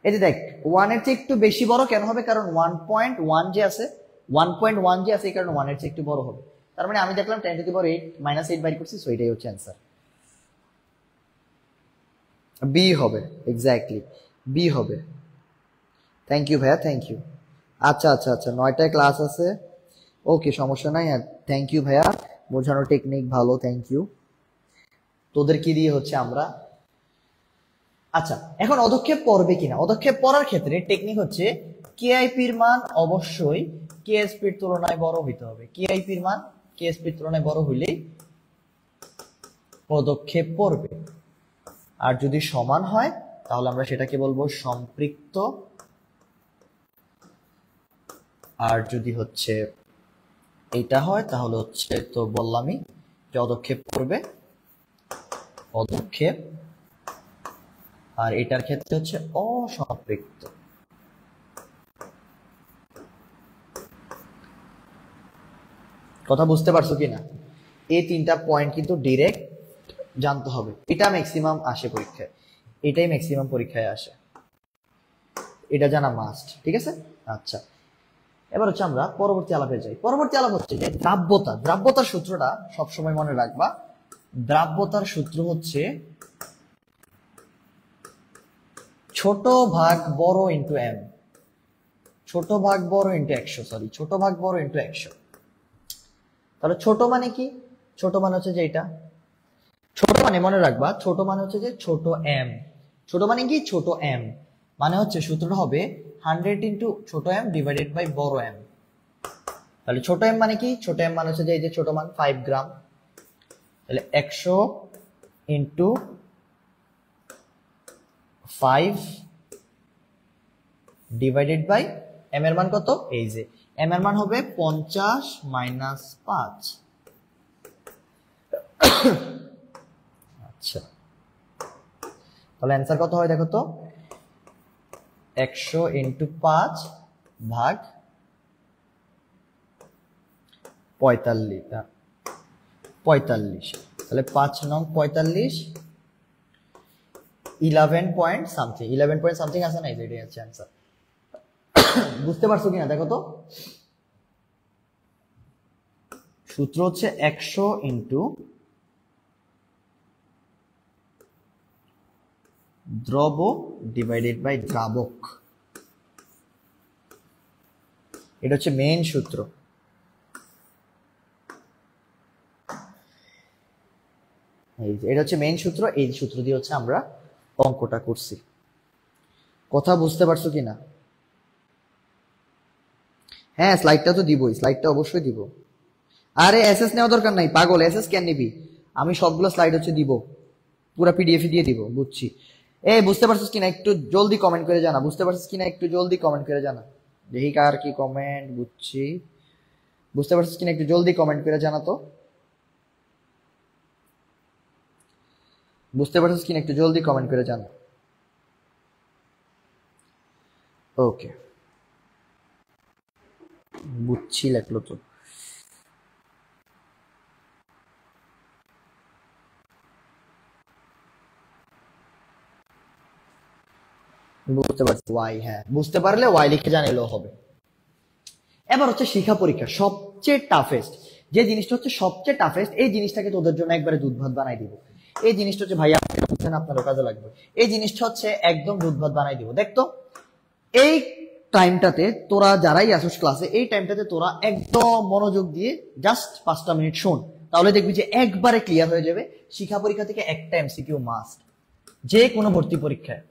এই যে দেখ 1 এর চেয়ে একটু বেশি বড় কেন হবে, কারণ 1.1 যে আছে, 1.1 যে আছে এই কারণে 1 এর চেয়ে একটু বড় হবে। তার মানে আমি দেখলাম 10 টু দি পাওয়ার 8 -8 বাইর করছি, সো এটাই হচ্ছে অ্যান্সার। বি হবে, এক্স্যাক্টলি বি হবে। থ্যাংক ইউ ভাইয়া, থ্যাংক ইউ। আচ্ছা আচ্ছা আচ্ছা, 9টায় ক্লাস আছে, ওকে সমস্যা নাই। থ্যাংক ইউ ভাইয়া, বোঝানোর টেকনিক ভালো, থ্যাংক ইউ। তোদের কি দিয়ে হচ্ছে আমরা, আচ্ছা এখন অদক্ষেপ পড়বে কিনা, অদক্ষেপ পড়ার ক্ষেত্রে টেকনিক হচ্ছে কেআইপির মান অবশ্যই কেএসপির তুলনায় বড় হইতে হবে। কেআইপির মান কেএসপির তুলনায় বড় হইলেই পদক্ষেপ পড়বে, আর যদি সমান হয় তাহলে আমরা সেটাকে বলবো সম্পৃক্ত, আর যদি হচ্ছে এইটা হয় তাহলে হচ্ছে তো বললামই যে পদক্ষেপ পড়বে, পদক্ষেপ, আর এটার ক্ষেত্রে হচ্ছে অসম্পৃক্ত। কথা বুঝতে পারছো কিনা? এই 3টা পয়েন্ট কিন্তু ডিরেক্ট জানতে হবে, এটা ম্যাক্সিমাম আসে পরীক্ষায়, এটাই ম্যাক্সিমাম পরীক্ষায় আসে, এটা জানা মাস্ট, ঠিক আছে? আচ্ছা এবার হচ্ছে আমরা পরবর্তী আলাপে যাই। পরবর্তী আলাপ হচ্ছে যে দ্রাব্যতা। দ্রাব্যতার সূত্রটা সবসময় মনে রাখবা, দ্রাব্যতার সূত্র হচ্ছে ছোট ভাগ বড় ইন্টু এম, ছোট ভাগ বড় ইন্টু 100, সরি ছোট ভাগ বড় ইন্টু 100। তাহলে ছোট মানে কি? ছোট মানে হচ্ছে যে এটা, ছোট মানে মনে রাখবা, ছোট মানে হচ্ছে যে ছোট এম। ছোট মানে কি? ছোট এম মানে হচ্ছে সূত্রটা হবে 100 ইন্টু ছোট এম ডিভাইডেড বাই বড় এম। তাহলে ছোট এম মানে কি? ছোট এম মানে হচ্ছে যে এই যে ছোট মান 5 গ্রাম, তাহলে 100 ইন্টু 5 ডিভাইডেড বাই এম এর মান কত? এই যে এম এর মান হবে 50 মাইনাস 5। আচ্ছা তাহলে অ্যান্সার কত হয় দেখো তো, 100 ইন্টু 5 ভাগ 45, তাহলে 5 নং 45, 11 পয়েন্ট সামথিং, 11 পয়েন্ট সামথিং আছে না, এটাই হচ্ছে অ্যান্সার। বুঝতে পারছো কিনা দেখো তো, সূত্র হচ্ছে 100 ইন্টু দ্রব ডিভাইডেড বাই দ্রাবক, এটা হচ্ছে মেইন সূত্র। এটা হচ্ছে মেইন সূত্র, এই সূত্র দিয়ে হচ্ছে আমরা অঙ্কটা করছি। কথা বুঝতে পারছো কিনা? হ্যাঁ স্লাইডটা তো দিবই, স্লাইডটা অবশ্যই দিব। আরে এসএস নেওয়া দরকার নাই পাগল, এসএস কেন নিবি? আমি সবগুলো স্লাইড হচ্ছে দিব, পুরো পিডিএফ দিয়ে দিব। বুঝছি। এই বুঝতে পারছিস কিনা একটু জলদি কমেন্ট করে জানা, বুঝতে পারছিস কিনা একটু জলদি কমেন্ট করে জানা, দেখি কার কি কমেন্ট। বুঝছি। বুঝতে পারছিস কিনা একটু জলদি কমেন্ট করে জানা তো, বুঝতে পারছিস কিনা একটু জলদি কমেন্ট করে জানা। ওকে বুঝছি লেখলো তো। বুঝতে পারছি ওয়াই, হ্যাঁ বুঝতে পারলে ওয়াই লিখে জানালেও হবে। এবার হচ্ছে শিক্ষা পরীক্ষা সবচেয়ে টাফেস্ট যে জিনিসটা হচ্ছে সবচেয়ে টাফেস্ট, এই জিনিসটাকে তোদের জন্য একবারে দুধ ভাত বানাই দিব। এই জিনিসটা হচ্ছে ভাইয়া বুঝছেন, আপনারও কাজে লাগবে। এই জিনিসটা হচ্ছে একদম দুধ ভাত বানাই দিব। দেখতো এই টাইমটাতে তোরা যারাই আসুস ক্লাসে, এই টাইমটাতে তোরা একদম মনোযোগ দিয়ে জাস্ট 5টা মিনিট শোন, তাহলে দেখবি যে একবারে ক্লিয়ার হয়ে যাবে। শিক্ষা পরীক্ষা থেকে একটা এমসিকিউ মাস্ট, যে কোনো ভর্তি পরীক্ষায়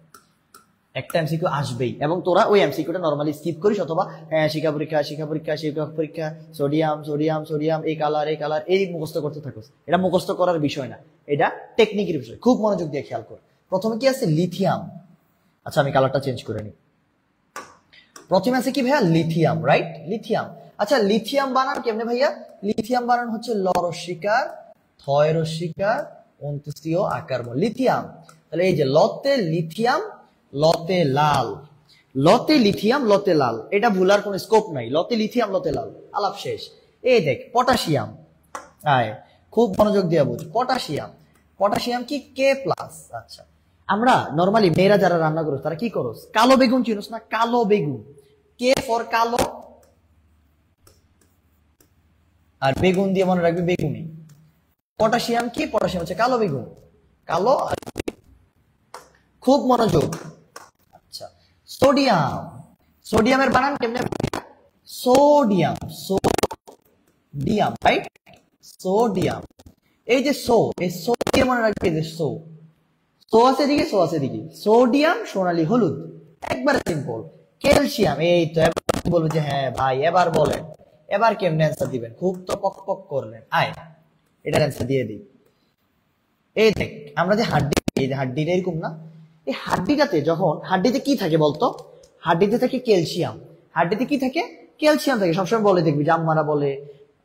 একটা এমসিকিউ আসবেই, এবং তোরা ওই এমসিকিউটা নরমালি স্কিপ করিস, অথবা শিক্ষা পরীক্ষা শিক্ষা পরীক্ষা শিক্ষা পরীক্ষা সোডিয়াম সোডিয়াম সোডিয়াম এই কালার এই কালার এই মুখস্থ করতে থাকোস। এটা মুখস্থ করার বিষয় না, এটা টেকনিকের বিষয়। খুব মনোযোগ দিয়ে খেয়াল কর। প্রথমে কি আছে? লিথিয়াম। আচ্ছা আমি কালারটা চেঞ্জ করে নিই। প্রথমে আছে কি ভাইয়া? Lithium, right? লিথিয়াম। আচ্ছা লিথিয়াম বানান কেমনে ভাইয়া? লিথিয়াম বানান হচ্ছে লরস্বীকার থয় রস্বীকার অন্ত্যেষ্টিয় আকার লিথিয়াম। তাহলে এই যে লতে লিথিয়াম লতে লাল, লতে লিথিয়াম লতে লাল, এটা ভুলার কোনো স্কোপ নাই। লতে লিথিয়াম লতে লাল, আলাপ শেষ। এই দেখ পটাশিয়াম, আয় খুব মনোযোগ দিয়ে বুঝ। পটাশিয়াম, পটাশিয়াম কি? K plus. আচ্ছা আমরা নরমালি মেয়েরা যারা রান্না করো তারা কি করো, কালো বেগুন চিনোস না, কালো বেগুন, কে ফর কালো, আর বেগুন দিয়ে মনে রাখবি বেগুনি। পটাশিয়াম কি, পটাশিয়াম হচ্ছে কালো বেগুন, কালো। খুব মনোযোগ। আচ্ছা, সোডিয়াম, সোডিয়ামের বানান কেমনে, সোডিয়াম, সোডিয়াম, রাইট, সোডিয়াম। এই যে সো, এই সো দিয়ে মনে রাখবে যে সো, সো আছে দিকে, সো আছে দিকে, সোডিয়াম সোনালী হলুদ, একবারে সিম্পল। ক্যালসিয়াম, এই তো এবার বলবো যে হ্যাঁ ভাই এবার বলেন, এবার কেমনে অ্যান্সার দিবেন, খুব তো পক পক করলেন, আয় এটার অ্যান্সার দিয়ে দিই। এই দেখ আমরা যে হাড্ডি, এই যে হাড্ডিটা এরকম না, এই হাড্ডিটাতে যখন, হাড্ডিতে কি থাকে বলতো, হাড্ডিতে থাকে ক্যালসিয়াম, হাড্ডিতে কি থাকে, ক্যালসিয়াম থাকে। সবসময় বলে দেখবি জাম্মারা বলে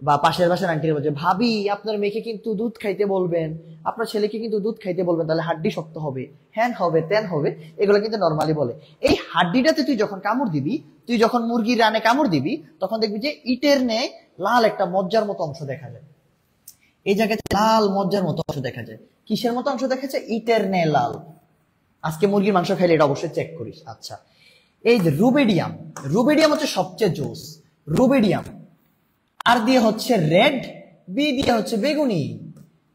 বা পাশের বাসার আন্টিরা বলছে, ভাবি আপনার মেয়েকে কিন্তু দুধ খাইতে বলবেন, আপনার ছেলেকে কিন্তু দুধ খাইতে বলবেন, তাহলে হাড্ডি শক্ত হবে, হ্যান হবে, তেন হবে, এগুলো কিন্তু নর্মালি বলে। এই হাড্ডিটাতে তুই যখন কামড় দিবি, তুই যখন মুরগির রানে কামড় দিবি, তখন দেখবি যে ইটের ন্যায় লাল একটা মজ্জার মতো অংশ দেখা যায়। এই জায়গাতে লাল মজ্জার মতো অংশ দেখা যায়। কিসের মতো অংশ দেখা যায়, ইটের ন্যায় লাল। আজকে মুরগির মাংস খাইলে এটা অবশ্যই চেক করিস। আচ্ছা, এই যে রুবেডিয়াম, রুবেডিয়াম হচ্ছে সবচেয়ে জোস, রুবেডিয়াম। আর দিয়ে হচ্ছে রেড, বি দিয়ে হচ্ছে বেগুনি।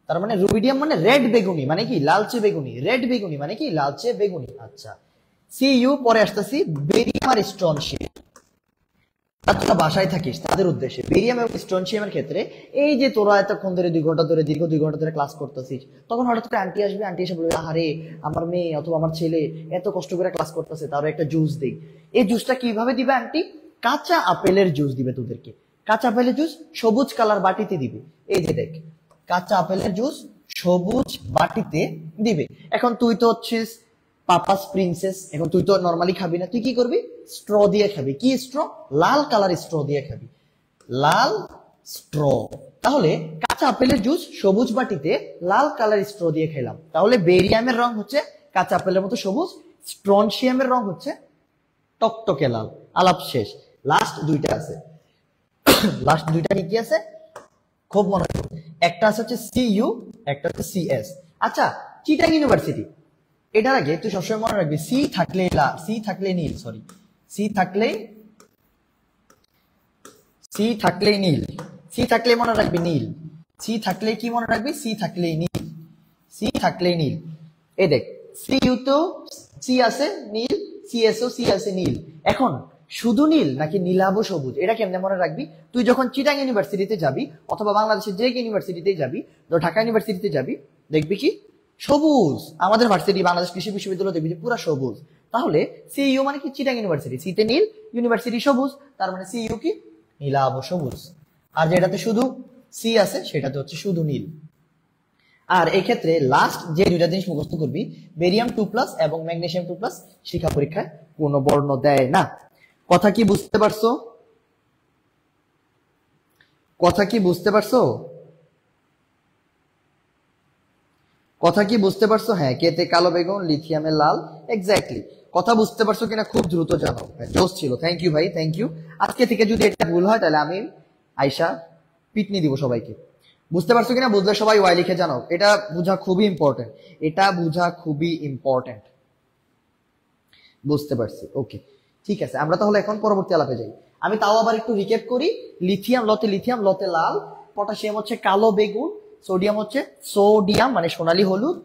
তার মানে রুবিডিয়াম মানে রেড বেগুনি, মানে কি লালচে বেগুনি, রেড বেগুনি মানে কি লালচে বেগুনি। আচ্ছা, সি ইউ পরে আসতেছি, বেরিয়াম আর স্ট্রনশিয়াম। তোরা বাসায় থাকিস তাদের উদ্দেশ্যে, বেরিয়াম এবং স্ট্রনশিয়ামের ক্ষেত্রে এই যে তোরা এতক্ষণ ধরে 2 ঘন্টা ধরে, দীর্ঘ 2 ঘন্টা ধরে ক্লাস করতেছিস, তখন হঠাৎ করে আন্টি আসবে, আন্টি এসে বলবে আরে আমার মেয়ে অথবা আমার ছেলে এত কষ্ট করে ক্লাস করতেছে, তারও একটা জুস দেই। এই জুসটা কিভাবে দিবে আন্টি, কাঁচা আপেলের জুস দিবে তোদেরকে। কাঁচা আপেলের জুস সবুজ কালার বাটিতে দিবে। এই যে দেখ, কাঁচা আপেলের জুস সবুজ বাটিতে দিবে। এখন তুই তো হচ্ছিস পাপাস প্রিন্সেস, এখন তুই তো নরমালি খাবি না, তুই কি করবি, স্ট্র দিয়ে খাবি। কি স্ট্র, লাল কালার স্ট্র দিয়ে খাবি, লাল স্ট্র। তাহলে কাঁচা আপেলের জুস সবুজ বাটিতে লাল কালার স্ট্র দিয়ে খেলাম, তাহলে বেরিয়ামের রং হচ্ছে কাঁচা আপেলের মতো সবুজ, স্ট্রনশিয়ামের রং হচ্ছে টকটকে লাল। আলাপ শেষ। লাস্ট দুইটা আছে, লাস্ট দুইটা কি আছে, খুব মনে রাখো, একটা আছে হচ্ছে সিইউ, একটা হচ্ছে সিএস। আচ্ছা, চিটাং ইউনিভার্সিটি, এটার আগে তুই সবসময় মনে রাখবি সি থাকলে লাল, সি থাকলে নীল, সরি সি থাকলে, সি থাকলেই নীল, সি থাকলে মনে রাখবি নীল, সি থাকলে কি মনে রাখবি, সি থাকলেই নীল, সি থাকলেই নীল। এই দেখ সিইউ তো সি আছে নীল, সিএসও সি আছে নীল। এখন শুধু নীল নাকি নীলাভ সবুজ, এটা কেমনে মনে রাখবি, তুই যখন চিটাং ইউনিভার্সিটিতে যাবি অথবা বাংলাদেশের যে ইউনিভার্সিটিতে যাবি, তো ঢাকা ইউনিভার্সিটিতে যাবি, দেখবি কি সবুজ। আমাদের ভার্সিটি বাংলাদেশ কৃষি বিশ্ববিদ্যালয় দেখবি যে পুরো সবুজ। তাহলে সিইউ মানে কি, চিটাং ইউনিভার্সিটি, সিতে নীল, ইউনিভার্সিটি সবুজ, তার মানে সিইউ কি নীলাভ সবুজ। আর যেটাতে শুধু সি আছে সেটাতে হচ্ছে শুধু নীল। আর এই ক্ষেত্রে লাস্ট যে দুইটা জিনিস মুখস্থ করবি, বেরিয়াম 2+ এবং ম্যাগনেসিয়াম 2+, শিক্ষা পরীক্ষায় কোনো বর্ণ দেয় না। কথা কি বুঝতে পারছো, কথা কি বুঝতে পারছো, কথা কি বুঝতে পারছো, হ্যাঁ কেতে কালো বেগুন, লিথিয়ামে লাল, এক্স্যাক্টলি। কথা বুঝতে পারছো কিনা খুব দ্রুত জানাও, জোশ ছিল, থ্যাংক ইউ ভাই, থ্যাংক ইউ। আজকে থেকে যদি এটা ভুল হয় তাহলে আমি আয়শা পিটনি দিব সবাইকে। বুঝতে পারছো কিনা, বুঝলে সবাই ওয়াই লিখে জানাও, এটা বোঝা খুবই ইম্পর্টেন্ট, এটা বোঝা খুবই ইম্পর্টেন্ট। বুঝতে পারছি, ওকে ঠিক আছে। আমরা তাহলে এখন পরবর্তী আলাপে যাই। আমি তাও আবার একটু রিক্যাপ করি। লিথিয়াম, লতে লাল, পটাশিয়াম হচ্ছে কালো বেগুন, সোডিয়াম হচ্ছে সোডিয়াম মানে সোনালী হলুদ,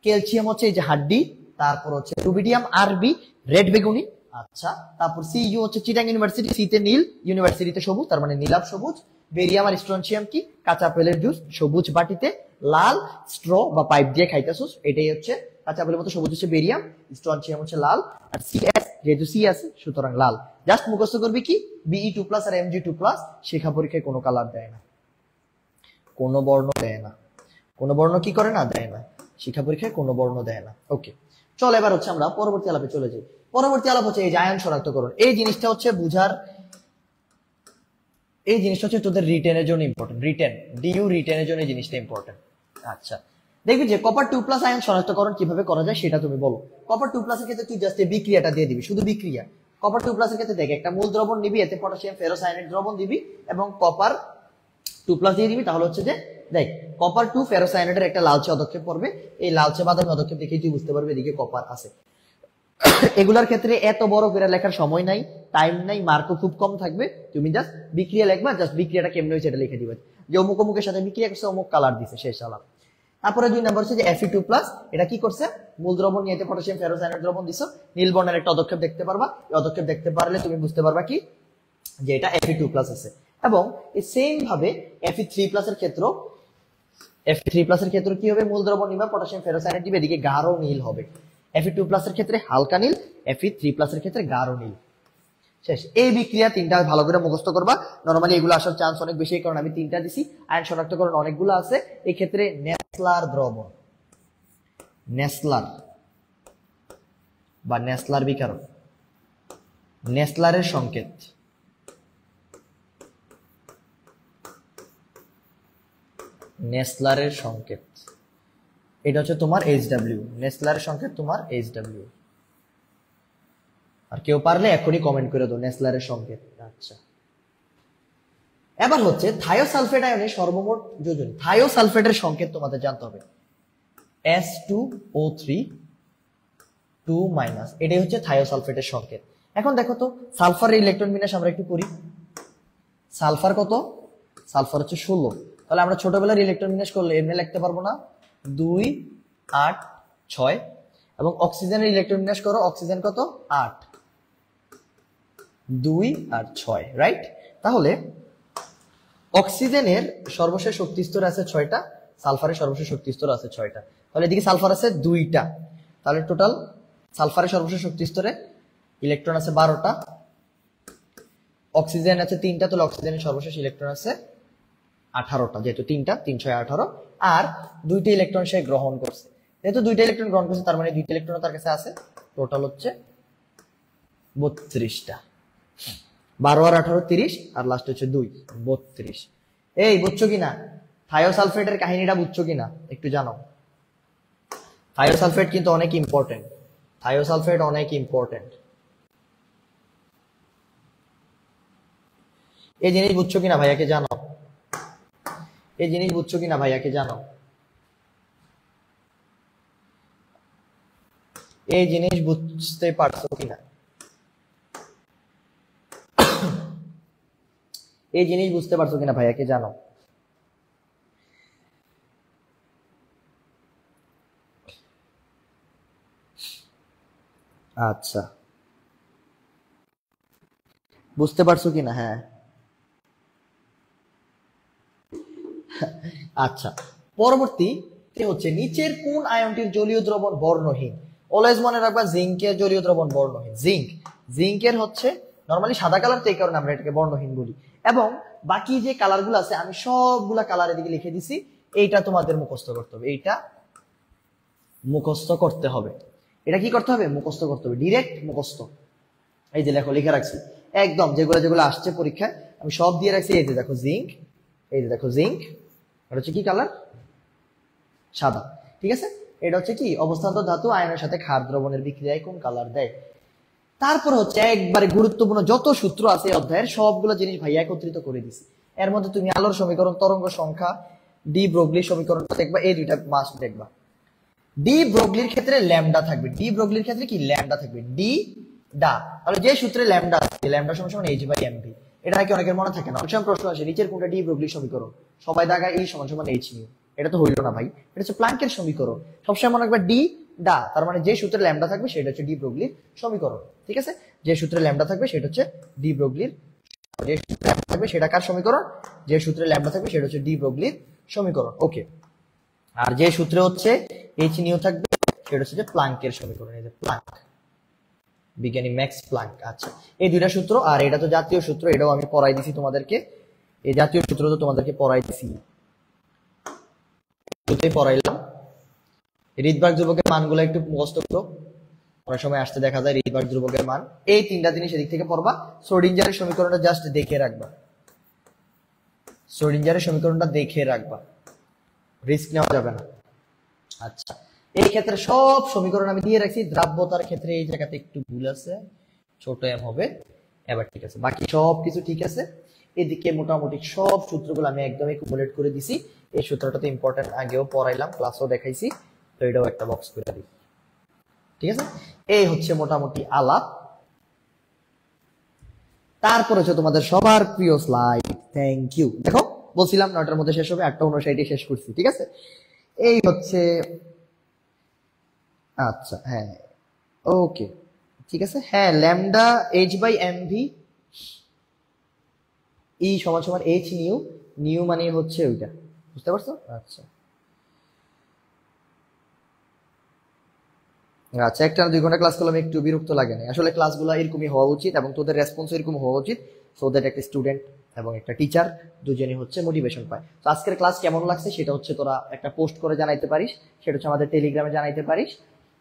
ক্যালসিয়াম হচ্ছে এই যে হাড্ডি, তারপর হচ্ছে রুবিডিয়াম আরবি রেড বেগুনি। আচ্ছা, তারপর সিইউ হচ্ছে চিটাং ইউনিভার্সিটি, সিতে নীল, ইউনিভার্সিটিতে সবুজ, তার মানে নীলাভ সবুজ। বেরিয়াম আর স্ট্রনশিয়াম কি, কাঁচা আপেলের জুস সবুজ বাটিতে, লাল স্ট্র বা পাইপ দিয়ে খাইতেছস, এটাই হচ্ছে কাঁচা আপেলের মতো সবুজ হচ্ছে বেরিয়াম, স্ট্রনশিয়াম হচ্ছে লাল, আর সিএস যেহেতু সি আছে সুতরাং লাল। জাস্ট মুখস্থ করবি কি, Be2+ আর Mg2+, শিক্ষা পরীক্ষায় কোনো কালার দেয় না, কোনো বর্ণ দেয় না, কোনো বর্ণ কি করে না, দেয় না, শিক্ষা পরীক্ষায় কোনো বর্ণ দেয় না। ওকে, চল এবার হচ্ছে আমরা পরবর্তী আলাপে চলে যাই। পরবর্তী আলাপ হচ্ছে এই যে আয়ন শনাক্তকরণ। এই জিনিসটা হচ্ছে বুঝার, এই জিনিসটা হচ্ছে তোদের রিটেনের জন্য ইম্পর্টেন্ট, রিটেন ডিইউ রিটেনের জন্য এই জিনিসটা ইম্পর্টেন্ট। আচ্ছা, দেখবি যে কপার 2+ আয়ন শনাক্তকরণ কিভাবে করা যায় সেটা তুমি বলো। কপার 2+ এর ক্ষেত্রে তুই জাস্ট এই বিক্রিয়াটা দিয়ে দিবি, শুধু বিক্রিয়া। কপার 2+ এর ক্ষেত্রে দেখ, একটা মূল দ্রবণ নিবি, এতে পটাশিয়াম ফেরোসায়ানেট দ্রবণ দিবি এবং কপার 2+ দিয়ে দিবি, তাহলে হচ্ছে যে দেখ কপার টু ফেরোসায়ানাইডের একটা লালচে পদক্ষেপ পড়বে, এই লালচে বাদামি পদক্ষেপ দেখেই তুই বুঝতে পারবে এদিকে কপার আছে। এগুলার ক্ষেত্রে এত বড় করে লেখার সময় নাই, টাইম নাই, মার্কও খুব কম থাকবে, তুমি জাস্ট বিক্রিয়া লিখবা, জাস্ট বিক্রিয়াটা কেমনে হয়েছে এটা লিখে দিবে, যে অমুক অমুকের সাথে বিক্রিয়া করছে অমুক কালার দিছে, শেষ আলাপ। তারপরে 2 নাম্বার হচ্ছে যে Fe2+, এটা কি করছে, মূল দ্রবণ নিয়ে পটাশিয়াম ফেরোসায়ানাইড দ্রবণ দিছো, নীল বর্ণের একটা পদক্ষেপ দেখতে পারবা, এই পদক্ষেপ দেখতে পারলে তুমি বুঝতে পারবা কি যে এটা Fe2+ আছে। এবং এই সেম ভাবে Fe3+ এর ক্ষেত্র, Fe3+ এর ক্ষেত্রে কি হবে, মূল দ্রবণ নিবা, পটাশিয়াম ফেরোসায়ানাইড দিবে, এদিকে গাঢ় নীল হবে। Fe2+ এর ক্ষেত্রে হালকা নীল, Fe3+ এর ক্ষেত্রে গাঢ় নীল, শেষ। এই বিক্রিয়া তিনটা ভালো করে মুখস্থ করবা, নরমালি এগুলো আসার চান্স অনেক বেশি, কারণ আমি তিনটা দিছি, আয়ন শনাক্তকরণ অনেকগুলো আছে। এই ক্ষেত্রে নেসলার দ্রবণ, নেসলার বা নেসলার বিকারক, নেসলারের সংকেত, নেসলারের সংকেত, এটা হচ্ছে তোমার HW, নেসলারের সংকেত তোমার HW। আর কেউ পারলে এখনই কমেন্ট করে দাও নেসলারের সংকেত। আচ্ছা, এবার হচ্ছে থায়োসালফেট আয়নের সর্বমোট যোজন, থায়োসালফেটের সংকেত তোমাদের জানতে হবে, S2O3 2-, এটাই হচ্ছে থায়োসালফেটের সংকেত। এখন দেখো তো সালফারের ইলেকট্রন বিন্যাস আমরা একটু করি। সালফার কত, সালফার হচ্ছে 16, তাহলে আমরা ছোটবেলার ইলেকট্রন বিন্যাস করলে এমনি লিখতে পারবো না, 2 8 6, এবং অক্সিজেনের ইলেকট্রন বিন্যাস করো, অক্সিজেন কত 8 2 আর 6, রাইট। তাহলে অক্সিজেনের সর্বশেষ শক্তি স্তর আছে 6টা, সালফারের সর্বশেষ শক্তি স্তর আছে 6টা, তাহলে এদিকে সালফার আছে 2টা, তাহলে টোটাল সালফারের সর্বশেষ শক্তি স্তরে ইলেকট্রন আছে 12টা, অক্সিজেন আছে 3টা, তাহলে অক্সিজেনের সর্বশেষ ইলেকট্রন আছে 18টা, যেহেতু 3টা 3 6 18, আর 2টা ইলেকট্রন সে গ্রহণ করছে, যেহেতু 2টা ইলেকট্রন গ্রহণ করছে তার মানে 2টা ইলেকট্রন তার কাছে আছে, টোটাল হচ্ছে 32টা, 12 আর 18 30, আর লাস্ট হচ্ছে 2 32। এই বুঝছো কিনা থায়োসালফেটের কাহিনীটা, বুঝছো কিনা একটু জানো। থায়োসালফেট কিন্তু অনেক ইম্পর্টেন্ট, থায়োসালফেট অনেক ইম্পর্টেন্ট, এই জিনিস বুঝছো কিনা ভাইয়াকে জানো, এই জিনিস বুঝছো কিনা ভাইয়াকে জানো, এই জিনিস বুঝতে পারছো কিনা, এই জিনিস বুঝতে পারছো কিনা ভাইয়াকে জানো। আচ্ছা, বুঝতে পারছো কিনা, হ্যাঁ আচ্ছা। পরবর্তী হচ্ছে নিচের কোন আয়নটির জলীয় দ্রবণ বর্ণহীন, অলওয়েজ মনে রাখবা জিঙ্কের জলীয় দ্রবণ বর্ণহীন, জিঙ্কের হচ্ছে নরমালি সাদা কালার, তো এই কারণে আমরা এটাকে বর্ণহীন বলি। এবং বাকি যে কালার গুলো আছে আমি সবগুলা কালার এদিকে লিখে দিছি, এইটা তোমাদের মুখস্থ করতে হবে, এইটা মুখস্থ করতে হবে, এটা কি করতে হবে, মুখস্থ করতে হবে, ডিরেক্ট মুখস্থ। এই যে লেখো, লিখে রাখছি একদম, যেগুলো যেগুলো আসছে পরীক্ষায় আমি সব দিয়ে রাখছি। এই যে দেখো জিঙ্ক, এই যে দেখো জিঙ্ক, এটা হচ্ছে কি কালার, সাদা, ঠিক আছে। এটা হচ্ছে কি অবস্থান্তর ধাতু আয়নের সাথে ক্ষার দ্রবণের বিক্রিয়ায় কোন কালার দেয়। তারপর হচ্ছে একবারে গুরুত্বপূর্ণ যত সূত্র আছে এই অধ্যায়ের সবগুলো জিনিস ভাইয়া একত্রিত করে দিছি। এর মধ্যে তুমি আলোর সমীকরণ, তরঙ্গ সংখ্যা, ডি ব্রগলির সমীকরণটা দেখবা, এই দুইটা মাস্ট দেখবা। ডি ব্রগলির ক্ষেত্রে ল্যামডা থাকবে, ডি ব্রগলির ক্ষেত্রে কি ল্যামডা থাকবে, ডি ডা, তাহলে যে সূত্রে ল্যামডা আছে, ল্যামডা সমান h/mv, এটা নাকি অনেকের মনে থাকে না, অনেক সময় প্রশ্ন আসে নিচের কোনটা ডি ব্রগলির সমীকরণ, সবাই দাগায় E = h নিউ, এটা তো হইল না ভাই, এটা হচ্ছে প্ল্যাঙ্কের সমীকরণ। সবসময় মনে রাখবা ডি ডা, তার মানে যে সূত্রে ল্যামডা থাকবে সেটা হচ্ছে ডি ব্রগলির সমীকরণ, ঠিক আছে। যে সূত্রে ল্যামডা থাকবে সেটা হচ্ছে ডি ব্রগলির, যে সূত্রে ল্যামডা থাকবে সেটা কার সমীকরণ, যে সূত্রে ল্যামডা থাকবে সেটা হচ্ছে ডি ব্রগলির সমীকরণ, ওকে। আর যে সূত্রে হচ্ছে h নিউ থাকবে সেটা হচ্ছে প্ল্যাঙ্কের সমীকরণ, এই যে প্ল্যাঙ্ক, বিজ্ঞানী ম্যাক্স প্ল্যাঙ্ক। আচ্ছা, এই দুইটা সূত্র, আর এটা তো জাতীয় সূত্র, এটাও আমি পড়াই দিছি তোমাদেরকে, এই জাতীয় সূত্র তো তোমাদেরকে পড়াই দিছি, পড়াইলাম। রিডবার্গ ধ্রুবকের মানগুলো একটু মুখস্থ করো, অনেক সময় আসতে দেখা যায় রিডবার্গ ধ্রুবকের মান, এই তিনটা জিনিস এদিক থেকে পড়বা। শ্রোডিঞ্জারের সমীকরণটা জাস্ট দেখে রাখবা, শ্রোডিঞ্জারের সমীকরণটা দেখে রাখবা, রিস্ক নেওয়া যাবে না। আচ্ছা, এই ক্ষেত্রে সব সমীকরণ আমি দিয়ে রাখছি, দ্রাব্যতার ক্ষেত্রে এই জায়গাতে একটু ভুল আছে, ছোট এম হবে, এবার ঠিক আছে, বাকি সব কিছু ঠিক আছে। এদিকে মোটামুটি সব সূত্রগুলো আমি একদম একুমুলেট করে দিছি। এই সূত্রটা তো ইম্পর্টেন্ট, আগেও পড়াইলাম, ক্লাসও দেখাইছি, তো এটাও একটা বক্স করে দিই। ঠিক আছে, এই হচ্ছে মোটামুটি আলাপ। তারপর হচ্ছে তোমাদের সবার প্রিয় স্লাইড। Thank you. দেখো বলছিলাম 9টার মধ্যে শেষ হবে, 8:59 শেষ করছি। ঠিক আছে, এই হচ্ছে, আচ্ছা হ্যাঁ ওকে ঠিক আছে। হ্যাঁ, lambda H by M V E সমান সমান এইচ নিউ, নিউ মানে হচ্ছে ওইটা, বুঝতে পারছো? আচ্ছা আচ্ছা, 1 টানা 2 ঘন্টা ক্লাস করলাম, একটু বিরক্ত লাগে না? আসলে ক্লাসগুলো এরকমই হওয়া উচিত এবং তোদের রেসপন্স এরকম হওয়া উচিত, সো দ্যাট একটা স্টুডেন্ট এবং একটা টিচার দুজনই হচ্ছে মোটিভেশন পায়। তো আজকের ক্লাস কেমন লাগছে সেটা হচ্ছে তোরা একটা পোস্ট করে জানাইতে পারিস, সেটা হচ্ছে আমাদের টেলিগ্রামে জানাইতে পারিস।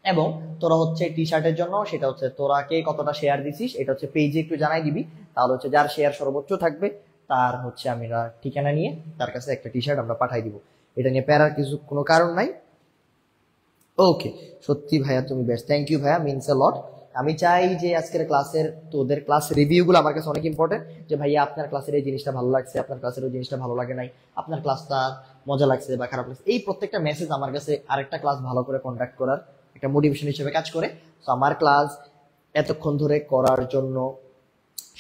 এবং তোরা হচ্ছে টি শার্টের জন্য সেটা হচ্ছে তোরা কে কতটা শেয়ার দিছিস এটা হচ্ছে পেজে একটু জানাই দিবি, তাহলে হচ্ছে যার শেয়ার সর্বোচ্চ থাকবে তার হচ্ছে আমরা ঠিকানা নিয়ে তার কাছে একটা টি শার্ট আমরা পাঠাই দিব। এটা নিয়ে প্যারার কিছু কোনো কারণ নাই। ওকে, সত্যি ভাইয়া তুমি বেস্ট, থ্যাংক ইউ ভাইয়া, মিনস আ লট। আমি চাই যে আজকের ক্লাসের তোদের ক্লাস রিভিউ গুলো আমার কাছে অনেক ইম্পর্টেন্ট, যে ভাইয়া আপনার ক্লাসের এই জিনিসটা ভালো লাগছে, আপনার ক্লাসের ওই জিনিসটা ভালো লাগে নাই, আপনার ক্লাসটা মজা লাগছে বা খারাপ লাগছে। এই প্রত্যেকটা মেসেজ আমার কাছে আরেকটা ক্লাস ভালো করে কন্ডাক্ট করার একটা মোটিভেশন হিসেবে কাজ করে। তো আমার ক্লাস এতক্ষণ ধরে করার জন্য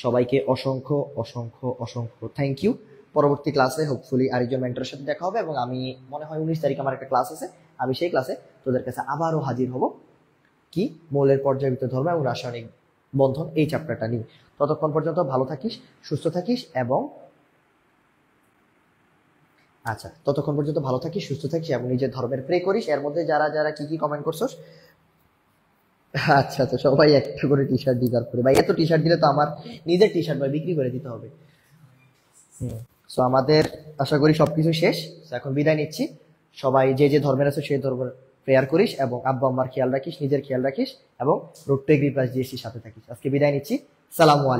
সবাইকে অসংখ্য অসংখ্য অসংখ্য থ্যাংক ইউ। পরবর্তী ক্লাসে হোপফুলি আরেকজন মেন্টরের সাথে দেখা হবে এবং আমি মনে হয় 19 তারিখ আমার একটা ক্লাস আছে, আমি সেই ক্লাসে তোদের কাছে আবারও হাজির হব কি মৌলের পর্যায়বৃত্ত ধর্ম এবং রাসায়নিক বন্ধন এই চ্যাপ্টারটা নিয়ে। ততক্ষণ পর্যন্ত ভালো থাকিস, সুস্থ থাকিস এবং আচ্ছা ততক্ষণ পর্যন্ত ভালো থাকিস, সুস্থ থাকিস এবং নিজের ধর্মের প্রে করিস। এর মধ্যে যারা যারা কি কি কমেন্ট করছস, আচ্ছা তো সবাই একটা করে টি শার্ট ডিজার্ভ করে ভাই, এত টি শার্ট দিলে তো আমার নিজের টি শার্ট ভাই বিক্রি করে দিতে হবে। সো আমাদের আশা করি সবকিছু শেষ। So, এখন বিদায় নিচ্ছি। সবাই যে যে ধর্মের আছে সেই ধর্মের প্রেয়ার করিস এবং আব্বা আম্মার খেয়াল রাখিস, নিজের খেয়াল রাখিস এবং রোড টু এগ্রি প্লাস জিএসটির সাথে থাকিস। আজকে বিদায় নিচ্ছি, সালামু আলাইকুম।